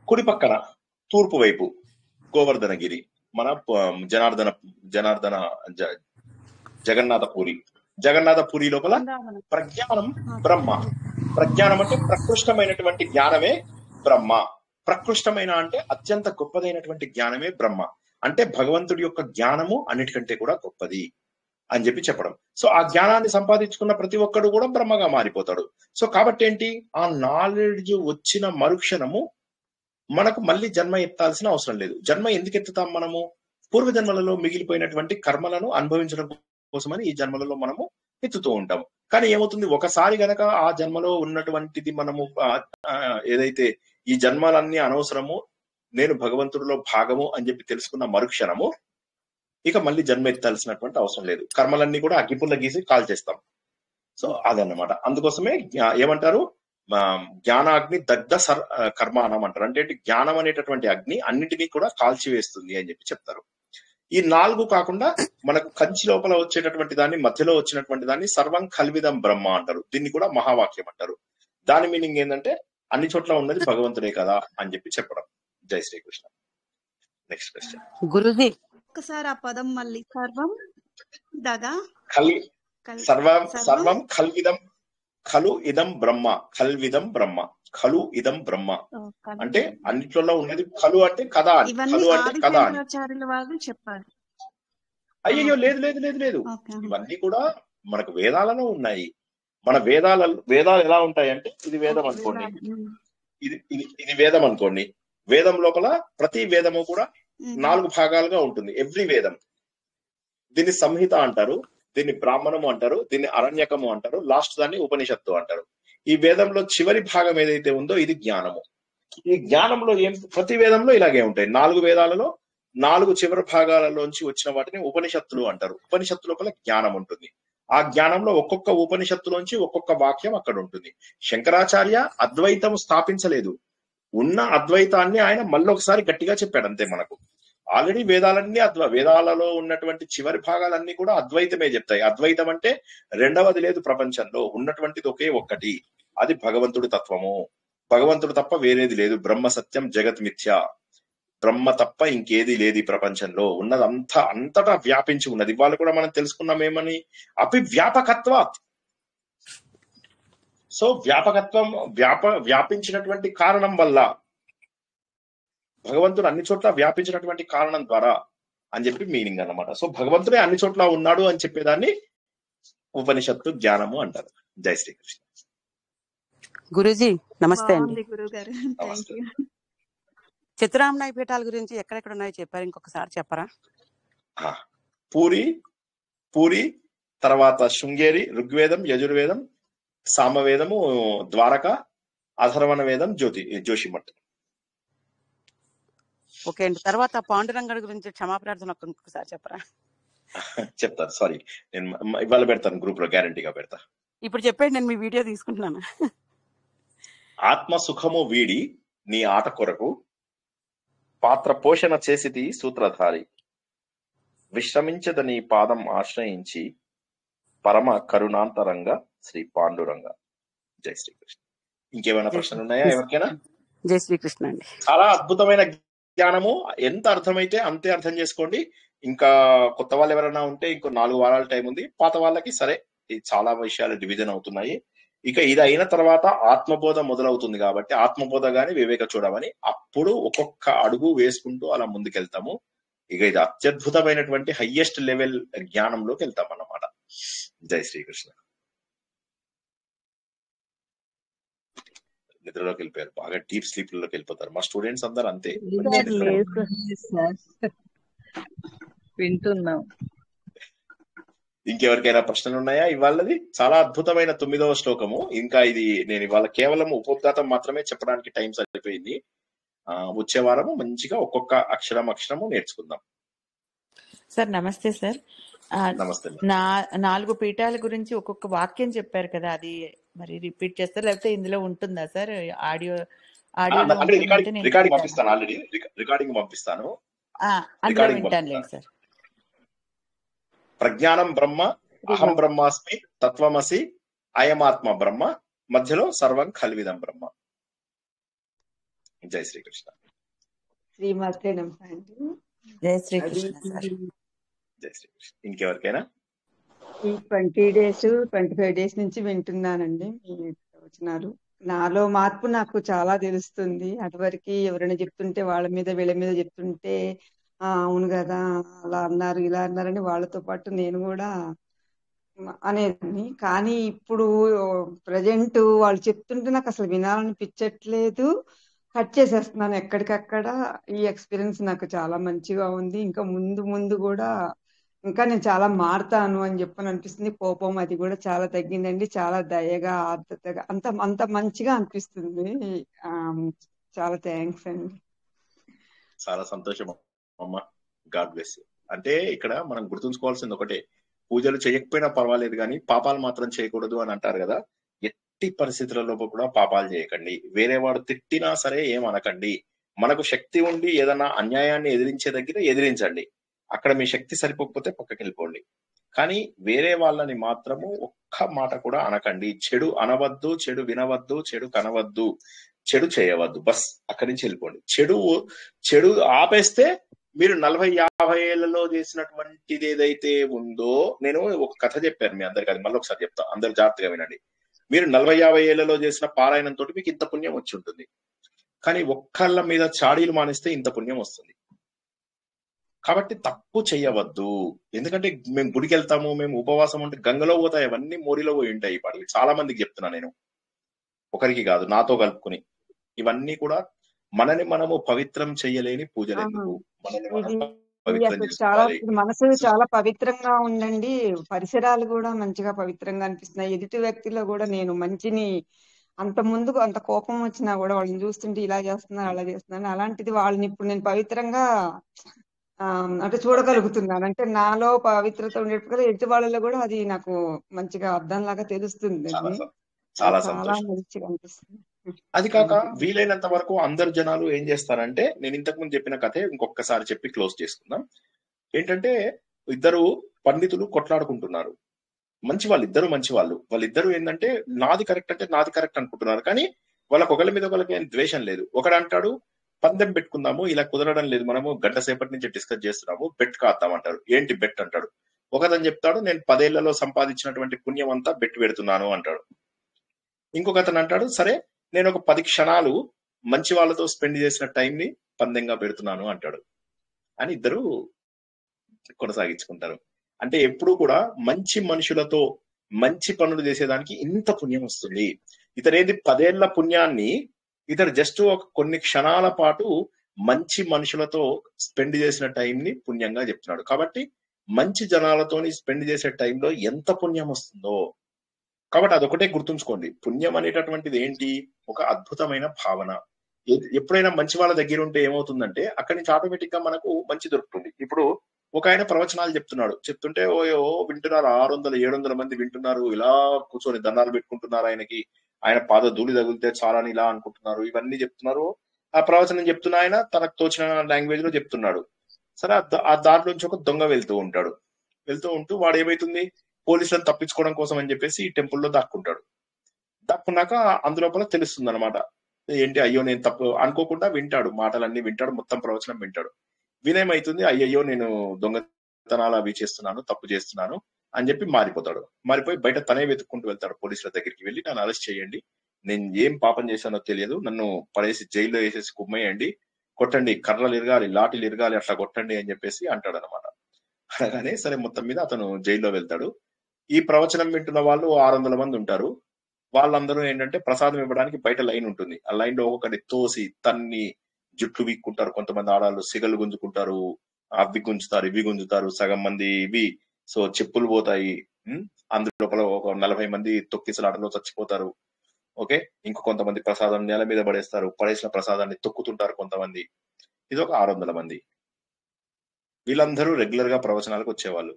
కుడి పక్కన తూర్పు వైపు గోవర్ధనగిరి, మన జగన్నాథపురి లోపల ప్రజ్ఞానం బ్రహ్మ. ప్రజ్ఞానం అంటే ప్రకృష్టమైనటువంటి జ్ఞానమే బ్రహ్మ. ప్రకృష్టమైన అంటే అత్యంత గొప్పదైనటువంటి జ్ఞానమే బ్రహ్మ. అంటే భగవంతుడి యొక్క జ్ఞానము అన్నిటికంటే కూడా గొప్పది అని చెప్పడం. సో ఆ జ్ఞానాన్ని సంపాదించుకున్న ప్రతి ఒక్కడు కూడా బ్రహ్మగా మారిపోతాడు. సో కాబట్టి ఏంటి, ఆ నాలెడ్జ్ వచ్చిన మరుక్షణము మనకు మళ్ళీ జన్మ ఎత్తాల్సిన అవసరం లేదు. జన్మ ఎందుకు ఎత్తుతాం మనము, పూర్వజన్మలలో మిగిలిపోయినటువంటి కర్మలను అనుభవించడం కోసమని ఈ జన్మలలో మనము ఎత్తుతూ ఉంటాము. కానీ ఏమవుతుంది, ఒకసారి గనక ఆ జన్మలో ఉన్నటువంటిది మనము ఏదైతే ఈ జన్మలన్నీ అనవసరము, నేను భగవంతుడిలో భాగము అని చెప్పి తెలుసుకున్న మరుక్షణము ఇక మళ్ళీ జన్మ ఎత్తాల్సినటువంటి అవసరం లేదు. కర్మలన్నీ కూడా అగ్గిపుల్ల గీసి కాల్ చేస్తాం. సో అదన్నమాట. అందుకోసమే ఏమంటారు, జ్ఞానాగ్ని దగ్ధ కర్మానం అంటారు. అంటే జ్ఞానం అనేటటువంటి అగ్ని అన్నింటినీ కూడా కాల్చివేస్తుంది అని చెప్తారు. ఈ 4 కాకుండా మనకు కంచి లోపల వచ్చేటటువంటి దాన్ని, మధ్యలో వచ్చినటువంటి దాన్ని సర్వం కల్విదం బ్రహ్మ అంటారు. దీన్ని కూడా మహావాక్యం అంటారు. దాని మీనింగ్ ఏంటంటే అన్ని చోట్ల ఉన్నది భగవంతుడే కదా అని చెప్పడం. జై శ్రీకృష్ణ. Next question Guruji. ఒకసారి ఆ పదం మళ్ళీ, సర్వం దగా సర్వం కల్విదం, ఖలు ఇదం బ్రహ్మ, కల్విదం బ్రహ్మ, ఖలు ఇదం బ్రహ్మ అంటే అన్నిట్లో ఉన్నది. ఖలు అంటే కదా, ఖలు అంటే కదా అని చెప్పారు. అయ్యో లేదు లేదు లేదు లేదు, ఇవన్నీ కూడా మనకు వేదాలలో ఉన్నాయి. మన వేదాలు ఎలా ఉంటాయంటే, ఇది వేదం అనుకోండి, ఇది వేదం అనుకోండి. వేదం లోపల ప్రతి వేదము కూడా 4 భాగాలుగా ఉంటుంది. ఎవ్రీ వేదం. దీన్ని సంహిత అంటారు, దీన్ని బ్రాహ్మణము అంటారు, దీన్ని అరణ్యకము అంటారు, లాస్ట్ దాన్ని ఉపనిషత్తు అంటారు. ఈ వేదంలో చివరి భాగం ఏదైతే ఉందో ఇది జ్ఞానము. ఈ జ్ఞానంలో ప్రతి వేదంలో ఇలాగే ఉంటాయి. 4 వేదాలలో 4 చివరి భాగాలలోంచి వచ్చిన వాటిని ఉపనిషత్తులు అంటారు. ఉపనిషత్తు లోపల జ్ఞానం ఉంటుంది. ఆ జ్ఞానంలో ఒక్కొక్క ఉపనిషత్తులోంచి ఒక్కొక్క వాక్యం అక్కడ ఉంటుంది. శంకరాచార్య అద్వైతం స్థాపించలేదు, ఉన్న అద్వైతాన్ని ఆయన మళ్ళొకసారి గట్టిగా చెప్పాడు అంతే. మనకు ఆల్రెడీ వేదాలలో ఉన్నటువంటి చివరి భాగాలన్నీ కూడా అద్వైతమే చెప్తాయి. అద్వైతం అంటే రెండవది లేదు ప్రపంచంలో, ఉన్నటువంటిది ఒకే ఒక్కటి, అది భగవంతుడి తత్వము. భగవంతుడు తప్ప వేరేది లేదు. బ్రహ్మ సత్యం జగత్ మిథ్య, బ్రహ్మ తప్ప ఇంకేది లేదు ఈ ప్రపంచంలో. ఉన్నది అంతటా వ్యాపించి ఉన్నది. ఇవాళ కూడా మనం తెలుసుకున్నాం ఏమని, అపి వ్యాపకత్వాత్. సో వ్యాపకత్వం వ్యాపించినటువంటి కారణం వల్ల, భగవంతుడు అన్ని చోట్ల వ్యాపించినటువంటి కారణం ద్వారా అని చెప్పి మీనింగ్ అన్నమాట. సో భగవంతుడే అన్ని చోట్ల ఉన్నాడు అని చెప్పేదాన్ని ఉపనిషత్తు జ్ఞానము అంటారు. జై శ్రీకృష్ణ. గురూజీ నమస్తే అండి. బాగుంది గురువు గారు, థ్యాంక్ నమస్తే. యూ. చిత్రామణయ పీఠాల గురించి ఎక్కడెక్కడ ఉన్నాయో చెప్పారు, ఇంకొకసారి చెప్పరా? ఆ, పూరి తర్వాత శృంగేరి, ఋగ్వేదం, యజుర్వేదం, సామవేదము, ద్వారక, అథర్వణ వేదం, జోషిమఠ్. ఓకే అండి. తర్వాత పాండురంగడి గురించి క్షమాప్రార్థన ఇంకొకసారి చెప్పరా? చెప్తాను, సారీ, నేను ఇవాళ పెడతాను గ్రూప్ లో, గ్యారంటీగా పెడతా. ఇప్పుడు చెప్పండి, నేను మీ వీడియో తీసుకుంటున్నాను. ఆత్మ సుఖము వీడి నీ ఆట కొరకు పాత్ర పోషణ చేసిది సూత్రధారి, విశ్రమించదని పాదం ఆశ్రయించి పరమ కరుణాంతరంగ శ్రీ పాండురంగ. జై శ్రీకృష్ణ. ఇంకేమైనా ప్రశ్నలు ఉన్నాయా ఎవరికైనా? జై శ్రీకృష్ణ అండి. చాలా అద్భుతమైన జ్ఞానము. ఎంత అర్థమైతే అంతే అర్థం చేసుకోండి. ఇంకా కొత్త వాళ్ళు ఎవరైనా ఉంటే ఇంకో 4 వారాల టైం ఉంది. పాత వాళ్ళకి సరే చాలా విషయాలు డివిజన్ అవుతున్నాయి. ఇక ఇది అయిన తర్వాత ఆత్మబోధ మొదలవుతుంది కాబట్టి ఆత్మబోధ గాని వివేక చూడమని అప్పుడు ఒక్కొక్క అడుగు వేసుకుంటూ అలా ముందుకెళ్తాము. ఇక ఇది అత్యద్భుతమైనటువంటి హయ్యెస్ట్ లెవెల్ జ్ఞానంలోకి వెళ్తాం అన్నమాట. జై శ్రీకృష్ణ. నిద్రలోకి వెళ్ళిపోయారు, బాగా డీప్ స్లీప్ లోకి వెళ్ళిపోతారు. మా స్టూడెంట్స్ అందరు అంతే. వింటున్నాం. ఇంకెవరికైనా ప్రశ్నలు ఉన్నాయా? ఇవాళది చాలా అద్భుతమైన 9వ శ్లోకము. ఇంకా ఇది నేను ఇవాళ కేవలం ఉపోద్ఘాతం మాత్రమే చెప్పడానికి టైం సరిపోయింది. వచ్చే వారము మంచిగా ఒక్కొక్క అక్షరము నేర్చుకుందాం. సార్ నమస్తే సార్. నమస్తే. 4 పీఠాల గురించి ఒక్కొక్క వాక్యం చెప్పారు కదా, అది మరి రిపీట్ చేస్తారు లేకపోతే ఇందులో ఉంటుందా సార్? ఆడియోలో రికార్డింగ్ పంపిస్తాను, ఆల్రెడీ రికార్డింగ్ పంపిస్తాను. అందులో వింటానులేండి సార్. ప్రజ్ఞానం బ్రహ్మ, అహం బ్రహ్మాస్మి, తత్వమసి, అయమాత్మ బ్రహ్మ, మధ్యలో సర్వం కల్విదం బ్రహ్మ. జై శ్రీకృష్ణ. శ్రీమాత్రే నమః. జై శ్రీకృష్ణ సార్. జై శ్రీకృష్ణ. ఇంకెవరికైనా? ఈ 20 days 25 days నుంచి వింటున్నానండి మీ ప్రవచనాలు. నాలో మార్పు నాకు చాలా తెలుస్తుంది. అటువరకు ఎవరైనా చెప్తుంటే వాళ్ళ మీద వీళ్ళ మీద చెప్తుంటే అవును కదా, అలా అన్నారు ఇలా అన్నారని వాళ్ళతో పాటు నేను కూడా అనేదాన్ని. కానీ ఇప్పుడు ప్రజెంట్ వాళ్ళు చెప్తుంటే నాకు అసలు వినాలనిపించట్లేదు, కట్ చేసేస్తున్నాను ఎక్కడికక్కడ. ఈ ఎక్స్పీరియన్స్ నాకు చాలా మంచిగా ఉంది. ఇంకా ముందు కూడా ఇంకా నేను చాలా మారుతాను అని చెప్పని అనిపిస్తుంది. కోపం అది కూడా చాలా తగ్గిందండి. చాలా దయగా, ఆర్ద్రతగా, అంత మంచిగా అనిపిస్తుంది. చాలా థ్యాంక్స్ అండి. చాలా సంతోషం అమ్మ. God bless. అంటే ఇక్కడ మనం గుర్తుంచుకోవాల్సింది ఒకటే, పూజలు చేయకపోయినా పర్వాలేదు కానీ పాపాలు మాత్రం చేయకూడదు అని అంటారు కదా. ఎట్టి పరిస్థితులలో కూడా పాపాలు చేయకండి. వేరే వాడు తిట్టినా సరే ఏమనకండి. మనకు శక్తి ఉండి ఏదైనా అన్యాయాన్ని ఎదిరించే దగ్గర ఎదిరించండి. అక్కడ మీ శక్తి సరిపోకపోతే పక్కకి వెళ్ళిపోండి. కానీ వేరే వాళ్ళని మాత్రము ఒక్క మాట కూడా అనకండి. చెడు అనవద్దు, చెడు వినవద్దు, చెడు కనవద్దు, చెడు చేయవద్దు. బస్ అక్కడి నుంచి వెళ్ళిపోండి. చెడు ఆపేస్తే మీరు 40-50 ఏళ్లలో చేసినటువంటిది ఏదైతే ఉందో, నేను ఒక కథ చెప్పాను మీ అందరికి, అది మళ్ళీ ఒకసారి చెప్తా, అందరు జాగ్రత్తగా వినండి. మీరు 40-50 ఏళ్లలో చేసిన పారాయణంతో మీకు ఇంత పుణ్యం వచ్చి ఉంటుంది. కానీ ఒక్కళ్ళ మీద చాడీలు మానేస్తే ఇంత పుణ్యం వస్తుంది. కాబట్టి తప్పు చెయ్యవద్దు. ఎందుకంటే మేము గుడికి వెళ్తాము, మేము ఉపవాసం ఉంటే గంగలో పోతాయి, అవన్నీ మోరిలో పోయి ఉంటాయి. ఇప్పటికి చాలా మందికి చెప్తున్నా నేను, ఒకరికి కాదు నాతో కలుపుకుని. ఇవన్నీ కూడా మనని మనము పవిత్రం చెయ్యలేని పూజలు ఎందుకు, మనని మనం పవిత్రం చాలా చేసుకోవాలి. మనసు చాలా పవిత్రంగా ఉండండి. పరిసరాలు కూడా మంచిగా పవిత్రంగా అనిపిస్తున్నాయి. ఎదుటి వ్యక్తిలో కూడా నేను మంచిని, అంత ముందుకు అంత కోపం వచ్చినా కూడా వాళ్ళని చూస్తుంటే ఇలా చేస్తున్నారు అలా చేస్తున్నాను, అలాంటిది వాళ్ళని ఇప్పుడు నేను పవిత్రంగా అంటే చూడగలుగుతున్నాను. అంటే నాలో పవిత్రత ఉండేటప్పుడు ఎదుటి వాళ్ళలో కూడా అది నాకు మంచిగా అర్థంలాగా తెలుస్తుంది. అది చాలా చాలా సంతోషం. మంచిగా అనిపిస్తుంది. అది కాక వీలైనంత వరకు అందరు జనాలు ఏం చేస్తారంటే, నేను ఇంతకు ముందు చెప్పిన కథే ఇంకొకసారి చెప్పి క్లోజ్ చేసుకుందాం. ఏంటంటే ఇద్దరు పండితులు కొట్లాడుకుంటున్నారు. మంచి వాళ్ళు, ఇద్దరు మంచి వాళ్ళు. వాళ్ళిద్దరు ఏంటంటే నాది కరెక్ట్ అంటే నాది కరెక్ట్ అనుకుంటున్నారు. కానీ వాళ్ళకి ఒకరి మీద ఒకరికి ఏం ద్వేషం లేదు. ఒకడు అంటాడు పందెం పెట్టుకుందాము, ఇలా కుదరడం లేదు, మనము గంట సేపటి నుంచి డిస్కస్ చేస్తున్నాము, బెట్ కాద్దాం అంటారు. ఏంటి బెట్ అంటాడు. ఒకతను చెప్తాడు నేను 10 ఏళ్లలో సంపాదించినటువంటి పుణ్యం అంతా బెట్ పెడుతున్నాను అంటాడు. ఇంకొకతను అంటాడు సరే నేను ఒక 10 క్షణాలు మంచి వాళ్ళతో స్పెండ్ చేసిన టైం ని పందెంగా పెడుతున్నాను అంటాడు. అని ఇద్దరు కొనసాగించుకుంటారు. అంటే ఎప్పుడు కూడా మంచి మనుషులతో మంచి పనులు చేసేదానికి ఇంత పుణ్యం వస్తుంది. ఇతనేది 10 ఏళ్ల పుణ్యాన్ని ఇతడు జస్ట్ ఒక కొన్ని క్షణాల పాటు మంచి మనుషులతో స్పెండ్ చేసిన టైం ని పుణ్యంగా చెప్తున్నాడు. కాబట్టి మంచి జనాలతోని స్పెండ్ చేసే టైంలో ఎంత పుణ్యం వస్తుందో, కాబట్టి అదొకటే గుర్తుంచుకోండి. పుణ్యం అనేటటువంటిది ఏంటి? ఒక అద్భుతమైన భావన. ఎప్పుడైనా మంచి వాళ్ళ దగ్గర ఉంటే ఏమవుతుందంటే అక్కడి నుంచి ఆటోమేటిక్ గా మనకు మంచి దొరుకుతుంది. ఇప్పుడు ఒక ఆయన ప్రవచనాలు చెప్తుంటే ఓ వింటున్నారు, 600-700 మంది వింటున్నారు, ఇలా కూర్చొని దండాలు పెట్టుకుంటున్నారు, ఆయన పాద ధూళి తగిలితే చాలా అని ఇలా అనుకుంటున్నారు, ఇవన్నీ చెప్తున్నారు. ఆ ప్రవచనం చెప్తున్న ఆయన తనకు తోచిన లాంగ్వేజ్ లో చెప్తున్నాడు. సరే, ఆ దాంట్లోంచి ఒక దొంగ వెళ్తూ ఉంటూ వాడు ఏమైతుంది, పోలీసులను తప్పించుకోవడం కోసం అని చెప్పేసి ఈ టెంపుల్లో దాక్కున్నాక అందులోపల తెలుస్తుంది అనమాట ఏంటి, అయ్యో నేను తప్పు అనుకోకుండా వింటాడు, మాటలన్నీ వింటాడు, మొత్తం ప్రవచనం వింటాడు. వినేమైతుంది, అయ్యయ్యో నేను దొంగతనాలు అవి చేస్తున్నాను, తప్పు చేస్తున్నాను అని చెప్పి మారిపోయి బయట తనే వెతుక్కుంటూ వెళ్తాడు. పోలీసుల దగ్గరికి వెళ్ళి నన్ను అరెస్ట్ చేయండి, నేను ఏం పాపం చేశానో తెలియదు, నన్ను పడేసి జైల్లో వేసేసి కుమ్మేయండి, కొట్టండి, కర్రలు ఇరగాలి, లాఠీలు ఇరగాలి, అట్లా కొట్టండి అని చెప్పేసి అంటాడు అనమాట. అనగానే సరే మొత్తం మీద అతను జైల్లో వెళ్తాడు. ఈ ప్రవచనం వింటున్న వాళ్ళు 600 మంది ఉంటారు. వాళ్ళందరూ ఏంటంటే ప్రసాదం ఇవ్వడానికి బయట లైన్ ఉంటుంది. ఆ లైన్ లో ఒకటి తోసి తన్ని జుట్లు వీక్కుంటారు, కొంతమంది ఆడాళ్ళు సిగలు గుంజుకుంటారు, అవి గుంజుతారు, ఇవి గుంజుతారు, సగం మంది ఇవి సో చెప్పులు పోతాయి. అందులోపల ఒక 40 మంది తొక్కిసలాటలో చచ్చిపోతారు. ఓకే, ఇంకో కొంతమంది ప్రసాదం నేల మీద పడేసిన ప్రసాదాన్ని తొక్కుతుంటారు కొంతమంది. ఇది ఒక 600 మంది. వీళ్ళందరూ రెగ్యులర్ గా ప్రవచనాలకు వచ్చేవాళ్ళు.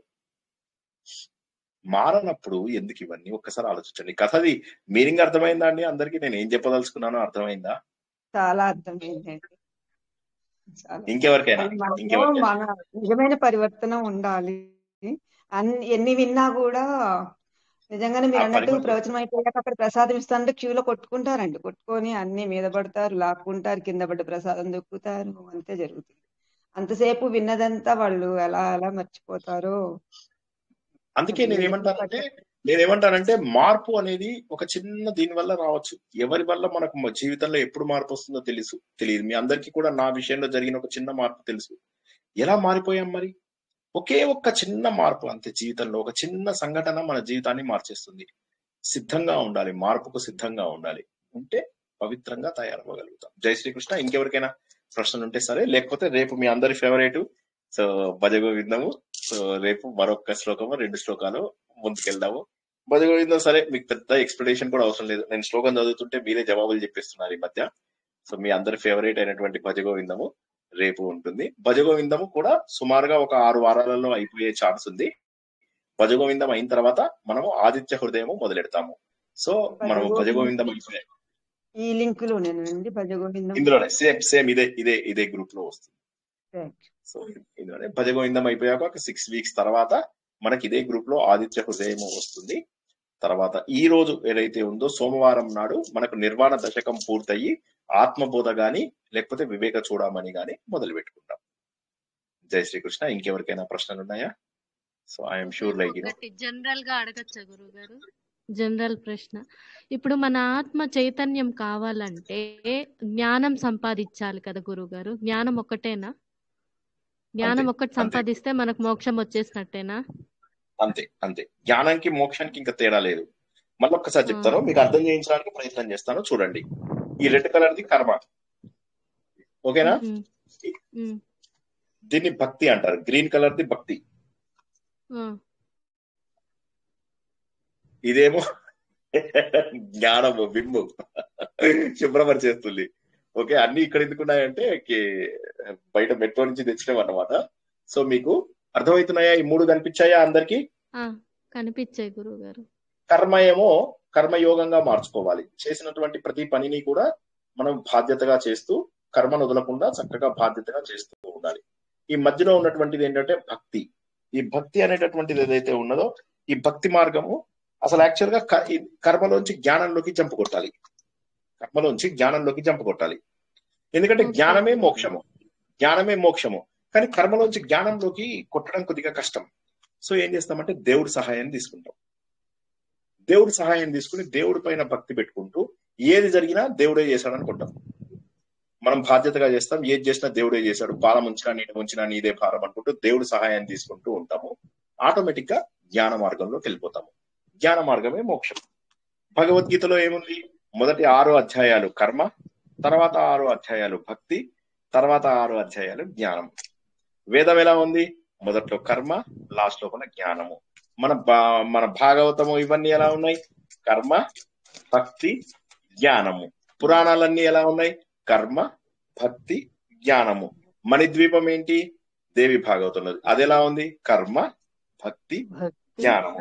మారనప్పుడు ఎందుకు ఇవన్నీ ఒక్కసారి ఆలోచించండి. కథది మీనింగ్ అర్థమైందా అండి అందరికి? నేను ఏం చెప్పదలుచుకున్నానో అర్థమైందా? చాలా అర్థమైందండి. ఇంకెవరికైనా మనలో మన నిజమైన పరివర్తన ఉండాలి. ఎన్ని విన్నా కూడా నిజంగానే మీరు అన్నట్టు ప్రవచనం అయిపోయాక అక్కడ ప్రసాదం ఇస్తానంటే క్యూలో కొట్టుకొని అన్ని మీద పడతారు, లాక్కుంటారు, కింద పడ్డ ప్రసాదం దొక్కుతారు, అంతే జరుగుతుంది. అంతసేపు విన్నదంతా వాళ్ళు ఎలా మర్చిపోతారో. అందుకే నేనేమంటానంటే మార్పు అనేది ఒక చిన్న దీని వల్ల రావచ్చు. ఎవరి వల్ల మనకు జీవితంలో ఎప్పుడు మార్పు వస్తుందో తెలియదు. మీ అందరికీ కూడా నా విషయంలో జరిగిన ఒక చిన్న మార్పు తెలుసు. ఎలా మారిపోయాం మరి? ఒకే ఒక్క చిన్న మార్పు అంతే. జీవితంలో ఒక చిన్న సంఘటన మన జీవితాన్ని మార్చేస్తుంది. సిద్ధంగా ఉండాలి, మార్పుకు సిద్ధంగా ఉండాలి. ఉంటే పవిత్రంగా తయారవ్వగలుగుతాం. జై శ్రీకృష్ణ. ఇంకెవరికైనా ప్రశ్నలు ఉంటే సరే, లేకపోతే రేపు మీ అందరి ఫేవరెట్ సో భజగోవిందము. సో రేపు మరొక శ్లోకము 2 శ్లోకాలు ముందుకెళ్దాము. భజగోవిందం సరే, మీకు పెద్ద ఎక్స్ప్లెనేషన్ కూడా అవసరం లేదు. నేను శ్లోకం చదువుతుంటే మీరే జవాబులు చెప్పేస్తున్నారు ఈ మధ్య. సో మీ అందరి ఫేవరెట్ అయినటువంటి భజగోవిందము రేపు ఉంటుంది. భజగోవిందము కూడా సుమారుగా ఒక 6 వారాలలో అయిపోయే ఛాన్స్ ఉంది. భజగోవిందం అయిన తర్వాత మనము ఆదిత్య హృదయము మొదలెడతాము. సో మనము భజగోవిందం అయిపోయాయి ఈ లింక్ లోనేనండి భజగోవిందం ఇందులోనే సేమ్ ఇదే గ్రూప్ లో వస్తుంది. సో ఇందులోనే భజగోవిందం అయిపోయాక ఒక 6 వీక్స్ తర్వాత మనకి ఇదే గ్రూప్ లో ఆదిత్య హృదయము వస్తుంది. తర్వాత ఈ రోజు ఏదైతే ఉందో సోమవారం నాడు మనకు నిర్వాణ దశకం పూర్తయి ఆత్మబోధ గాని లేకపోతే వివేక చూడమని గాని మొదలు పెట్టుకుంటాం. జై శ్రీకృష్ణ. ఇంకెవరికైనా ప్రశ్నలు ఉన్నాయా? So I'm sure like general గా అడగచ్చా గురువు గారు? జనరల్ ప్రశ్న. ఇప్పుడు మన ఆత్మ చైతన్యం కావాలంటే జ్ఞానం సంపాదించాలి కదా గురువు గారు? జ్ఞానం ఒక్కటేనా? జ్ఞానం ఒక్కటి సంపాదిస్తే మనకు మోక్షం వచ్చేసినట్టేనా? అంతే. జ్ఞానానికి మోక్షానికి ఇంకా తేడా లేదు. మళ్ళీ ఒక్కసారి చెప్తాను, మీకు అర్థం చేయించడానికి ప్రయత్నం చేస్తాను. చూడండి, ఈ రెడ్ కలర్ ది కర్మ, ఓకేనా? దీన్ని భక్తి అంటారు. గ్రీన్ కలర్ ది భక్తి. ఇదేమో జ్ఞానము, బింబు శుభ్రపరిచేస్తుంది. ఓకే, అన్ని ఇక్కడ ఎందుకున్నాయంటే బయట మెట్రో నుంచి తెచ్చినాం అన్నమాట. సో మీకు అర్థమవుతున్నాయా? ఈ 3 కనిపించాయా అందరికి? కనిపించాయి గురువు గారు. కర్మ ఏమో కర్మయోగంగా మార్చుకోవాలి. చేసినటువంటి ప్రతి పనిని కూడా మనం బాధ్యతగా చేస్తూ కర్మను వదలకుండా చక్కగా బాధ్యతగా చేస్తూ ఉండాలి. ఈ మధ్యలో ఉన్నటువంటిది ఏంటంటే భక్తి. ఈ భక్తి అనేటటువంటిది ఏదైతే ఉన్నదో ఈ భక్తి మార్గము అసలు యాక్చువల్ గా కర్మలోంచి జ్ఞానంలోకి జంపు కొట్టాలి. ఎందుకంటే జ్ఞానమే మోక్షము. కానీ కర్మలోంచి జ్ఞానంలోకి కొట్టడం కొద్దిగా కష్టం. సో ఏం చేస్తామంటే దేవుడి సహాయం తీసుకుంటాం. దేవుడి సహాయం తీసుకుని దేవుడి పైన భక్తి పెట్టుకుంటూ ఏది జరిగినా దేవుడే చేశాడు అనుకుంటాం. మనం బాధ్యతగా చేస్తాం. ఏది చేసినా దేవుడే చేశాడు, పాలం ఉంచినా నీటి ఉంచినా నీదే భారం అనుకుంటూ దేవుడి సహాయాన్ని తీసుకుంటూ ఉంటాము. ఆటోమేటిక్ గా జ్ఞాన మార్గంలోకి వెళ్ళిపోతాము. జ్ఞాన మార్గమే మోక్షం. భగవద్గీతలో ఏముంది? మొదటి 6 అధ్యాయాలు కర్మ, తర్వాత 6 అధ్యాయాలు భక్తి, తర్వాత 6 అధ్యాయాలు జ్ఞానం. వేదం ఎలా ఉంది? మొదట్లో కర్మ, లాస్ట్ లోపల జ్ఞానము. మన భాగవతము ఇవన్నీ ఎలా ఉన్నాయి? కర్మ, భక్తి, జ్ఞానము. పురాణాలన్నీ ఎలా ఉన్నాయి? కర్మ, భక్తి, జ్ఞానము. మణిద్వీపం ఏంటి? దేవి భాగవతంలో అది ఎలా ఉంది? కర్మ, భక్తి, జ్ఞానము.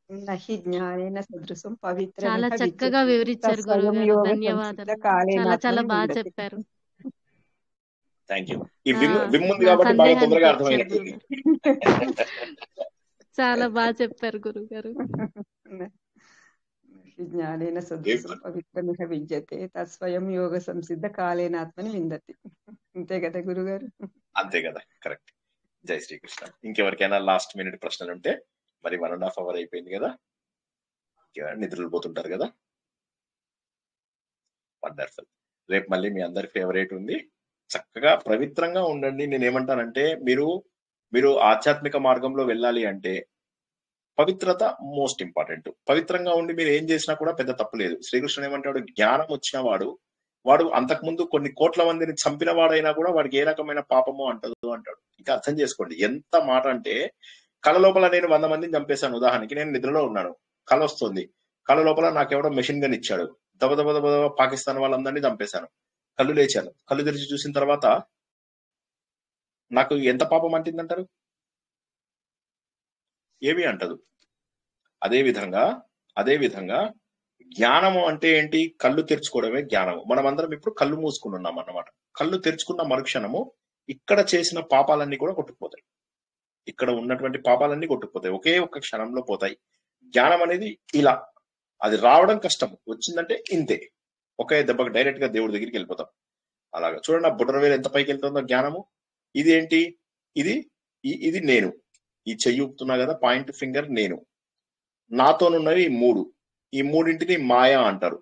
నహి జ్ఞానేన సదృశం పవిత్రమిహ చాలా చక్కగా విద్యతే వివరించారు తస్వయం గురుగారు. యోగ ధన్యవాదాలు. సంసిద్ధ కాలేనాత్మని చాలా బాగా విందతి. చెప్పారు. Thank you. ఈ నా విమ్ ఉంది నా కాబట్టి బాగా సందేహాన్ని తొందరగా తీర్చారు అర్థమైనట్టుంది. గురుగారు. చాలా బాగా చెప్పారు గురుగారు. నహి జ్ఞానేన సదృశం పవిత్రమిహ విద్యతే తస్వయం యోగ సంసిద్ధ కాలేనాత్మని విందతి. అంతే కదా గురుగారు? అంతే కదా, కరెక్ట్. జై శ్రీకృష్ణ. ఇంకెవరికైనా లాస్ట్ మినిట్ ప్రశ్నలు ఉంటే, మరి 1.5 hour అయిపోయింది కదా, నిద్రలు పోతుంటారు కదా. వండర్ఫుల్. రేపు మళ్ళీ మీ అందరి ఫేవరెట్ ఉంది. చక్కగా పవిత్రంగా ఉండండి. నేనేమంటానంటే మీరు ఆధ్యాత్మిక మార్గంలో వెళ్ళాలి అంటే పవిత్రత మోస్ట్ ఇంపార్టెంట్. పవిత్రంగా ఉండి మీరు ఏం చేసినా కూడా పెద్ద తప్పు లేదు. శ్రీకృష్ణుడు ఏమంటాడు? జ్ఞానం వచ్చిన వాడు అంతకుముందు కొన్ని కోట్ల మందిని చంపిన వాడైనా కూడా వాడికి ఏ రకమైన పాపము అంటదు అంటాడు. ఇంకా అర్థం చేసుకోండి ఎంత మాట అంటే, కళ లోపల నేను 100 మందిని చంపేశాను. ఉదాహరణకి నేను నిద్రలో ఉన్నాను, కళ వస్తుంది. కళ లోపల నాకెవడో మెషిన్ గన్ ఇచ్చాడు, దబ పాకిస్తాన్ వాళ్ళందరినీ చంపేశాను. కళ్ళు లేచాను, కళ్ళు తెరిచి చూసిన తర్వాత నాకు ఎంత పాపం అంటిందంటారు? ఏమీ అంటదు. అదే విధంగా జ్ఞానము అంటే ఏంటి? కళ్ళు తెరుచుకోవడమే జ్ఞానము. మనం అందరం ఇప్పుడు కళ్ళు మూసుకుని ఉన్నాం అన్నమాట. కళ్ళు తెరుచుకున్న మరుక్షణము ఇక్కడ చేసిన పాపాలన్నీ కూడా కొట్టుకుపోతాయి. ఇక్కడ ఉన్నటువంటి పాపాలన్నీ కొట్టుకుపోతాయి, ఒకే ఒక్క క్షణంలో పోతాయి. జ్ఞానం అనేది ఇలా, అది రావడం కష్టం, వచ్చిందంటే ఇంతే, ఒకే దెబ్బకి డైరెక్ట్ గా దేవుడి దగ్గరికి వెళ్ళిపోతాం. అలాగా చూడండి, ఆ బుడ్రవేలు ఎంత పైకి వెళ్తుందో జ్ఞానము. ఇది ఏంటి? ఇది నేను ఈ చెయ్యి ఊపుతున్నా కదా, పాయింట్ ఫింగర్ నేను. నాతోనున్నవి ఈ మూడింటిని మాయా అంటారు.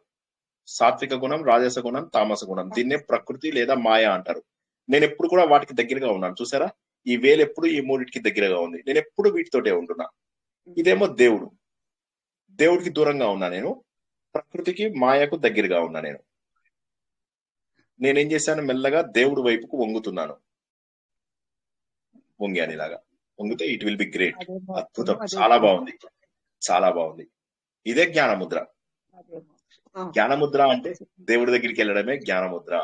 సాత్విక గుణం, రాజస గుణం, తామస గుణం. దీన్నే ప్రకృతి లేదా మాయా అంటారు. నేను ఎప్పుడు కూడా వాటికి దగ్గరగా ఉన్నాను. చూసారా, ఈ వేలు ఎప్పుడు ఈ మూడింటికి దగ్గరగా ఉంది. నేను ఎప్పుడు వీటితోటే ఉంటున్నా. ఇదేమో దేవుడికి దూరంగా ఉన్నా నేను, ప్రకృతికి మాయకు దగ్గరగా ఉన్నా నేను. నేనేం చేశాను? మెల్లగా దేవుడి వైపుకు వంగుతున్నాను. వంగాను ఇలాగా. వంగితే ఇట్ విల్ బి గ్రేట్, అద్భుతం, చాలా బాగుంది. ఇదే జ్ఞానముద్ర. జ్ఞానముద్ర అంటే దేవుడి దగ్గరికి వెళ్ళడమే జ్ఞానముద్ర.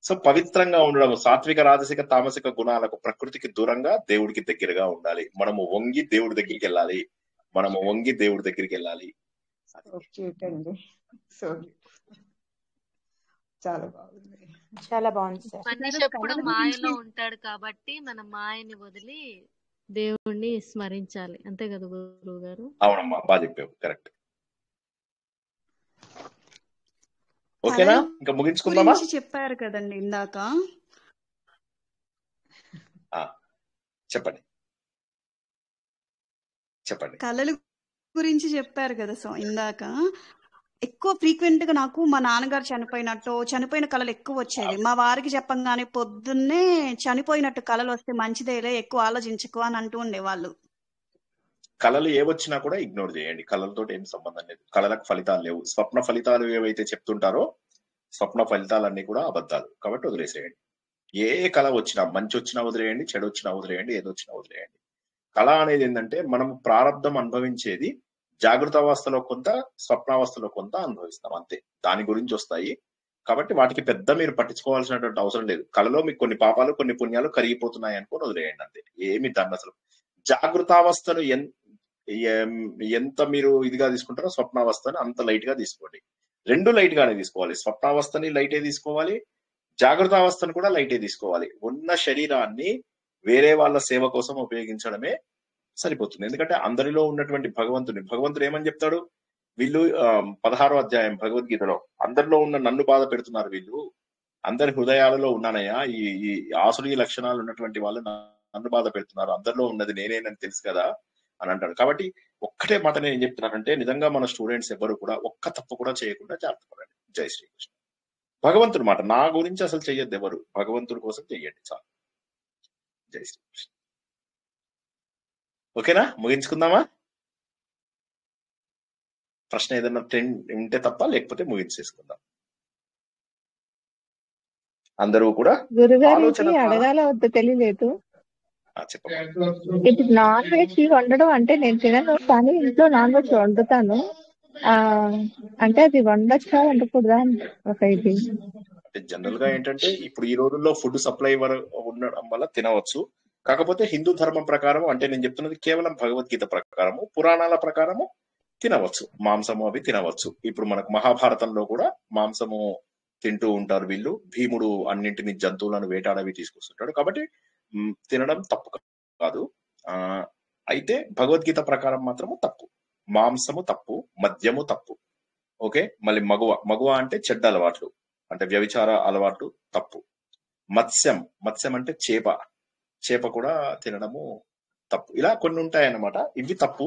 సో పవిత్రంగా ఉండడం, సాత్విక, రాజసిక, తామసిక గుణాలకు, ప్రకృతికి దూరంగా దేవుడికి దగ్గరగా ఉండాలి. మనము వంగి దేవుడి దగ్గరికి వెళ్ళాలి. చాలా బాగుంది సార్. మనిషి ఎప్పుడు మాయలో ఉంటాడు కాబట్టి మనం మాయని వదిలి దేవుణ్ణి స్మరించాలి. అంతే కదా గురువు గారు? అవునమ్మా, బాగా చెప్పావు, కరెక్ట్. ఓకేనా, ఇంకా ముగించుకుందామా? చెప్పారు కదండి ఇందాక. చెప్పండి. కళల గురించి చెప్పారు కదా ఇందాక. ఎక్కువ ఫ్రీక్వెంట్ గా నాకు మా నాన్నగారు చనిపోయిన కళలు ఎక్కువ వచ్చేది. మా వారికి చెప్పంగానే పొద్దున్నే చనిపోయినట్టు కళలు వస్తే మంచిదేలే, ఎక్కువ ఆలోచించకు అని అంటూ ఉండేవాళ్ళు. కళలు ఏవచ్చినా కూడా ఇగ్నోర్ చేయండి. కళలతో ఏం సంబంధం లేదు. కళలకు ఫలితాలు లేవు. స్వప్న ఫలితాలు ఏవైతే చెప్తుంటారో స్వప్న ఫలితాలన్నీ కూడా అబద్ధాలు. కాబట్టి వదిలేసేయండి. ఏ కళ వచ్చినా, మంచి వచ్చినా వదిలేయండి, చెడు వచ్చినా వదిలేయండి, ఏదొచ్చినా వదిలేయండి. కళ అనేది ఏంటంటే మనం ప్రారంధం అనుభవించేది జాగృత అవస్థలో కొంత, స్వప్నావస్థలో కొంత అనుభవిస్తాం, అంతే. దాని గురించి వస్తాయి కాబట్టి వాటికి పెద్ద మీరు పట్టించుకోవాల్సినటువంటి అవసరం లేదు. కళలో మీకు కొన్ని పాపాలు, కొన్ని పుణ్యాలు కరిగిపోతున్నాయి అనుకుని వదిలేయండి, అంతే. ఏమి దాన్ని అసలు జాగృతావస్థను ఎంత మీరు ఇదిగా తీసుకుంటారో స్వప్నావస్థని అంత లైట్ గా తీసుకోండి. రెండు లైట్ గానే తీసుకోవాలి. స్వప్నావస్థని లైటే తీసుకోవాలి, జాగృత అవస్థను కూడా లైటే తీసుకోవాలి. ఉన్న శరీరాన్ని వేరే వాళ్ళ సేవ కోసం ఉపయోగించడమే సరిపోతుంది. ఎందుకంటే అందరిలో ఉన్నటువంటి భగవంతుడు ఏమని చెప్తాడు? వీళ్ళు 16వ అధ్యాయం భగవద్గీతలో, అందరిలో ఉన్న నన్ను బాధ పెడుతున్నారు వీళ్ళు, అందరి హృదయాలలో ఉన్నానయ్యా ఈ ఆసురీ లక్షణాలు ఉన్నటువంటి వాళ్ళు నన్ను బాధ పెడుతున్నారు, అందరిలో ఉన్నది నేనేనని తెలుసు కదా అని అంటాడు. కాబట్టి ఒక్కటే మాట నేను ఏం చెప్తున్నానంటే, నిజంగా మన స్టూడెంట్స్ ఎవరు కూడా ఒక్క తప్పు కూడా చేయకుండా జాగ్రత్త పడండి. జై శ్రీకృష్ణ. భగవంతుడి మాట, నా గురించి అసలు చెయ్యొద్దు ఎవరు, భగవంతుడి కోసం చెయ్యండి చాలు. జై శ్రీకృష్ణ. ఓకేనా, ముగించుకుందామా? ప్రశ్న ఏదైనా ఉంటే తప్ప, లేకపోతే ముగించేసుకుందాం. అందరూ కూడా గురుగారికి ఆలోచన ద్వారా అడగాల వద్ద తెలియలేదు. చెప్పమ్మా. ఇప్పుడు నాన్ వెజ్ వండడం అంటే నేను తినను, కానీ ఇంట్లో నాన్ వెజ్ వండుతాను. ఆ అంటే అది వండొచ్చా వండకూడదా అని ఒక ఇది. అంటే జనరల్ గా ఏంటంటే ఇప్పుడు ఈ రోజుల్లో ఫుడ్ సప్లై ఉండడం వల్ల తినవచ్చు. కాకపోతే హిందూ ధర్మం ప్రకారం, అంటే నేను చెప్తున్నది కేవలం భగవద్గీత ప్రకారము, పురాణాల ప్రకారము తినవచ్చు, మాంసము అవి తినవచ్చు. ఇప్పుడు మనకు మహాభారతంలో కూడా మాంసము తింటూ ఉంటారు వీళ్ళు. భీముడు అన్నింటిని జంతువులను వేటాడవి తీసుకొస్తుంటాడు, కాబట్టి తినడం తప్పు కాదు. అయితే భగవద్గీత ప్రకారం మాత్రము తప్పు. మాంసము తప్పు, మద్యము తప్పు. ఓకే, మళ్ళీ మగువ అంటే చెడ్డ అలవాట్లు, అంటే వ్యభిచార అలవాట్లు తప్పు. మత్స్యం అంటే చేప కూడా తినడము తప్పు. ఇలా కొన్ని ఉంటాయన్నమాట. ఇవి తప్పు,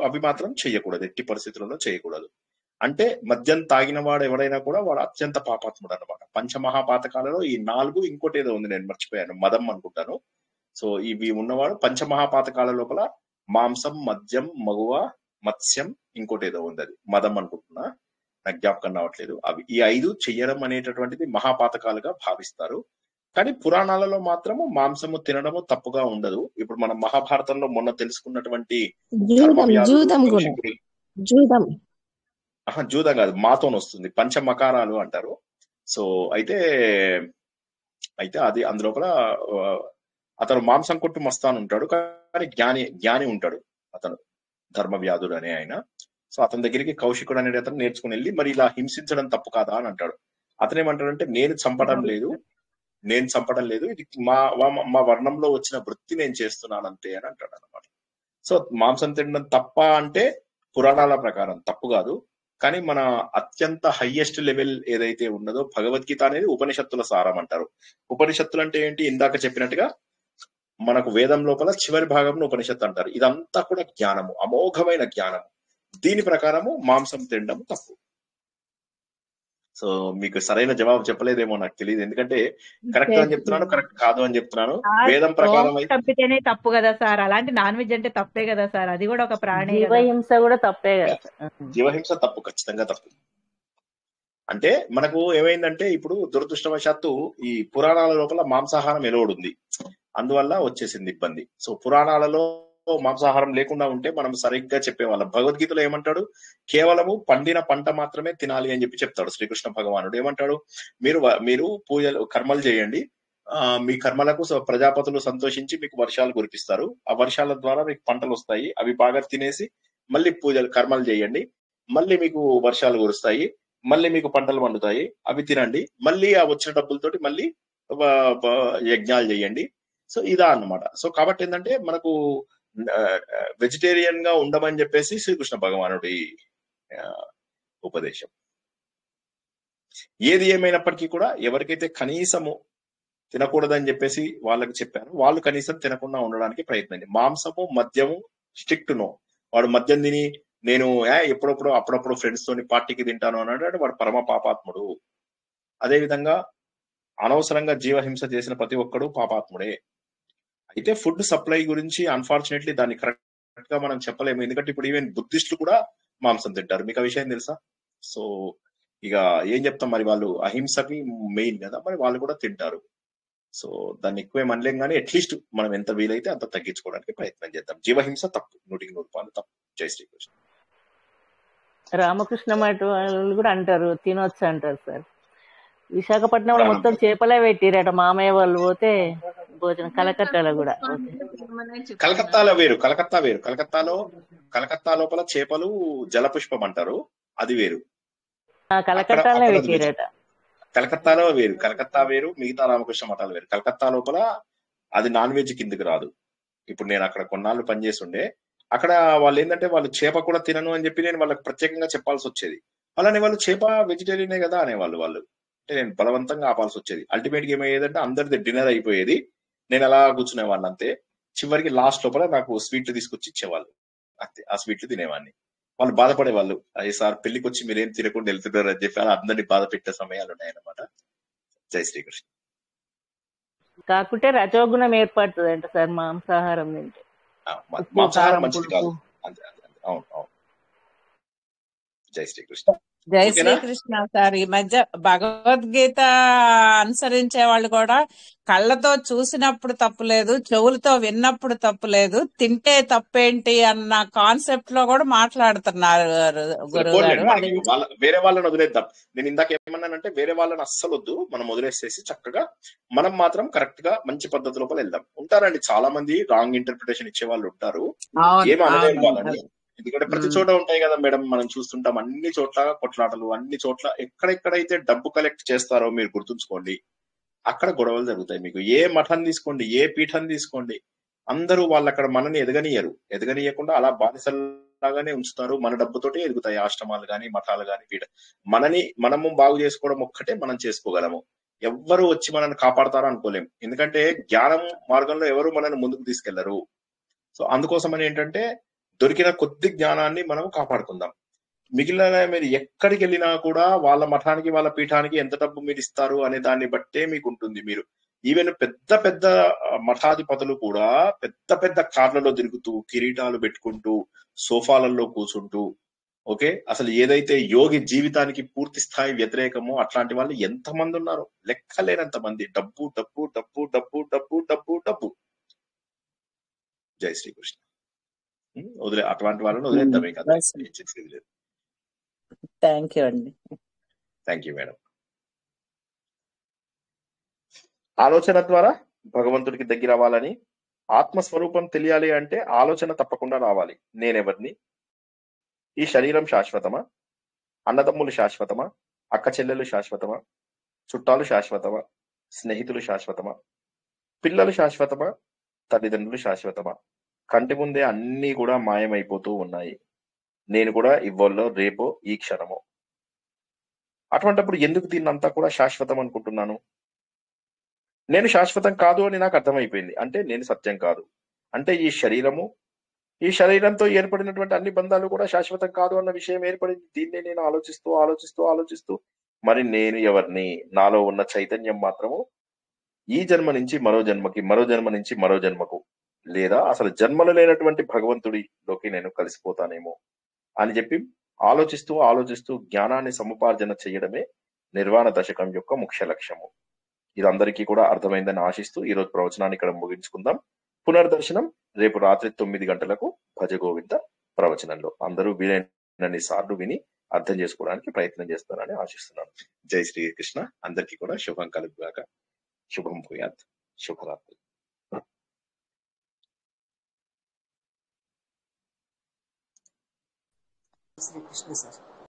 అవి మాత్రం చెయ్యకూడదు, ఎట్టి పరిస్థితులలో చేయకూడదు. అంటే మద్యం తాగిన వాడు ఎవరైనా కూడా వాడు అత్యంత పాపాత్ముడు అన్నమాట. పంచమహాపాతకాలలో ఈ 4, ఇంకోటి ఏదో ఉంది నేను మర్చిపోయాను, మదం అనుకుంటాను. సో ఇవి ఉన్నవాడు పంచమహాపాతకాల లోపల మాంసం, మద్యం, మగువ, మత్స్యం, ఇంకోటి ఏదో ఉంది, అది మదం అనుకుంటున్నా, నాకు జ్ఞాపకం రావట్లేదు. అవి ఈ 5 చెయ్యడం అనేటటువంటిది మహాపాతకాలుగా భావిస్తారు. కానీ పురాణాలలో మాత్రము మాంసము తినడము తప్పుగా ఉండదు. ఇప్పుడు మనం మహాభారతంలో మొన్న తెలుసుకున్నటువంటి జూదం కాదు, మాతో వస్తుంది, పంచమకారాలు అంటారు. సో అయితే అది అందులోపల అతను మాంసం కొట్టు మస్తాను ఉంటాడు, కానీ జ్ఞాని ఉంటాడు అతను, ధర్మవ్యాధుడు అనే ఆయన. సో అతని దగ్గరికి కౌశికుడు అనే అతను నేర్చుకుని వెళ్ళి, మరి ఇలా హింసించడం తప్పు కాదా అని అంటాడు. అతను ఏమంటాడంటే, నేను చంపడం లేదు, ఇది మా వర్ణంలో వచ్చిన వృత్తి నేను చేస్తున్నాను అంతే అని అంటాడు అనమాట. సో మాంసం తినడం తప్ప అంటే పురాణాల ప్రకారం తప్పు కాదు. కానీ మన అత్యంత హైయెస్ట్ లెవెల్ ఏదైతే ఉన్నదో భగవద్గీత అనేది ఉపనిషత్తుల సారం అంటారు. ఉపనిషత్తులు అంటే ఏంటి? ఇందాక చెప్పినట్టుగా మనకు వేదం లోపల చివరి భాగంలో ఉపనిషత్తు అంటారు. ఇదంతా కూడా జ్ఞానము, అమోఘమైన జ్ఞానము. దీని ప్రకారము మాంసం తినడం తప్పు. సో మీకు సరైన జవాబు చెప్పలేదేమో నాకు తెలియదు, ఎందుకంటే కరెక్ట్ అని చెప్తున్నాను, కరెక్ట్ కాదు అని చెప్తున్నాను. వేదం ప్రకారం చంపితేనే తప్పు కదా సార్, అలాంటి నాన్ వెజ్ అంటే తప్పే కదా సార్, అది కూడా ఒక ప్రాణి. జీవహింస కూడా తప్పే కదా, జీవహింస తప్పు, ఖచ్చితంగా తప్పు. అంటే మనకు ఏమైందంటే ఇప్పుడు దురదృష్టవశాత్తు ఈ పురాణాల లోపల మాంసాహారం ఎలోడ్ ఉంది, అందువల్ల వచ్చేసింది ఇబ్బంది. సో పురాణాలలో మాంసాహారం లేకుండా ఉంటే మనం సరిగ్గా చెప్పేవాళ్ళం. భగవద్గీతలో ఏమంటాడు? కేవలము పండిన పంట మాత్రమే తినాలి అని చెప్తాడు శ్రీకృష్ణ భగవానుడు. ఏమంటాడు? మీరు పూజలు కర్మలు చేయండి, మీ కర్మలకు ప్రజాపతులు సంతోషించి మీకు వర్షాలు కురిపిస్తారు, ఆ వర్షాల ద్వారా మీకు పంటలు వస్తాయి, అవి బాగా తినేసి మళ్ళీ కర్మలు చేయండి, మళ్ళీ మీకు వర్షాలు కురుస్తాయి, మళ్ళీ మీకు పంటలు పండుతాయి, అవి తినండి, మళ్ళీ ఆ వచ్చిన డబ్బులతోటి మళ్ళీ యజ్ఞాలు చేయండి. సో ఇదా అన్నమాట. సో కాబట్టి ఏంటంటే మనకు వెజిటేరియన్ గా ఉండమని చెప్పేసి శ్రీకృష్ణ భగవానుడి ఉపదేశం. ఏది ఏమైనప్పటికీ కూడా ఎవరికైతే కనీసము తినకూడదని చెప్పేసి వాళ్ళకి చెప్పారు, వాళ్ళు కనీసం తినకుండా ఉండడానికి ప్రయత్నం. మాంసము, మద్యము స్ట్రిక్ట్ నో. వాడు మద్యం తిని నేను అప్పుడప్పుడు ఫ్రెండ్స్ తోని పార్టీకి తింటాను అన్నాడు, వాడు పరమ పాపాత్ముడు. అదే విధంగా అనవసరంగా జీవహింస చేసిన ప్రతి ఒక్కడు పాపాత్ముడే. అయితే ఫుడ్ సప్లై గురించి అన్ఫార్చునేట్లీ దాన్ని కరెక్ట్ గా మనం చెప్పలేము, ఎందుకంటే ఇప్పుడు ఈవెన్ బుద్ధిస్టులు కూడా మాంసం తింటారు. మీకు ఆ విషయం తెలుసా? సో ఇక ఏం చెప్తాం, మరి వాళ్ళు అహింసకి మెయిన్ కదా, మరి వాళ్ళు కూడా తింటారు. సో దాన్ని ఎక్కువేం అనలేం, కానీ అట్లీస్ట్ మనం ఎంత వీలైతే అంత తగ్గించుకోవడానికి ప్రయత్నం చేద్దాం. జీవహింస తప్పు, 100% తప్పు. జై శ్రీకృష్ణ. రామకృష్ణ మఠ వాళ్ళు కూడా అంటారు, తినొచ్చు అంటారు సార్. విశాఖపట్నంలో మొత్తం చేపలే పెట్టిరట, మామయ్య వాళ్ళు పోతే భోజనం. కలకత్తాలో కూడా, కలకత్తాలో వేరు, కలకత్తా లోపల చేపలు జలపుష్పం అంటారు, అది వేరు. కలకత్తాలో పెట్టిరట. కలకత్తాలో వేరు, కలకత్తా వేరు, మిగతా రామకృష్ణ మఠాలు వేరు. కలకత్తా లోపల అది నాన్ వెజ్ కిందకి రాదు. ఇప్పుడు నేను అక్కడ కొన్నాళ్ళు పనిచేసి ఉండే, అక్కడ వాళ్ళు ఏంటంటే వాళ్ళు చేప కూడా తినను అని చెప్పి నేను వాళ్ళకి ప్రత్యేకంగా చెప్పాల్సి వచ్చేది. అలానే వాళ్ళు చేప వెజిటేరియనే కదా అనేవాళ్ళు. వాళ్ళు అంటే నేను బలవంతంగా ఆపాల్సి వచ్చేది. అల్టిమేట్ గా ఏమయ్యేదంటే అందరిది డిన్నర్ అయిపోయేది, నేను అలా కూర్చునేవాడిని అంతే. చివరికి లాస్ట్ లోపల నాకు స్వీట్లు తీసుకొచ్చి ఇచ్చేవాళ్ళు, అంతే. ఆ స్వీట్లు తినేవాడిని. వాళ్ళు బాధపడే వాళ్ళు, అయ్యి సార్ పెళ్లికి వచ్చి మీరేం తినకుండా వెళ్తున్నారు అని చెప్పి అలా అందరినీ బాధ పెట్టే సమయాలు ఉన్నాయన్నమాట. జై శ్రీకృష్ణ. కాకుంటే రజోగుణం ఏర్పడుతుంది అంట సార్ మాంసాహారం తింటే. ఉప్పు మాంసాహారం కారం మంచిది పులుపు. కాదు. అంతే అంతే అంతే. అవును అవును. జై శ్రీకృష్ణ. జై ఓకేనా? శ్రీకృష్ణ సార్. ఈ మధ్య భగవద్గీత అనుసరించే వాళ్ళు కూడా కళ్ళతో చూసినప్పుడు తప్పులేదు, చెవులతో విన్నప్పుడు తప్పులేదు, తింటే తప్పేంటి అన్న కాన్సెప్ట్ లో కూడా మాట్లాడుతున్నారు సరే గురువు పోన్లేండి, గారు. మనకి అది వేరే వాళ్ళని వదిలేద్దాం. నేను ఇందాక ఏమన్నానంటే వేరే వాళ్ళని అస్సలు వద్దు, మనం వదిలేసేసి చక్కగా మనం మాత్రం కరెక్ట్ గా మంచి పద్ధతి లోపల వెళ్దాం. ఉంటారండి చాలా మంది రాంగ్ ఇంటర్ప్రిటేషన్ ఇచ్చే వాళ్ళు ఉంటారు, అవును ఏం అనలేరు అవును వాళ్ళని. ఎందుకంటే ప్రతి చోట ఉంటాయి కదా మేడం, మనం చూస్తుంటాం అన్ని చోట్ల కొట్లాటలు, అన్ని చోట్ల ఎక్కడెక్కడైతే డబ్బు కలెక్ట్ చేస్తారో మీరు గుర్తుంచుకోండి, అక్కడ గొడవలు జరుగుతాయి. మీకు ఏ మఠం తీసుకోండి, ఏ పీఠం తీసుకోండి, అందరూ వాళ్ళు అక్కడ మనని ఎదగనీయకుండా అలా బానిసలాగానే ఉంచుతారు. మన డబ్బుతోటే ఎదుగుతాయి ఆశ్రమాలు గాని, మఠాలు గాని, పీఠ. మనము బాగు చేసుకోవడం ఒక్కటే మనం చేసుకోగలము. ఎవ్వరు వచ్చి మనల్ని కాపాడతారో అనుకోలేం, ఎందుకంటే జ్ఞానం మార్గంలో ఎవరు మనల్ని ముందుకు తీసుకెళ్లరు. సో అందుకోసమని ఏంటంటే దొరికిన కొద్ది జ్ఞానాన్ని మనం కాపాడుకుందాం. మిగిలిన మీరు ఎక్కడికి వెళ్ళినా కూడా వాళ్ళ మఠానికి వాళ్ళ పీఠానికి ఎంత డబ్బు మీరు ఇస్తారు అనే దాన్ని బట్టే మీకు ఉంటుంది. మీరు ఈవెన్ పెద్ద పెద్ద మఠాధిపతులు కూడా పెద్ద పెద్ద కార్లలో తిరుగుతూ, కిరీటాలు పెట్టుకుంటూ, సోఫాలలో కూర్చుంటూ, ఓకే, అసలు ఏదైతే యోగి జీవితానికి పూర్తి స్థాయి వ్యతిరేకమో అట్లాంటి వాళ్ళు ఎంతమంది ఉన్నారు, లెక్కలేనంత మంది. డబ్బు డబ్బు డబ్బు డబ్బు డబ్బు డబ్బు డబ్బు. జై శ్రీకృష్ణ. అటువంటి వాళ్ళని వదిలేద్దాం, ఇంకా ఏం చేసేది లేదు. థ్యాంక్ యూ అండి. Thank you madam. ఆలోచన ద్వారా భగవంతుడికి దగ్గర అవ్వాలని, ఆత్మస్వరూపం తెలియాలి అంటే ఆలోచన తప్పకుండా రావాలి. నేనెవరిని, ఈ శరీరం శాశ్వతమా, అన్నదమ్ములు శాశ్వతమా, అక్క చెల్లెలు శాశ్వతమా, చుట్టాలు శాశ్వతమా, స్నేహితులు శాశ్వతమా, పిల్లలు శాశ్వతమా, తల్లిదండ్రులు శాశ్వతమా, కంటి ముందే అన్ని కూడా మాయమైపోతూ ఉన్నాయి. నేను కూడా ఇవ్వాలో రేపో ఈ క్షణమో. అటువంటిప్పుడు ఎందుకు దీన్నంతా కూడా శాశ్వతం అనుకుంటున్నాను? నేను శాశ్వతం కాదు అని నాకు అర్థమైపోయింది, అంటే నేను సత్యం కాదు. అంటే ఈ శరీరంతో ఏర్పడినటువంటి అన్ని బంధాలు కూడా శాశ్వతం కాదు అన్న విషయం ఏర్పడింది. దీన్నే నేను ఆలోచిస్తూ మరి నేను ఎవరిని, నాలో ఉన్న చైతన్యం మాత్రము ఈ జన్మ నుంచి మరో జన్మకి, మరో జన్మ నుంచి మరో జన్మకు, లేదా అసలు జన్మలు లేనటువంటి భగవంతుడిలోకి నేను కలిసిపోతానేమో అని చెప్పి ఆలోచిస్తూ జ్ఞానాన్ని సముపార్జన చేయడమే నిర్వాణ దశకం యొక్క ముఖ్య లక్ష్యము. ఇది అందరికీ కూడా అర్థమైందని ఆశిస్తూ ఈ రోజు ప్రవచనాన్ని ఇక్కడ ముగించుకుందాం. పునర్దర్శనం రేపు రాత్రి 9 గంటలకు భజగోవింద ప్రవచనంలో. అందరూ వీలైనన్ని సార్లు విని అర్థం చేసుకోవడానికి ప్రయత్నం చేస్తారని ఆశిస్తున్నాను. జై శ్రీకృష్ణ. అందరికీ కూడా శుభం కలుగుగాక. శుభం భూయాత్. శుభరాత్రి. శ్రీకృష్ణ సార్.